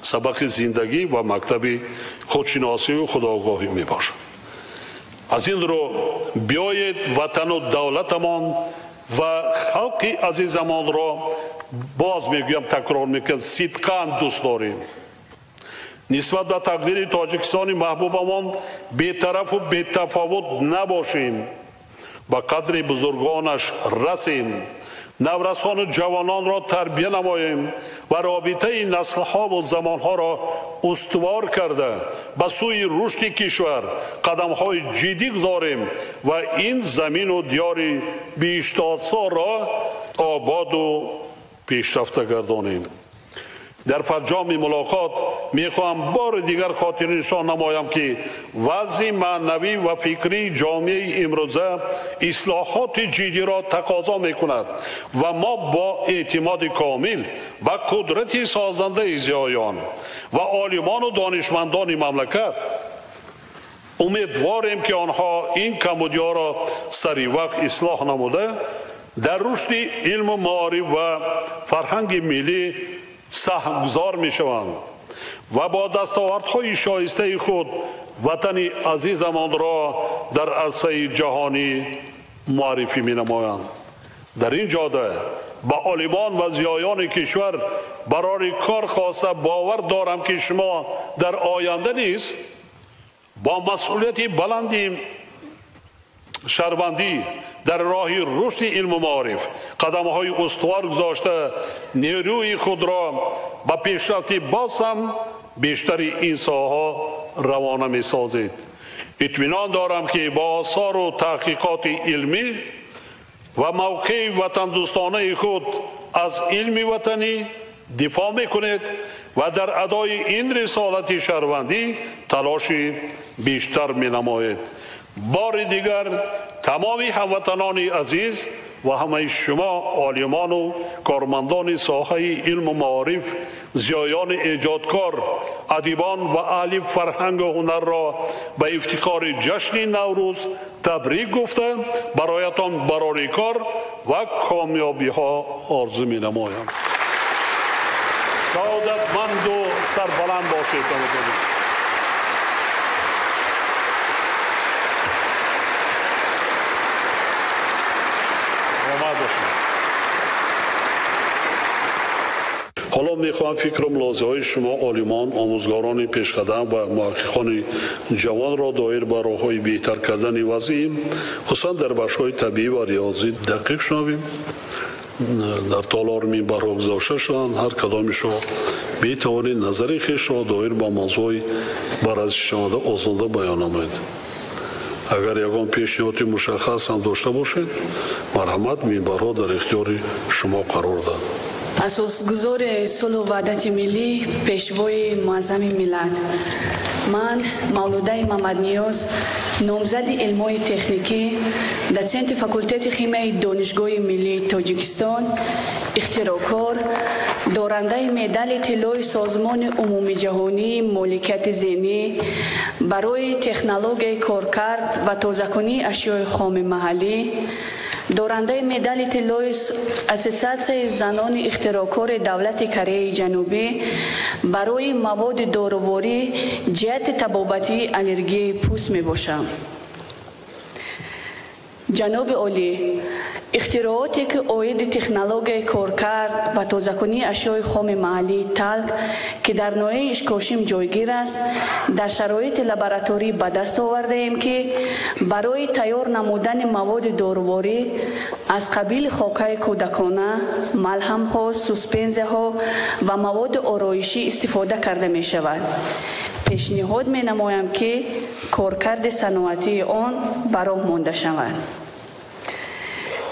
سبق زندگی و مکتب خودشناسی و خودآگاهی می باشد. از این رو بیایید وطن و دولتمان و خلق عزیزمان را باز میگویم، تکرار میکنم، صدقاً دوست داریم. نسبت به تقدیر تاجیکستان محبوبمان بی‌طرف و بی‌تفاوت نباشیم، با قدر بزرگانش رسیم، نورسان و جوانان را تربیه نماییم و رابطه نسل‌ها و زمان‌ها را استوار کرده به سوی رشد کشور قدم‌های جدی گذاریم و این زمین و دیار بیشتاسا را آباد و پیشرفته گردانیم. در فرجام ملاقات میخواهم بار دیگر خاطر نشان نمایم که وضع معنوی و فکری جامعه امروزه اصلاحات جدی را تقاضا میکند و ما با اعتماد کامل و قدرت سازنده ضیایان و عالمان و دانشمندان مملکت امیدواریم که آنها این کمبودی‌ها را سریع وقت اصلاح نموده در رشد علم و معارف و فرهنگ ملی سهمگزار می شوند و با دستاوردهای شایسته خود وطن عزیزمان را در عرصه جهانی معرفی می نمایند. در این جاده با عالمان و ضیایان کشور برای کار خواسته باور دارم که شما در آینده نیز با مسئولیت بلندی شهروندی در راه رشد علم و معارف قدم‌های استوار گذاشته نیروی خود را به پیشرفت بازم بیشتر این ساحه روانه می‌سازید. اطمینان دارم که با آثار و تحقیقات علمی و موقع وطن دوستانه خود از علم وطنی دفاع میکنید و در ادای این رسالت شهروندی تلاشی بیشتر مینمایید. بار دیگر تمام هموطنان عزیز و همه شما عالمان و کارمندان ساحه علم و معارف، زیایان ایجادکار، ادیبان و اهل فرهنگ و هنر را به افتخار جشن نوروز تبریک گفته برایتان برای کار و کامیابی ها آرزو می نمایم. سعادتمند و سربلند باشید. حالا میخواهم فکر و ملاحظه های شما عالمان، آموزگاران پیشقدم و محققان جوان را دایر به راه‌های بهتر کردن وضع خصوصا در بخش‌های طبیعی و ریاضی دقیق شنویم. در تالار منبرها گذاشته شدند، هر کدامشان میتوانید نظر خویش را دایر به موضوع بررسی شونده آزاده بیان نمایید. اگر یگان پیشنهاد مشخص هم داشته باشید، مرحمت منبرها در اختیار شما قرار دهند. اساسگذار صلح و وحدت ملی، پیشوای معظم ملت، من مولوده محمدنیاز، نامزد علمای تکنیکی، دوچنت فاکولته خیمی دانشگاه ملی تاجیکستان، اختراعکار، دارنده مدال طلای سازمان عمومی جهانی مالکیت ذهنی برای تکنولوژی کارکرد و تازه‌کنی اشیاء خام محلی، دارنده مدال طلای اسوسیاسیون زنان اختراعکار دولت کره جنوبی برای مواد دارویی جهت تبابتی آلرژی پوست می باشم. جناب عالی، اختراعاتی که عاید تکنولوژی کارکرد و تازه‌کنی اشیاء خام محلی تلخ که در ناحیه اشکاشیم جایگیر است، در شرایط لابراتوری به دست آورده ایم که برای تیار نمودن مواد دارویی از قبیل خاک‌های کودکانه، ملهم‌ها، سوسپنزها و مواد آرایشی استفاده کرده می شود. پیشنهاد می نمایم که کارکرد صنعتی آن براه مانده شود.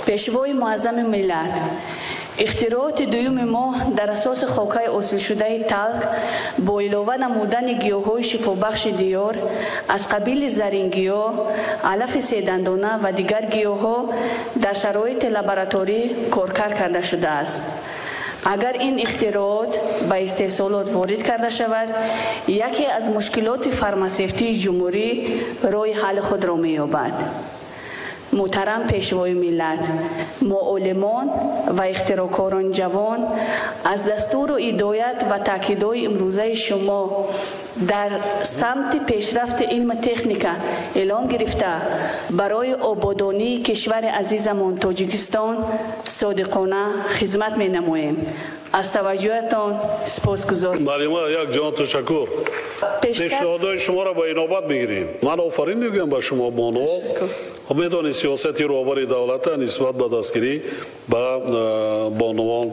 پیشوای معظم ملت، اختراعات دوم ما در اساس خاک‌های اصل شده تلخ با علاوه نمودن گیاهای شفابخش دیار از قبیل زرینگیاه، علف سیدندانه و دیگر گیاها در شرایط لابراتوری کارکرد کرده شده است. اگر این اختراعات به استحصالات وارد کرده شود، یکی از مشکلات فارماسیوتی جمهوری راه حل خود را می‌یابد. محترم پیشوای ملت، معلمان و اختراعکاران جوان، از دستور و هدایت و تاکیدهای امروزه شما در سمت پیشرفت علم تکنیک اعلام گرفته برای آبادانی کشور عزیزمان تاجیکستان صادقانه خدمت می نماییم. از توجهتان سپاسگزارم. معلم یک جان تشکر. پیشنهادهای شما را با اینابت میگیریم. من آفرین میگم به شما بانو. میدونید سیاستی روبروی دولت نسبت به دستگیری به بانوان،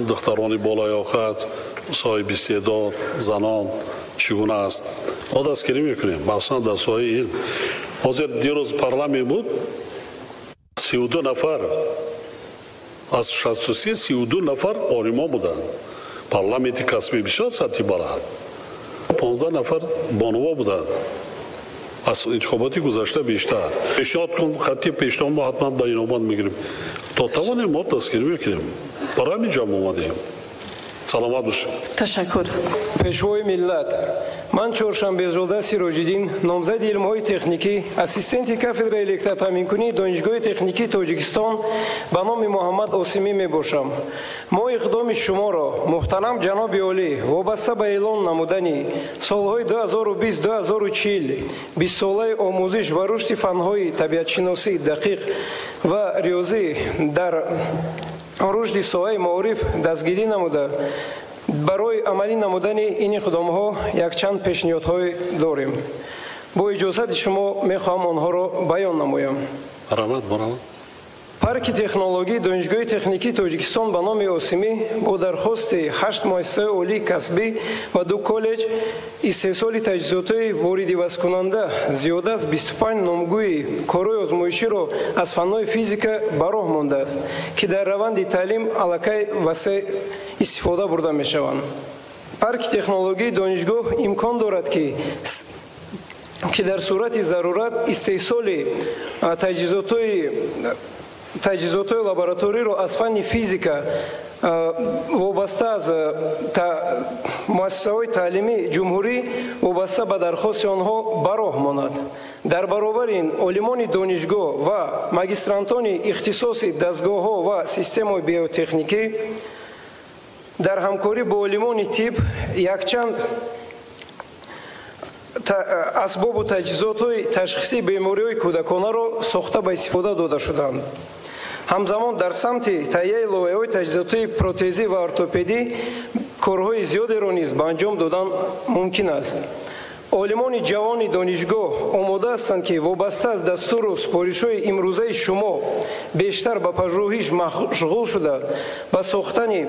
دختران بالای آخر، صاحب استعداد، زنان چگونه است؟ ما دستگیری میکنیم. مثلا در ساحه علم حاضر دیروز پارلمان بود 32 نفر از 63 32 نفر عالمان بودند. پارلمانت کسبی بسیار سطحی بالا 15 نفر بانوا بودند. از انتخاباتی گذشته بیشتر. پیشنهاد کن خطی پیشنهاد ما حتما با این آمد میگیریم. تا توان ما دستگیری میکنیم. برای همین جمع اومدیم. سلامت باشید. تشکر. پیشوای ملت، من چهارشنبه زاده سیراج‌الدین، نامزد علم‌های تکنیکی، اسیستنت کافدر الکترotامین‌کنی دانشگاه تکنیکی تاجیکستان به نام محمد آسیمی میباشم. ما اقدام شما را محترم جناب عالی وابسته به اعلان نمودن سالهای 2020-2040 20 ساله آموزش و رشد فن‌های طبیعت‌شناسی دقیق و ریاضی در رشد ساحه معارف دستگیری نموده. برای عملی نمودن این اقدام‌ها یک چند پیشنهادهای داریم. با اجازت شما می‌خواهم آنها را بیان نمایم. مرحمت. парки технологии донишгоҳи техникии Тоҷикистон ба номи Осимӣ бо дархости 8 муассисаи олии касбӣ ва 2 коллеҷ истеҳсоли таҷҳизотҳои воридивазкунанда зиёда аз 25 номгӯи корҳои озмоиширо аз фаннои физика ба роҳ мондааст, ки дар раванди таълим аллакай васеъ истифода бурда мешаванд. Парки технологии донишгоҳ имкон дорад ки дар сурати зарурат истеҳсоли таҷҳизотҳои лабораториро аз фанни физика вобаста аз муассисаҳои таълимии ҷумҳурӣ вобаста ба дархости онҳо ба роҳ монад. дар баробари ин олимони донишгоҳ ва магистрантони ихтисоси дастгоҳҳо ва системаи биотехникӣ дар ҳамкорӣ бо олимони тиб якчанд асбобу таҷҳизотҳои ташхисии бемориҳои кӯдаконаро сохта ба истифода дода шуданд. ҳамзамон дар самти таҳияи лоиҳаҳои таҷҳизотҳои протезӣ ва ортопедӣ корҳои зиёдеро низ ба анҷом додан мумкин аст. олимони ҷавони донишгоҳ омода ҳастанд ки вобаста аз дастуру супоришҳои имрӯзаи шумо бештар ба пажӯҳиш машғул шуда ба сохтани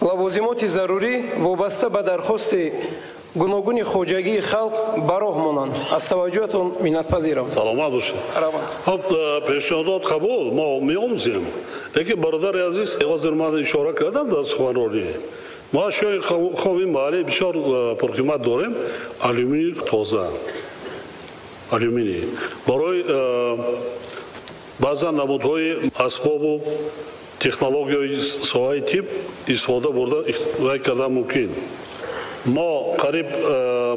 лавозимоти зарурӣ вобаста ба дархости гуногуни хоҷагии халқ ба роҳ монанд. аз таваҷҷӯҳатон миннатпазирам. саломат бошед. пешниҳодот қабул, мо меомӯзем. лекин бародари азиз, ҳозир ман ишора кардам дар суханронӣ. мо ашёи хоми маҳаллӣ бисёр пурқимат дорем. алюминий тоза, алюминий барои баъзан намудҳои асбобу технологияи соҳаи тиб истифода бурда кардан мумкин. мо қариб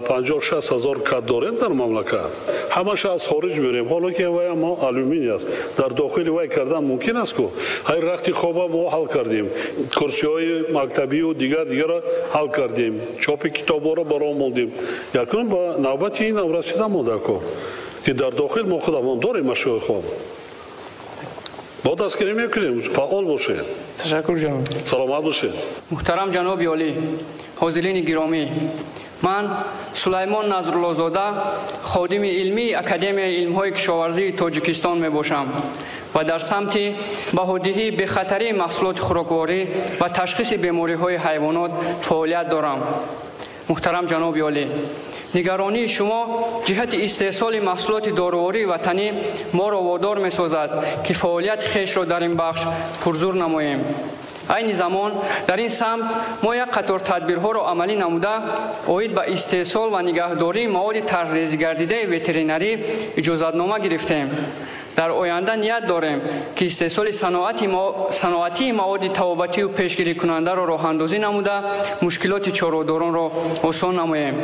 50-60 ҳазор кат дорем дар мамлакат. ҳамаша аз хориҷ меорем. ҳоло ки вай мо алюминий аст. дар дохили вай кардан мумкин аст ку ҳай рахти хоба мо ҳал кардем. курсиҳои мактабию дигарро ҳал кардем. чопи китобҳоро баром мондем. якун ба навбати инам расида монда ку ки дар дохил мо худамон дорем ашёи хоб. бо дастгирӣ мекунем. фаъол бошед. ташаккур ҷаноб. саломат бошед. муҳтарам ҷаноби олӣ, ҳозирини гиромӣ, ман Сулаймон Назруллозода ходими илмии Академияи илмҳои кишоварзии Тоҷикистон мебошам ва дар самти баҳодиҳии бехатарии маҳсулоти хӯрокворӣ ва ташхиси бемориҳои ҳайвонот фаъолият дорам. муҳтарам ҷаноби олӣ, нигаронии шумо ҷиҳати истеҳсоли маҳсулоти дорувории ватанӣ моро водор месозад ки фаъолияти хешро дар ин бахш пурзур намоем. айни замон дар ин самт мо як қатор тадбирҳоро амалӣ намуда оид ба истеҳсол ва нигаҳдории маводи тарҳрезигардидаи ветеринарӣ иҷозатнома гирифтем. дар оянда ният дорем ки истеҳсоли саноатии маводи табобатию пешгирикунандаро роҳандозӣ намуда мушкилоти чорвадоронро осон намоем.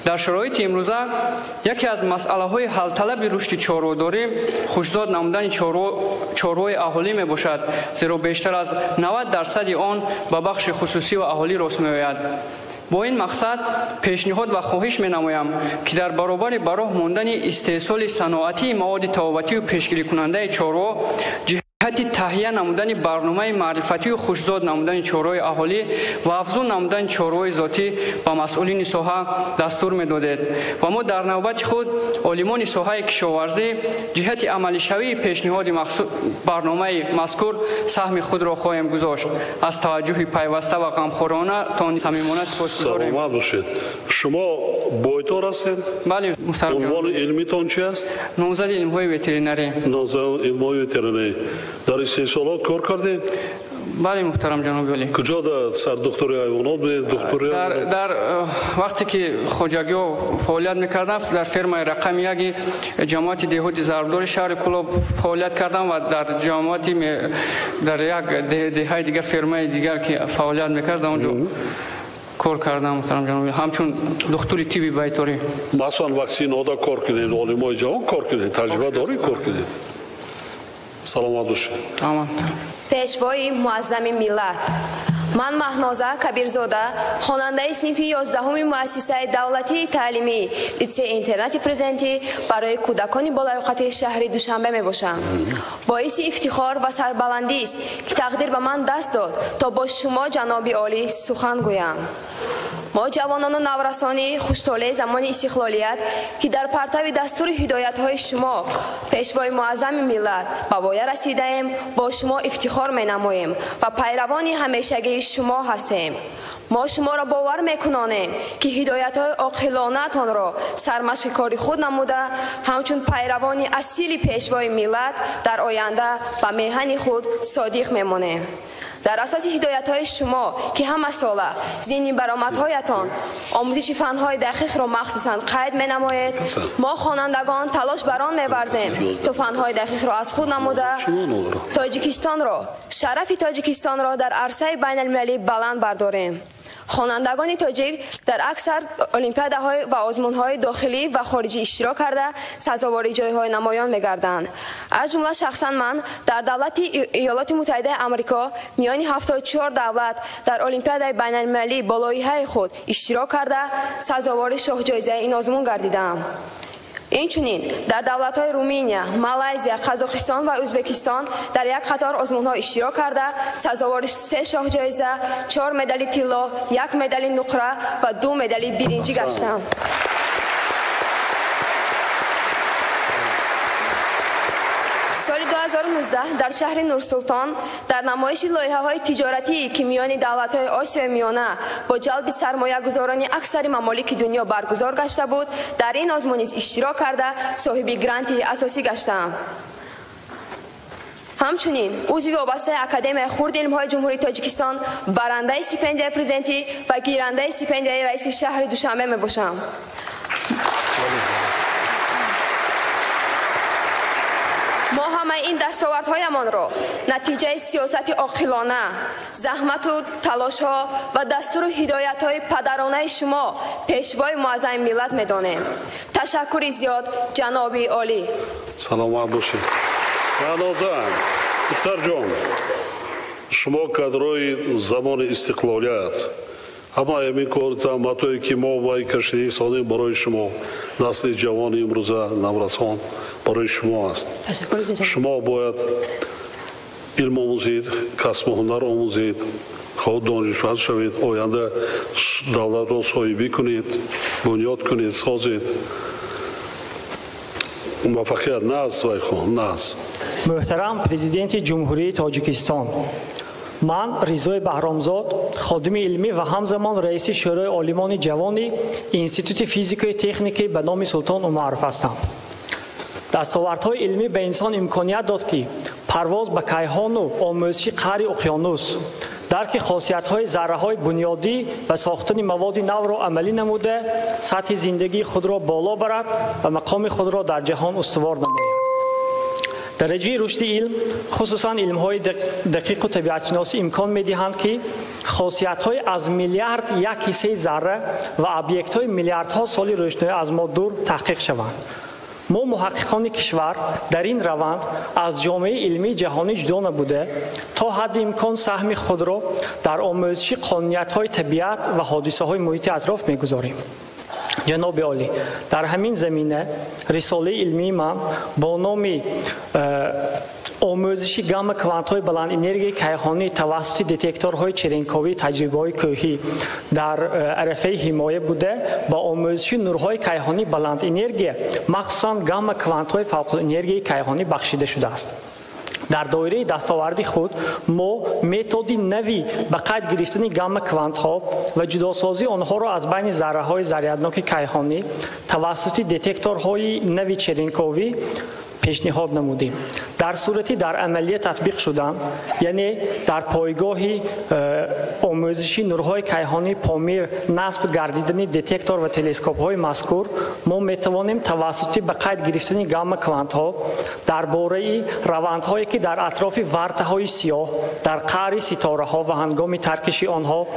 дар шароити имрӯза яке аз масъалаҳои ҳалталаби рушди чорвадорӣ хушзод намудани чорвои аҳолӣ мебошад, зеро бештар аз 90% он ба бахши хусусӣ ва аҳолӣ рост меояд. бо ин мақсад пешниҳод ва хоҳиш менамоям ки дар баробари ба роҳ мондани истеҳсоли саноатии маводи табобатию пешгирикунандаи чорво ҷиҳати таҳия намудани барномаи маърифатию хушзод намудани чорвои аҳолӣ ва афзун намудани чорвои зотӣ ба масъулини соҳа дастур медодед ва мо дар навбати худ олимони соҳаи кишоварзӣ ҷиҳати амалишавии пешниҳоди барномаи мазкур саҳми худро хоҳем гузошт. аз таваҷҷӯҳи пайваста ва ғамхоронатон самимона сипосгузорем. саломат бошед. шумо бойтор ҳастед? бале муҳтарам ҷаноб. унвони илмитон чи аст? номзади илмҳои ветеринарӣ. номзади илмҳои ветеринарӣ. дар истеҳсолот кор кардед? бале муҳтарам ҷаноби олӣ. куҷо сардухтури ҳайвонот будед? дар вақте ки хоҷагиҳо фаъолият мекардам дар фермаи рақами яки ҷамоати деҳоти зарбдори шаҳри Кӯлоб фаъолият кардам ва дар ҷамоати дар як деҳаи дигар фермаи дигар ки фаъолият мекардам онҷо кор кардам муҳтарам ҷаноби. ҳамчун духтури тиби байторӣ. масалан ваксинаҳода кор кунед, олимои ҷавон кор кунед, таҷриба дорӣ кор кунед. саломат бошед. пешвои муаззами миллат. ман Маҳноза Кабирзода хонандаи синфи 11-уми муассисаи давлатии таълимии литсеи-интернати презенти барои кӯдакони болаёқати шаҳри Душанбе мебошам. боиси ифтихор ва сарбаландист ки тақдир ба ман даст дод то бо шумо ҷаноби олӣ сухан гӯям. ما جوانان و نورسانی خوش‌طلع زمان استقلالیت که در پرتو دستور هدایت‌های شما پیشوای معظم ملت به پایان رسیدیم با شما افتخار می‌نماییم و پیروان همیشگی شما هستیم. ما شما را باور میکنانیم که هدایت‌های عاقلانه‌تان را سرمشق کاری خود نموده همچون پیروان اصیل پیشوای ملت در آینده به میهن خود صادق میمانیم. در اساس هدایت‌های شما که همه ساله ذهنی برآمدهایتان آموزش فن‌های دقیق را مخصوصاً قید می‌نماید، ما خوانندگان تلاش بر آن می‌ورزیم تا فن‌های دقیق را از خود نموده تاجیکستان را شرف تاجیکستان را در عرصه بین‌المللی بلند برداریم. خوانندگان تاجیک در اکثر المپیادهای و آزمون‌های داخلی و خارجی اشتراک کرده سزاوار جای‌های نمایان می‌گردند. از جمله شخصا من در دولت ایالات متحده آمریکا میان 74 دولت در المپیاد بین‌المللی با لایحه خود اشتراک کرده سزاوار شاه جایزه این آزمون گردیدم. اینچنین در دولت‌های رومانیا، مالزیا، قزاقستان و ازبکستان در یک قطار آزمون‌ها اشتراک کرده سزاوار 3 شاه جایزه، 4 مدال طلا، 1 مدال نقره و 2 مدال برنجی گشتم. سال 2019 در شهر نورسلطان در نمایش لایحه‌های تجارتی که میان دولت‌های آسیای میانه با جلب سرمایه‌گذاران اکثر ممالک دنیا برگزار گشته بود، در این آزمون اشتراک کرده صاحب گرانتی اساسی گشتم. همچنین عضو وابسته اکادمی خرد علم‌های جمهوری تاجیکستان، برنده استیپندیای پرزنتی و گیرنده استیپندیای رئیس شهر دوشنبه میباشم. ما همه این دستاوردهایمان را نتیجه سیاست عاقلانه، زحمت و تلاش‌ها و دستور و هدایت‌های پدرانه شما پیشوای معظم ملت می‌دانیم. تشکر زیاد جناب عالی. سلامت باشید. نازم دختر جان، شما کادرای زمان استقلالیت همه همین کار زحمت‌هایی که ما وای کشیده سازیم برای شما نسل جوان امروزه نورسان برای شما است. شما باید علم آموزید، کسب و هنر آموزید، خود دانشمند شوید، آینده دولت را صاحبی کنید، بنیاد کنید، سازید. موفقیت ناز وای خون ناز. محترم پرزیدنت جمهوری تاجیکستان، من رضای بهرامزاد خادم علمی و همزمان رئیس شورای عالمان جوان انستیتوت فیزیک تکنیکی به نام سلطان عمرف هستم. دستاوردهای علمی به انسان امکانیت داد که پرواز به کیهان و آموزش قعر اقیانوس، درک خاصیت‌های ذره‌های بنیادی و ساختن مواد نو را عملی نموده سطح زندگی خود را بالا برد و مقام خود را در جهان استوار نماید. درجه رشد علم خصوصا علم‌های دقیق و طبیعت شناسی امکان می‌دهند که خاصیت‌های از میلیارد یک حصه ذره و ابیکت‌های میلیاردها سال روشنایی از ما دور تحقیق شوند. ما محققان کشور در این روند از جامعه علمی جهانی جدا نبوده تا حد امکان سهم خود را در آموزش قانونیت‌های طبیعت و حادثه‌های محیط اطراف می‌گذاریم. جناب عالی، در همین زمینه رساله علمی من با نام آموزش گام کوانت‌های بلند انرژی کیهانی توسط دتکتورهای چرینکووی تجربه‌های کوهی در عرفه حمایه بوده با آموزش نورهای کیهانی بلند انرژی مخصوصاً گام کوانت‌های فوق انرژی کیهانی بخشیده شده است. در دایره دستاوردی خود ما متدی نوی به قید گرفتن گام کوانت ها و جداسازی آنها را از بین ذره های ضریرناک کیهانی توسط دتکتورهای نوی چرینکووی پیشنهاد نمودیم. در صورتی در عملیه تطبیق شدن، یعنی در پایگاهی آموزشی نورهای کیهانی پامیر نصب گردیدن دتکتور و تلسکوپ های مذکور، ما میتوانیم توسط به قید گرفتن گاما کوانت ها درباره روندهایی که در اطراف ورطه های سیاه در قعر ستاره ها و هنگام ترکش آنها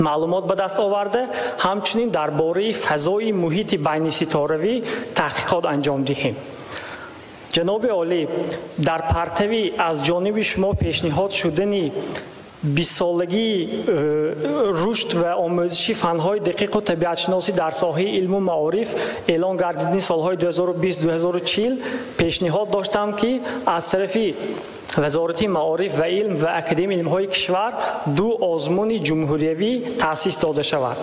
معلومات به دست آورده، همچنین درباره فضای محیط بین ستاره‌ای تحقیقات انجام دهیم. جناب عالی، در پرتوی از جانب شما پیشنهاد شدنی 20 سالگی رشد و آموزش فنهای دقیق و طبیعت شناسی در ساحه علم و معارف اعلان گردیدن سالهای 2020-2040 پیشنهاد داشتم که از طرف وزارت معارف و علم و اکادمی علم‌های کشور 2 آزمون جمهوریوی تأسیس داده شود.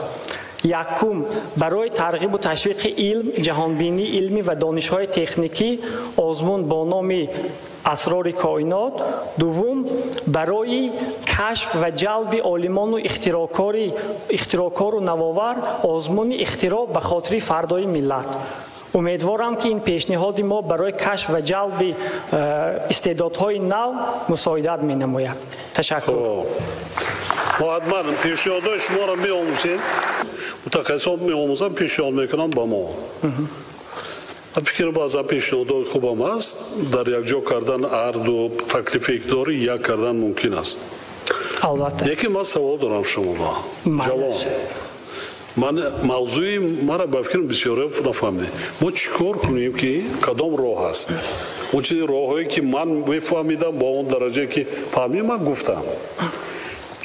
یکم برای ترغیب و تشویق علم، جهانبینی علمی و دانش‌های تکنیکی آزمون با نام اسرار کائنات. دوم برای کشف و جلب عالمان و اختراعکار و نوآور آزمون اختراع به خاطر فردای ملت. امیدوارم که این پیشنهاد ما برای کشف و جلب استعدادهای نو مساعدت می‌نماید. تشکر. ما حتما پیشنهادهای شما را می‌آموزیم. متخصصان می‌آموزن پیشنهاد میکنن با ما. فکر بعضا پیشنهادهای خوب هم است. در یک جا کردن عرض و تکلیف اقداری یک کردن ممکن است. البته. یکی ما سوال دارم شما جوان. من موضوعی مرا به فکر بسیار نفهمیدم. ما چیکار کنیم که کدام راه است؟ اون چیز راهایی که من میفهمیدم با اون درجه که فهمیدم من گفتم.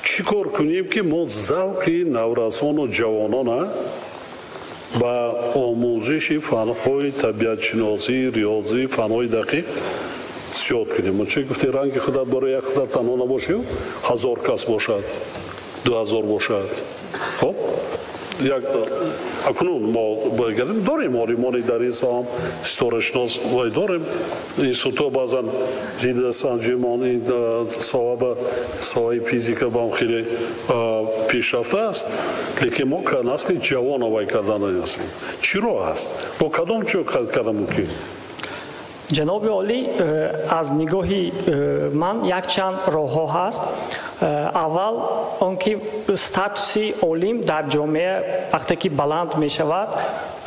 چیکار کنیم که ما ذوق نورسان و جوانان با آموزش فنهای طبیعت شناسی، ریاضی، فنهای دقیق زیاد کنیم. ما چه گفتی رنگ خودت برای یک خودت تنها نباشی 1000 کس باشد 2000 باشد. خب یک اکنون ما بگردیم داریم آریمانی در این سام ستاره‌شناس وای داریم اینستیتوت بازن زیده سنجمان این سوای فیزیک با خیلی پیشرفته است. لیکن ما که نسل جوان وای کردن هستیم. چی راه است؟ با کدام چه کردن ممکن؟ جناب عالی، از نگاهی من یک چند راه ها هست. اول آنکه استاتوس عالم در جامعه وقتی که بلند می شود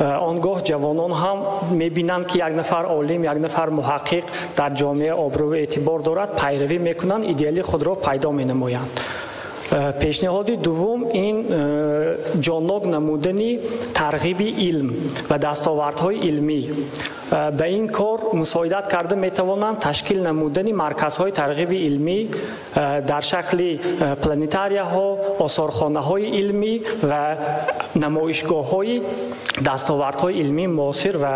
آنگاه جوانان هم می بینند که یک نفر عالم، یک نفر محقق در جامعه آبرو و اعتبار دارد، پیروی می کنند، ایدئال خود را پیدا می نمایند. پیشنهاد دوم این جانب نمودن ترغیب علم و دستاوردهای علمی. به این کار مساعدت کرده می توانند تشکیل نمودن مرکزهای ترغیب علمی در شکل پلانتاریا ها، آثارخانه های علمی و نمایشگاه های دستاوردهای علمی معاصر و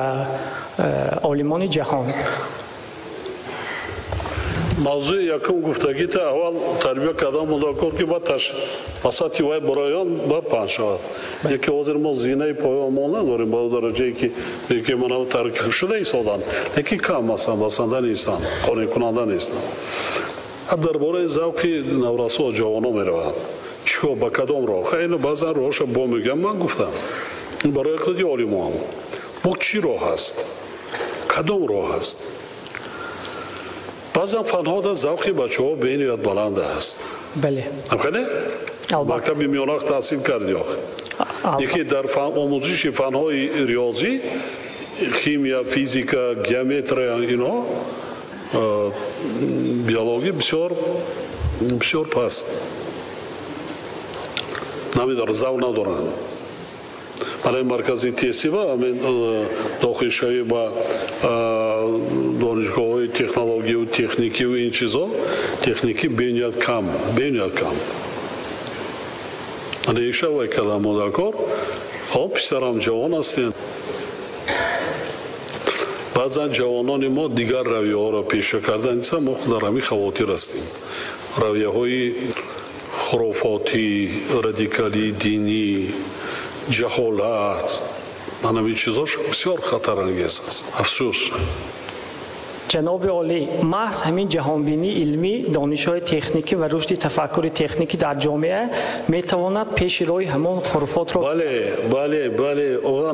عالمان جهان. موضوع یکم گفتگی تا اول تربیت کردن مداکر که بعد اساتی وای برایان با پنج شود. یکی حاضر ما زینه پایان ما نداریم با درجه‌ای که منو ترک شده ایستادن. یکی کم مثلا بسنده نیستن، قانع کننده نیستن. درباره ذوق نورسان و جوانان میروند. چیکار با کدام راه؟ خیلی بعضا راهش با میگم من گفتم. برای اقتدای عالمان. با چی راه است؟ کدام راه است؟ بعضا فنها در ذوق بچه‌ها به این یاد بلند است. بله. همکنه؟ مکتب میاناخ تحصیل کردی آخه. یکی در آموزش فنهای ریاضی، شیمیا، فیزیکا، گیومتری اینا، بیولوژی بسیار پست. نمیداره ذوق ندارن. برای مرکزی تیسی و همین داخلشایی با دانشگاه‌های تکنولوژی و تکنیکی و این چیزا تکنیکی بینیاد کم انیشه وای کلام مداکر خب پسرم جوان هستین بعضا جوانان ما دیگر رویه ها را پیشه کردن نیستن ما خود در همی خواتیر هستیم رویه های خرافاتی رادیکالی دینی جهالت همین چیزاش بسیار خطرانگیز است افسوس. جناب عالی، محض همین جهانبینی علمی، دانش‌های تکنیکی و رشد تفکر تکنیکی در جامعه میتواند پیش روی همان خرافات را بله آقا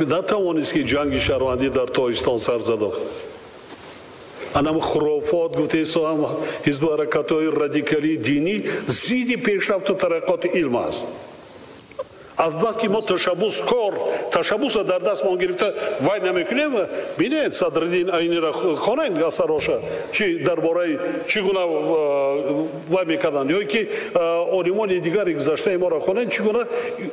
نتوانست که جنگ شهروندی در تاجیکستان سر زد. انم خرافات گفته هم حزب و حرکت‌های رادیکالی دینی زیدی پیشرفت و ترقیات علم است. البته که ما تشبوس در دست ما گرفته وای نمیکنیم ببینید صدرالدین عینی را خوانید اثراش چی درباره چگونه وای میکردن یا که عالمان دیگر گذشته ما را خوانید چگونه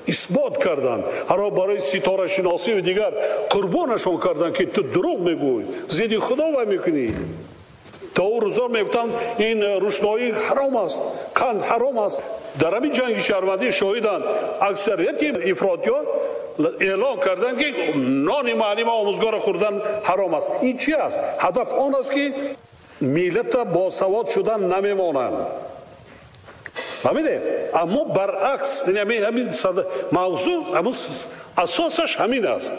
اثبات کردن هر برای ستاره شناسی و دیگر قربانشون کردن که تو دروغ میگوی زیدی خدا وای میکنی تا او روزا میفتن این روشنایی حرام است قند حرام است در همین جنگ شهروندی شاهدان اکثریت افراطی‌ها اعلام کردن که نان معلم آموزگار خوردن حرام است. این چی است؟ هدف آن است که ملت باسواد شدن نمیمانند. فهمیدید؟ اما برعکس همین موضوع اما اساسش همین است.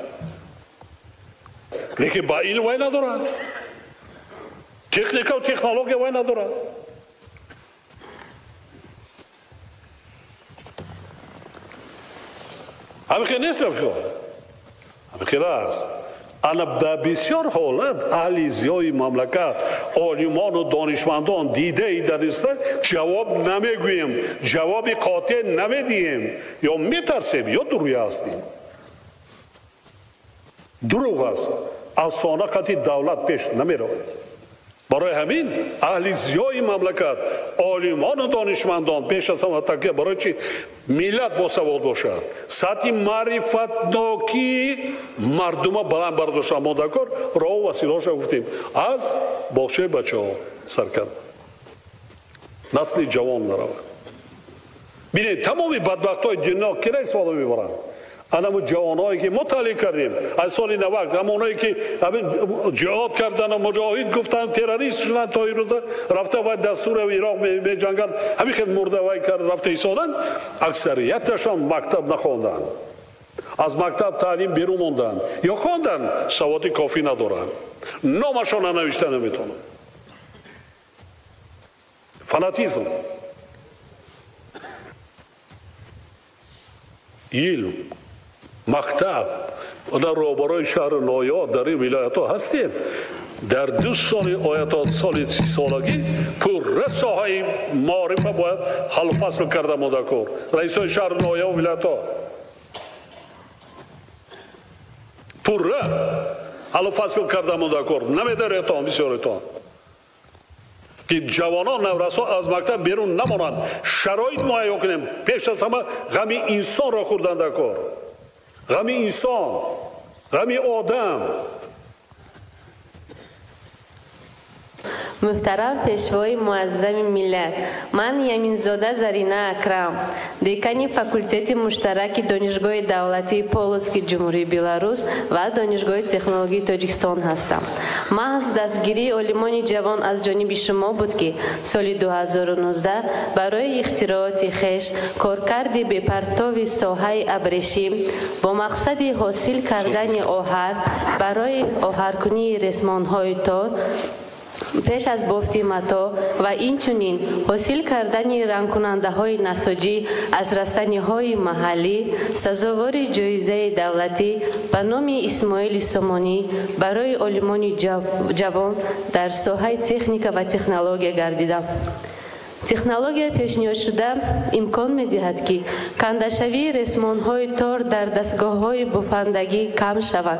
لیکن با این وای ندارن. تکنیک و تکنولوژی وای ندارن. همین نیست رفیق. همین است. انا بسیار حالت اهل زیای مملکت عالمان و دانشمندان دیده ای در است جواب نمیگوییم، جواب قاطع نمیدیم، یا میترسیم یا دروغ هستیم. دروغ است. افسانه قطعی دولت پیش نمیره. برای همین اهل زیای مملکت عالمان و دانشمندان پیش از همه تکیه برای چی ملت باسواد باشد، سطح معرفت ناکی مردم بلند برداشتن. ما دکار راه و وسیله‌اش گفتیم از باشه بچه ها سرکرد نسل جوان نرود. بینید تمامی بدبخت های دنیا کی را استفاده میبرند؟ همون جوانایی که مطالعه کردیم از سال 90 همونایی که جهاد کردن و مجاهد گفتن تروریست شدن تا این روز رفته و دستور عراق به جنگل همین که مرده وای کرد رفته ایستادن، اکثریتشان مکتب نخواندن، از مکتب تعلیم بیرون موندن یا خواندن سواد کافی ندارن، نامشان ننوشته نمیتونن. فناتیزم، علم، مکتب و در روبروی شهر نویا در این ولایت ها هستیم. در 2 سال آیات سال 30 سالگی پر ساحه معرفه باید حل فصل کرده مدکور رئیس های شهر نویا و ولایت ها پر حل فصل کرده مدکور نمیده ریتان بسیار ریتان که جوانان نورسا از مکتب بیرون نمانند. شرایط مهیا کنیم. پیش از همه غم انسان را خوردن در کار، غم انسان، غم آدم. محترم پیشوای معظم ملت، من یمینزاده زرینه اکرم، دکان فاکولتت مشترک دانشگاه دولتی پولسکی جمهوری بلاروس و دانشگاه تکنولوژی تاجیکستان هستم. محض دستگیری عالمان جوان از جانب شما بود که سال 2019 برای اختراعات خویش کارکردی به پرتو ساحه ابریشم با مقصد حاصل کردن آهر برای آهرکنی رسمان‌های تار پیش از بافت متا و اینچنین حاصل کردن رنگ کننده های نساجی از رستنی های محلی سزاوار جایزه دولتی به نام اسماعیل سامانی برای عالمان جوان در ساحه تکنیک و تکنولوژی گردیده. تکنولوژی پیشنهاد شده امکان می‌دهد که کندشوی رسمان‌های تار در دستگاه‌های بافندگی کم شود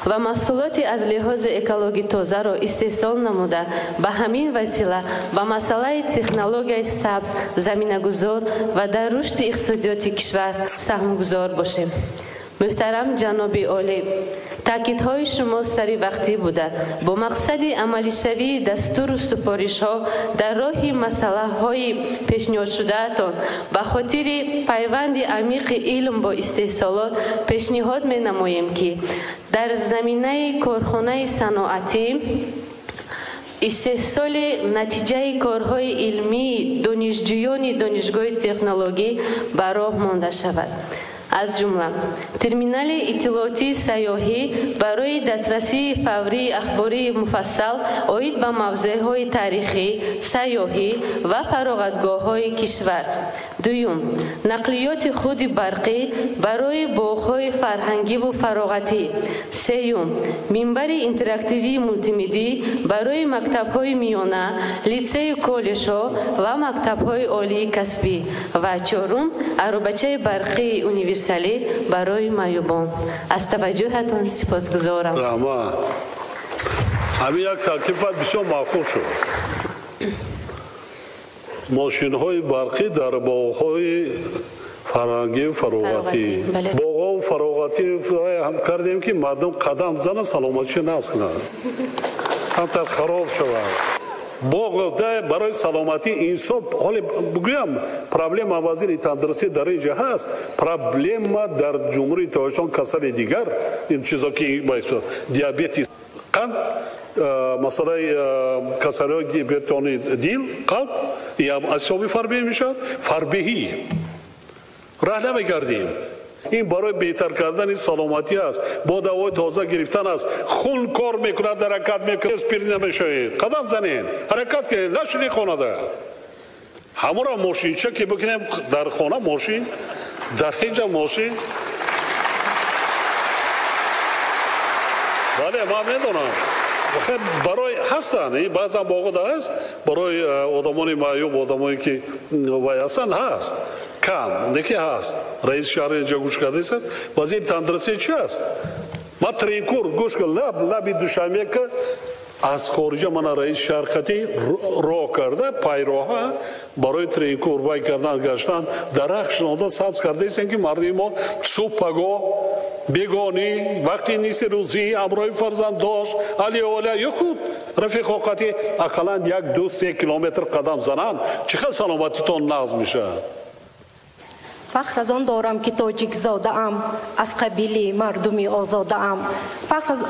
و محصولاتی از لحاظ اکولوژی تازه را استحصال نموده به همین وسیله به مسئله تکنولوژی سبز زمینه‌گذار و در رشد اقتصادیات کشور سهمگذار باشیم. محترم جناب عالی، تاکیدهای شما سری وقتی بوده با مقصد عملی شوی دستور و سپارش ها در راه مسئله های پیشنهاد شده تان به خاطر پیوند عمیق علم با استحصالات پیشنهاد می نماییم که در زمینه کارخانه صنعتی استحصال نتیجه کارهای علمی دانشجویان دانشگاه تکنولوژی به راه مانده شود. از جمله ترمینال اطلاعاتی سیاحی برای دسترسی فوری اخباری مفصل عاید به موضوعهای تاریخی، سیاحی و فراغتگاه‌های کشور. دوم، نقلیات خود برقی برای باغ‌های فرهنگی و فراغتی. سوم، منبر اینتراکتیوی مولتی‌مدیا برای مکتب‌های میانه، لیسه کالج‌ها و مکتب‌های عالی کسبی. و چهارم، عربچه برقی universali برای مایوبان. از توجهتان سپاسگزارم. رحمت. همین یک تکلیفات بسیار معقول شد. ماشین‌های برقی در باغ‌های فرهنگی و فراغتی. باغ‌ها و فراغتی هم کردیم که مردم قدم زنن سلامتیش نقص کنن. همتر خراب شود. باغ برای سلامتی انسان حالا بگویم پرابلم وزیر تندرستی در اینجا هست، پرابلم در جمهوری تاجیکستان کسل دیگر این چیزا که دیابت قلب مسئله کسری گیبرتونی دیل قلب یا اصابی فربه میشد فربهی راه نمیگردیم این برای بهتر کردن سلامتی است با دوای تازه گرفتن است خون کار میکنه در حرکت میکنه اسپری نمیشه قدم زنین حرکت کنین نشینی خانه ده همون ماشین چه که بکنیم در خانه ماشین در اینجا ماشین بله ما میدونم خب برای هستن بعضا باقود هست برای آدمانی معیوب آدمانی که وایسن هست کم دیگه هست رئیس شهر اینجا گوش کرده است وزیر تندرستی چی است ما ترینکور گوش کرد لبی دوشنبه که از خارج من رئیس شرکتی راه کرده پیروها برای ترینکور وای کردن گشتن درخش نادا سبز کرده است که مردم ما صبح پگاه بیگانی وقتی نیست روزی امروی فرزند داشت علی اولی یا خود رفیق اوقاتی اقلا 1-2-3 کیلومتر قدم زنن چقدر سلامتیتون نقض میشه فخر از آن دارم که تاجیک زاده ام از قبیله مردمی آزاده ام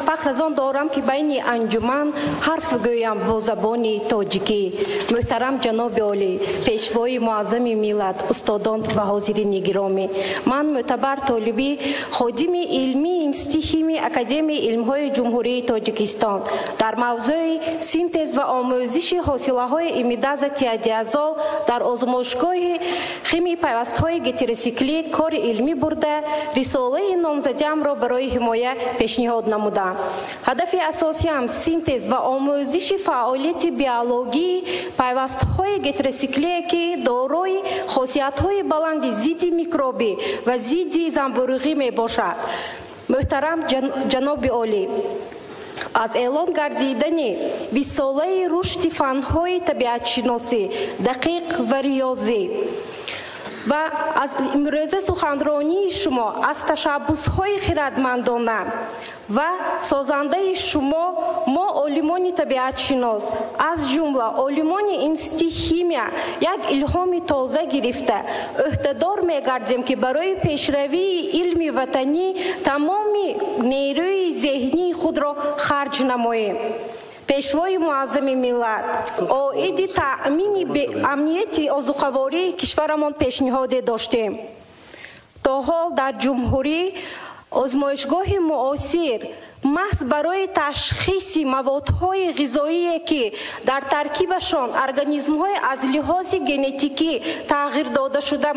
فخر از آن دارم که بین انجمن حرف گویم با زبان تاجیکی محترم جناب عالی پیشوای معظم ملت استادان و حاضرین گرامی من معتبر طالبی خادم علمی انستیتوت شیمی اکادمی علم‌های جمهوری تاجیکستان در موضوع سینتز و آموزش حاصله‌های امداد تیادیازول در آزمایشگاه شیمی پیوست‌های ریسیکلی کار علمی برده رساله نامزدیم را برای حمایت پیشنهاد نمودم. هدف اساسی هم سینتز و آموزش فعالیت بیولوژی پیوست‌های گتریسیکلی که دارای خاصیت‌های بلند ضد میکروبی و ضد زنبورگی می باشد. محترم جناب عالی از اعلان گردیدن 20 ساله رشد فن‌های طبیعت‌شناسی دقیق و ریاضی و از امروز سخنرانی شما از تشبس‌های خردمندانه و سازنده شما ما علمان طبیعت شناس از جمله علمان انستیتوت شیمی یک الهام تازه گرفته اقتدار می‌گردیم که برای پیشروی علم وطنی تمام نیروی ذهنی خود را خرج نماییم. پیشوای معظم ملت عاید تأمین به امنیت آذوقه‌واری کشورمان پیشنهاد داشتیم. تا حال در جمهوری آزمایشگاه معاصر محض برای تشخیص موادهای غذایی که در ترکیبشان ارگانیسم‌های از لحاظ ژنتیکی تغییر داده شده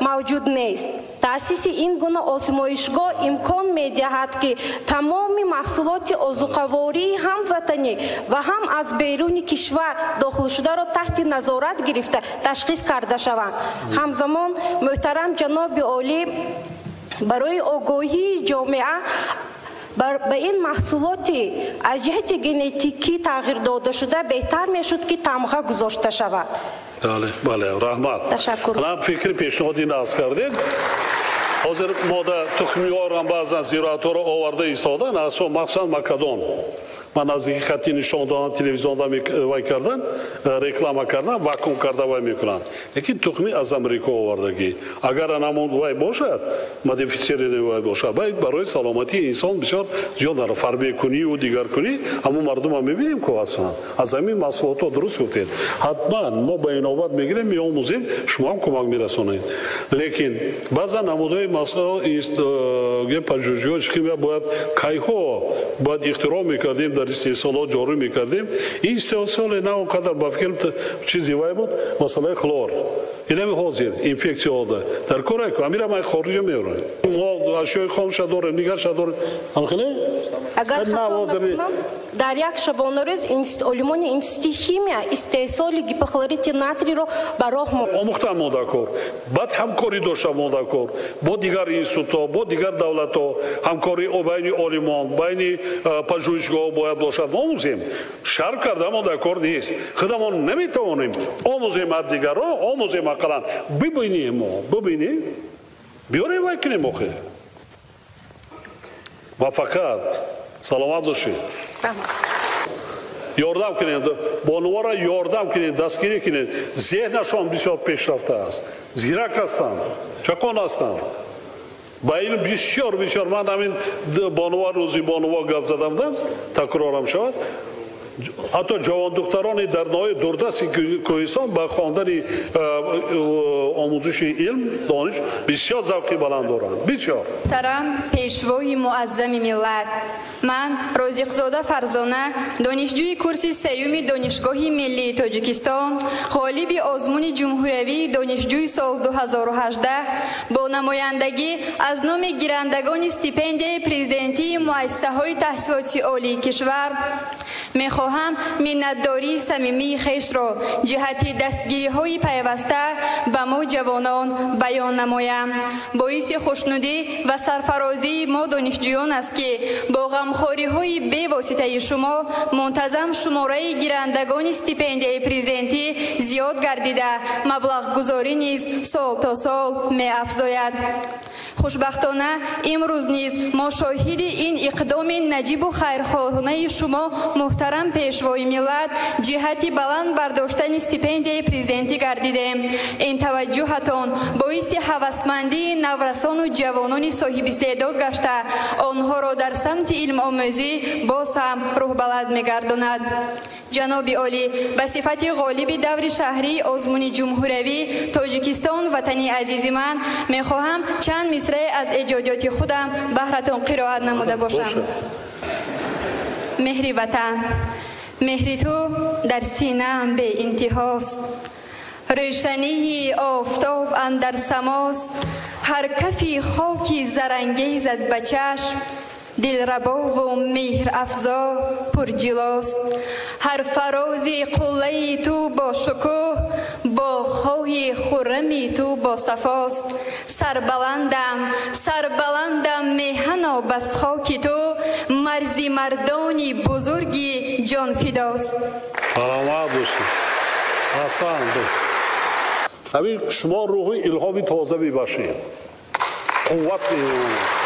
موجود نیست. تأسیس این گونه آزمایشگاه امکان می‌دهد که تمام محصولات آذوقه‌واری هم وطنی و هم از بیرون کشور داخل شده را تحت نظارت گرفته تشخیص کرده شوند. همزمان محترم جناب عالی برای آگاهی جامعه به این محصولات از جهت ژنتیکی تغییر داده شده بهتر میشد که تمغه گذاشته شود. بله رحمت. تشکر. من فکر پیشنهادی نقض کردید. حاضر ما در تخمی‌ها را بعضا زراعت‌ها را آورده ایستادن از مخصوصا مکدون من از این خطی نشان دادن تلویزیون وای کردن رکلام کردن واکوم کرده وای میکنن لیکن تخمی از امریکا آوردگی اگر نمون وای باشد مودیفیکیشن وای باشد باید برای سلامتی انسان بسیار زیاد فربه کنی و دیگر کنی اما مردم هم میبینیم که هستن از همین مسئولات ها درست گفتید حتما ما با این آباد میگیریم میآموزیم شما هم کمک میرسونید لیکن بعضا نمودهای مسئله پژوهش‌هاش که باید کایها باید اختراع میکردیم در استحصالات جاری میکردیم این استحصال نه اونقدر با فکر چیزی وای بود مسئله خلور این هم حاضر اینفکسیون ده در کره که امیرم ای خارج میاره ما اشیاء خامش داره نگارش داره آنخنه اگر در یک شبانه روز علمان انستیتوت شیمی استحصال گیپوکلوریت ناتری رو برای آموختن مداکور بعد همکاری داشتن مداکور با دیگر اینستیتوت‌ها با دیگر دولت‌ها همکاری بین علمان بین پژوهشگاه باید باشد آموزیم شرط کرده مداکور نیست خودمون نمیتوانیم آموزیم از دیگر را آموزیم اقلا ببینیم ما ببینیم بیاریم وای کنیم آخه ما فقط سلامت باشید یاردم کنید بانوارا یاردم کنید دستگیری کنید ذهنشان بسیار پیشرفته است زیرک هستند چقدر هستند با این بسیار من همین بانوان روزی بانوان گپ زدم تکرارم شود حتی جوان دختران در نهای دوردست کوهستان با خواندن آموزش علم دانش بسیار ذوقی بلند دارند بسیار محترم پیشوای معظم ملت من розиқзода فرزانه دانشجوی کورس سیوم دانشگاه ملی تاجیکستان غالب آزمون جمهوری دانشجوی سال 2018 با نمایندگی از نام گیرندگان استیپندیای پرزیدنتی مؤسسه‌های تحصیلاتی عالی کشور میخواهم منتداری صمیمی خویش را جهت دستگیری‌های پیوسته به ما جوانان بیان نمایم. باعث خوشنودی و سرفرازی ما دانشجویان است که با غمخوری‌های بی‌واسطه شما منتظم شماره گیرندگان استیپندیای پرزیدنتی زیاد گردیده مبلغ گذاری نیز سال تا سال می‌افزاید. خوشبختانه امروز نیز ما شاهد این اقدام نجیب و خیرخواهانه شما محترم پیشوای ملت جهت بلند برداشتن استیپندیای پرزیدنتی گردیدیم. این توجهتان باعث هوسمندی نورسان و جوانان صاحب استعداد گشته آنها را در سمت علم آموزی باز هم روح بلد می‌گرداند. جناب عالی به صفت غالب دور شهری آزمون جمهوری تاجیکستان وطنی عزیز من می‌خواهم چند مصرع از ایجادات خودم بهرتان قرائت نموده باشم. مهر وطن، مهر تو در سینه‌ام به انتهاست، روشنی آفتاب اندر سماست، هر کفی خاکی زرنگیزت به چشم، دلربا و مهر افزا پر جلاست، هر فرازی قله تو با شکوه، با خواهی خرمی تو با صفاست، سربلندم میهن بس خاکی تو، مرزی مردانی بزرگی جان فداست. سلامت باشید. حسن همین شما روح الهامی تازه ببخشید، قوت می‌آورد.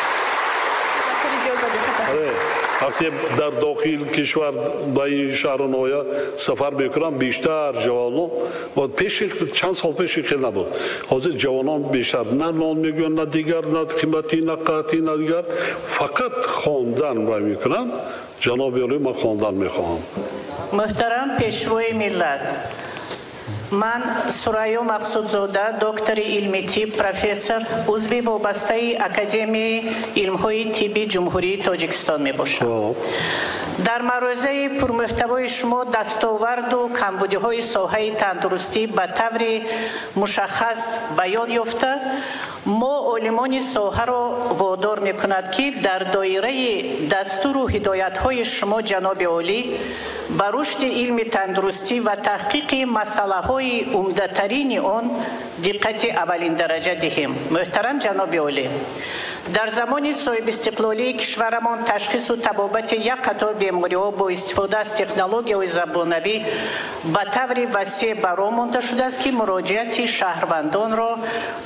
وقتی در داخل کشور به این شهر و نویا سفر میکنم بیشتر جوانان و پیش چند سال پیش خیلی نبود حاضر جوانان بیشتر نه نان میگوین نه دیگر نه قیمتی نه قاطی نه دیگر فقط خواندن میکنن. جناب عالی من خواندن میخواهم. محترم پیشوای ملت من سرایو مقصودزاده دکتر علمی طب پروفسور عضو وابسته اکادمی علم‌های طبی جمهوری تاجیکستان میباشم. در معرضه پرمحتوای شما دستاورد و کمبودی‌های ساحه تندرستی به طور مشخص بیان یافته ما عالمان ساحه را وادار میکند که در دایره دستور و هدایت‌های شما جناب عالی به رشد علم تندرستی و تحقیق مسئله‌های عمده‌ترین آن دقت اولین درجه دهیم. محترم جناب عالی در زمان صاحب استقلالی کشورمان تشخیص و طبابت یک قطار بیماری‌ها با استفاده از تکنولوژی زبانوی به طور وسیع برآمده شده است که مراجعت شهروندان را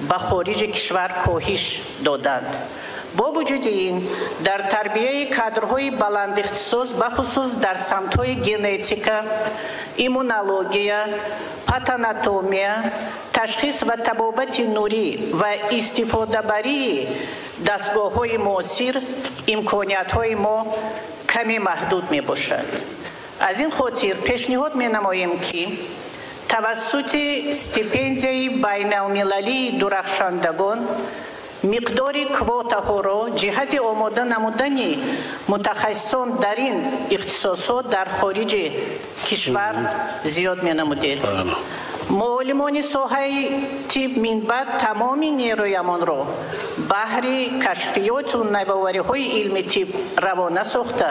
به خارج کشور کاهش دادند. با وجود این در تربیه کادرهای بلند اختصاص بخصوص در سمت‌های ژنتیک، ایمونولوژی، پاتاناتومی، تشخیص و طبابت نوری و استفاده بری دستگاه‌های معاصر امکانیت‌های ما کمی محدود می‌باشد. از این خاطر پیشنهاد می‌نماییم که توسط استیپندیای بین‌المللی درخشندگان مقدار کوتاها را جهت آماده نمودن متخصصان در این اختصاصات در خارج کشور زیاد می نمودید. معلمان ساحه طب من بعد تمام نیرویمان را بهر کشفیات و نوآوری‌های علمی طب روانه ساخته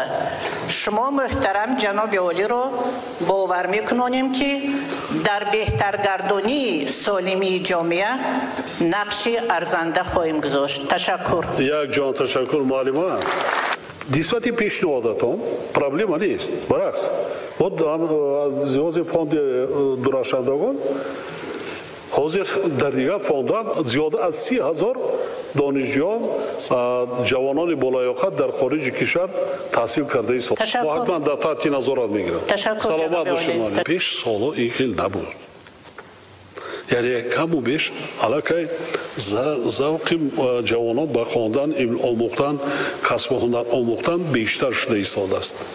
شما محترم جناب عالی را باور می‌کنیم که در بهترگردانی سالمی جامعه نقش ارزنده خواهیم گذاشت. تشکر. یک جان تشکر معلمان. نسبت پیشنهاداتون پروبلم نیست. برعکس вот از لحاظ فوند درخشندگان حاضر در دیگر فوندها زیاده از 30,000 دانشجویان جوانان بالایاقت در خارج کشور تحصیل کرده است. حتما در تا نظارت میگیرند. سلامت باشید. پیش سالا این خیلی نبود. یعنی کمو بیش علاقه ذوق جوانان به خواندن آموختن کسب هنر آموختن بیشتر شده ایستاده است.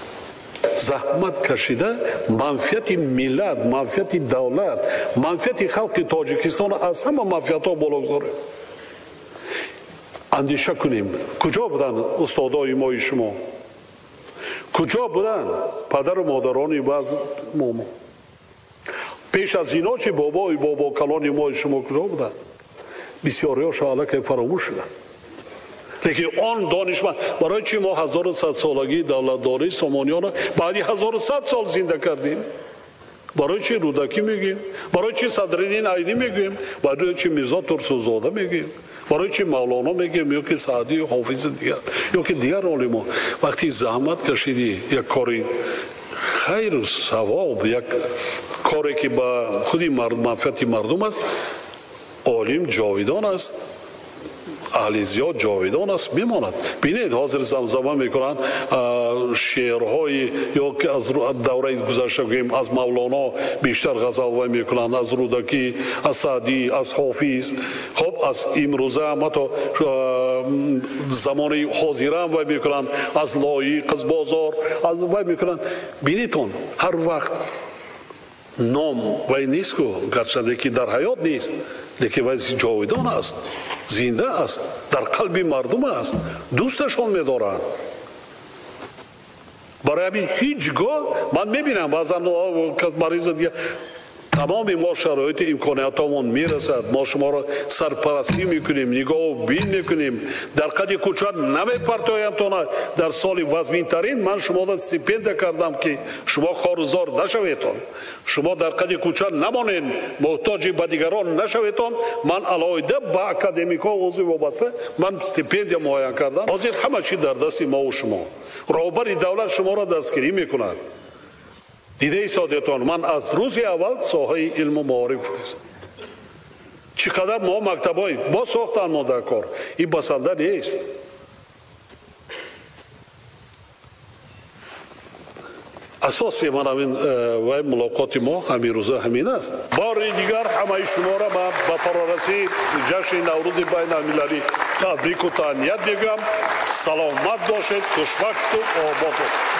زحمت کشیده منفعت ملت، منفعت دولت، منفعت خلق تاجیکستان از همه منفعت‌ها بالاتره. اندیشه کنیم کجا بودن استادای ما شما؟ کجا بودن پدر و مادران بعض ما؟ پیش از اینا چه بابا کلان ما شما کجا بودن؟ بسیاری ها شاید فراموش شدن. لیکن آن دانشمند برای چی ما 1100 سالگی دولتداری سامانیان بعدی 1100 سال زنده کردیم؟ برای چی رودکی میگیم؟ برای چی صدرالدین عینی میگیم؟ برای چی میرزا ترسوزاده میگیم؟ برای چی مولانا میگیم یا که سعدی و حافظ دیگر یا که دیگر علما؟ وقتی زحمت کشیدی یک کاری خیر و ثواب، یک کاری که با خودی منفعت مردم است، عالم جاویدان است، اهل زیاد جاویدان است، میماند. بینید حاضر زمزمه میکنن شعرهای یا که از دوره گذشته بگیم از مولانا بیشتر غزل میکنن، از رودکی، از سعدی، از حافظ. خب از امروزه هم تا زمان حاضره هم میکنن، از لایق، از بازار از وای میکنن. بینیتون هر وقت نام وای نیست که گرچه که در حیات نیست، لیکن وای جاویدان است، زنده است، در قلب مردم است، دوستشان می‌دارند. برای همین هیچگاه من می‌بینم بعضا مریض دیگه تمام ما شرایط امکاناتمون میرسد، ما شما را سرپرستی میکنیم، نگاه و بین میکنیم، در قد کوچک نمیپرتایمتون. در سال وزمین ترین من شما را استیپند کردم که شما خارزار نشویتون، شما در قد کوچک نمانین، محتاج به دیگران نشویتون. من علاوه با اکادمیکا عضو وابسته من استیپند معین کردم. حاضر همه چی در دست ما و شما. رهبر دولت شما را دستگیری میکند. دیده سادتان من از روز اول ساحه علم و معارف بودم. چقدر ما مکتبای با ساختن ما در کار این بسنده نیست. اساسی من همین و ملاقات ما همین روزه همین است. بار دیگر همه شما را با فرارسی جشن نوروز بین المللی تبریک و تهنیت میگم. سلامت باشید، خوشبخت و آباد باشید.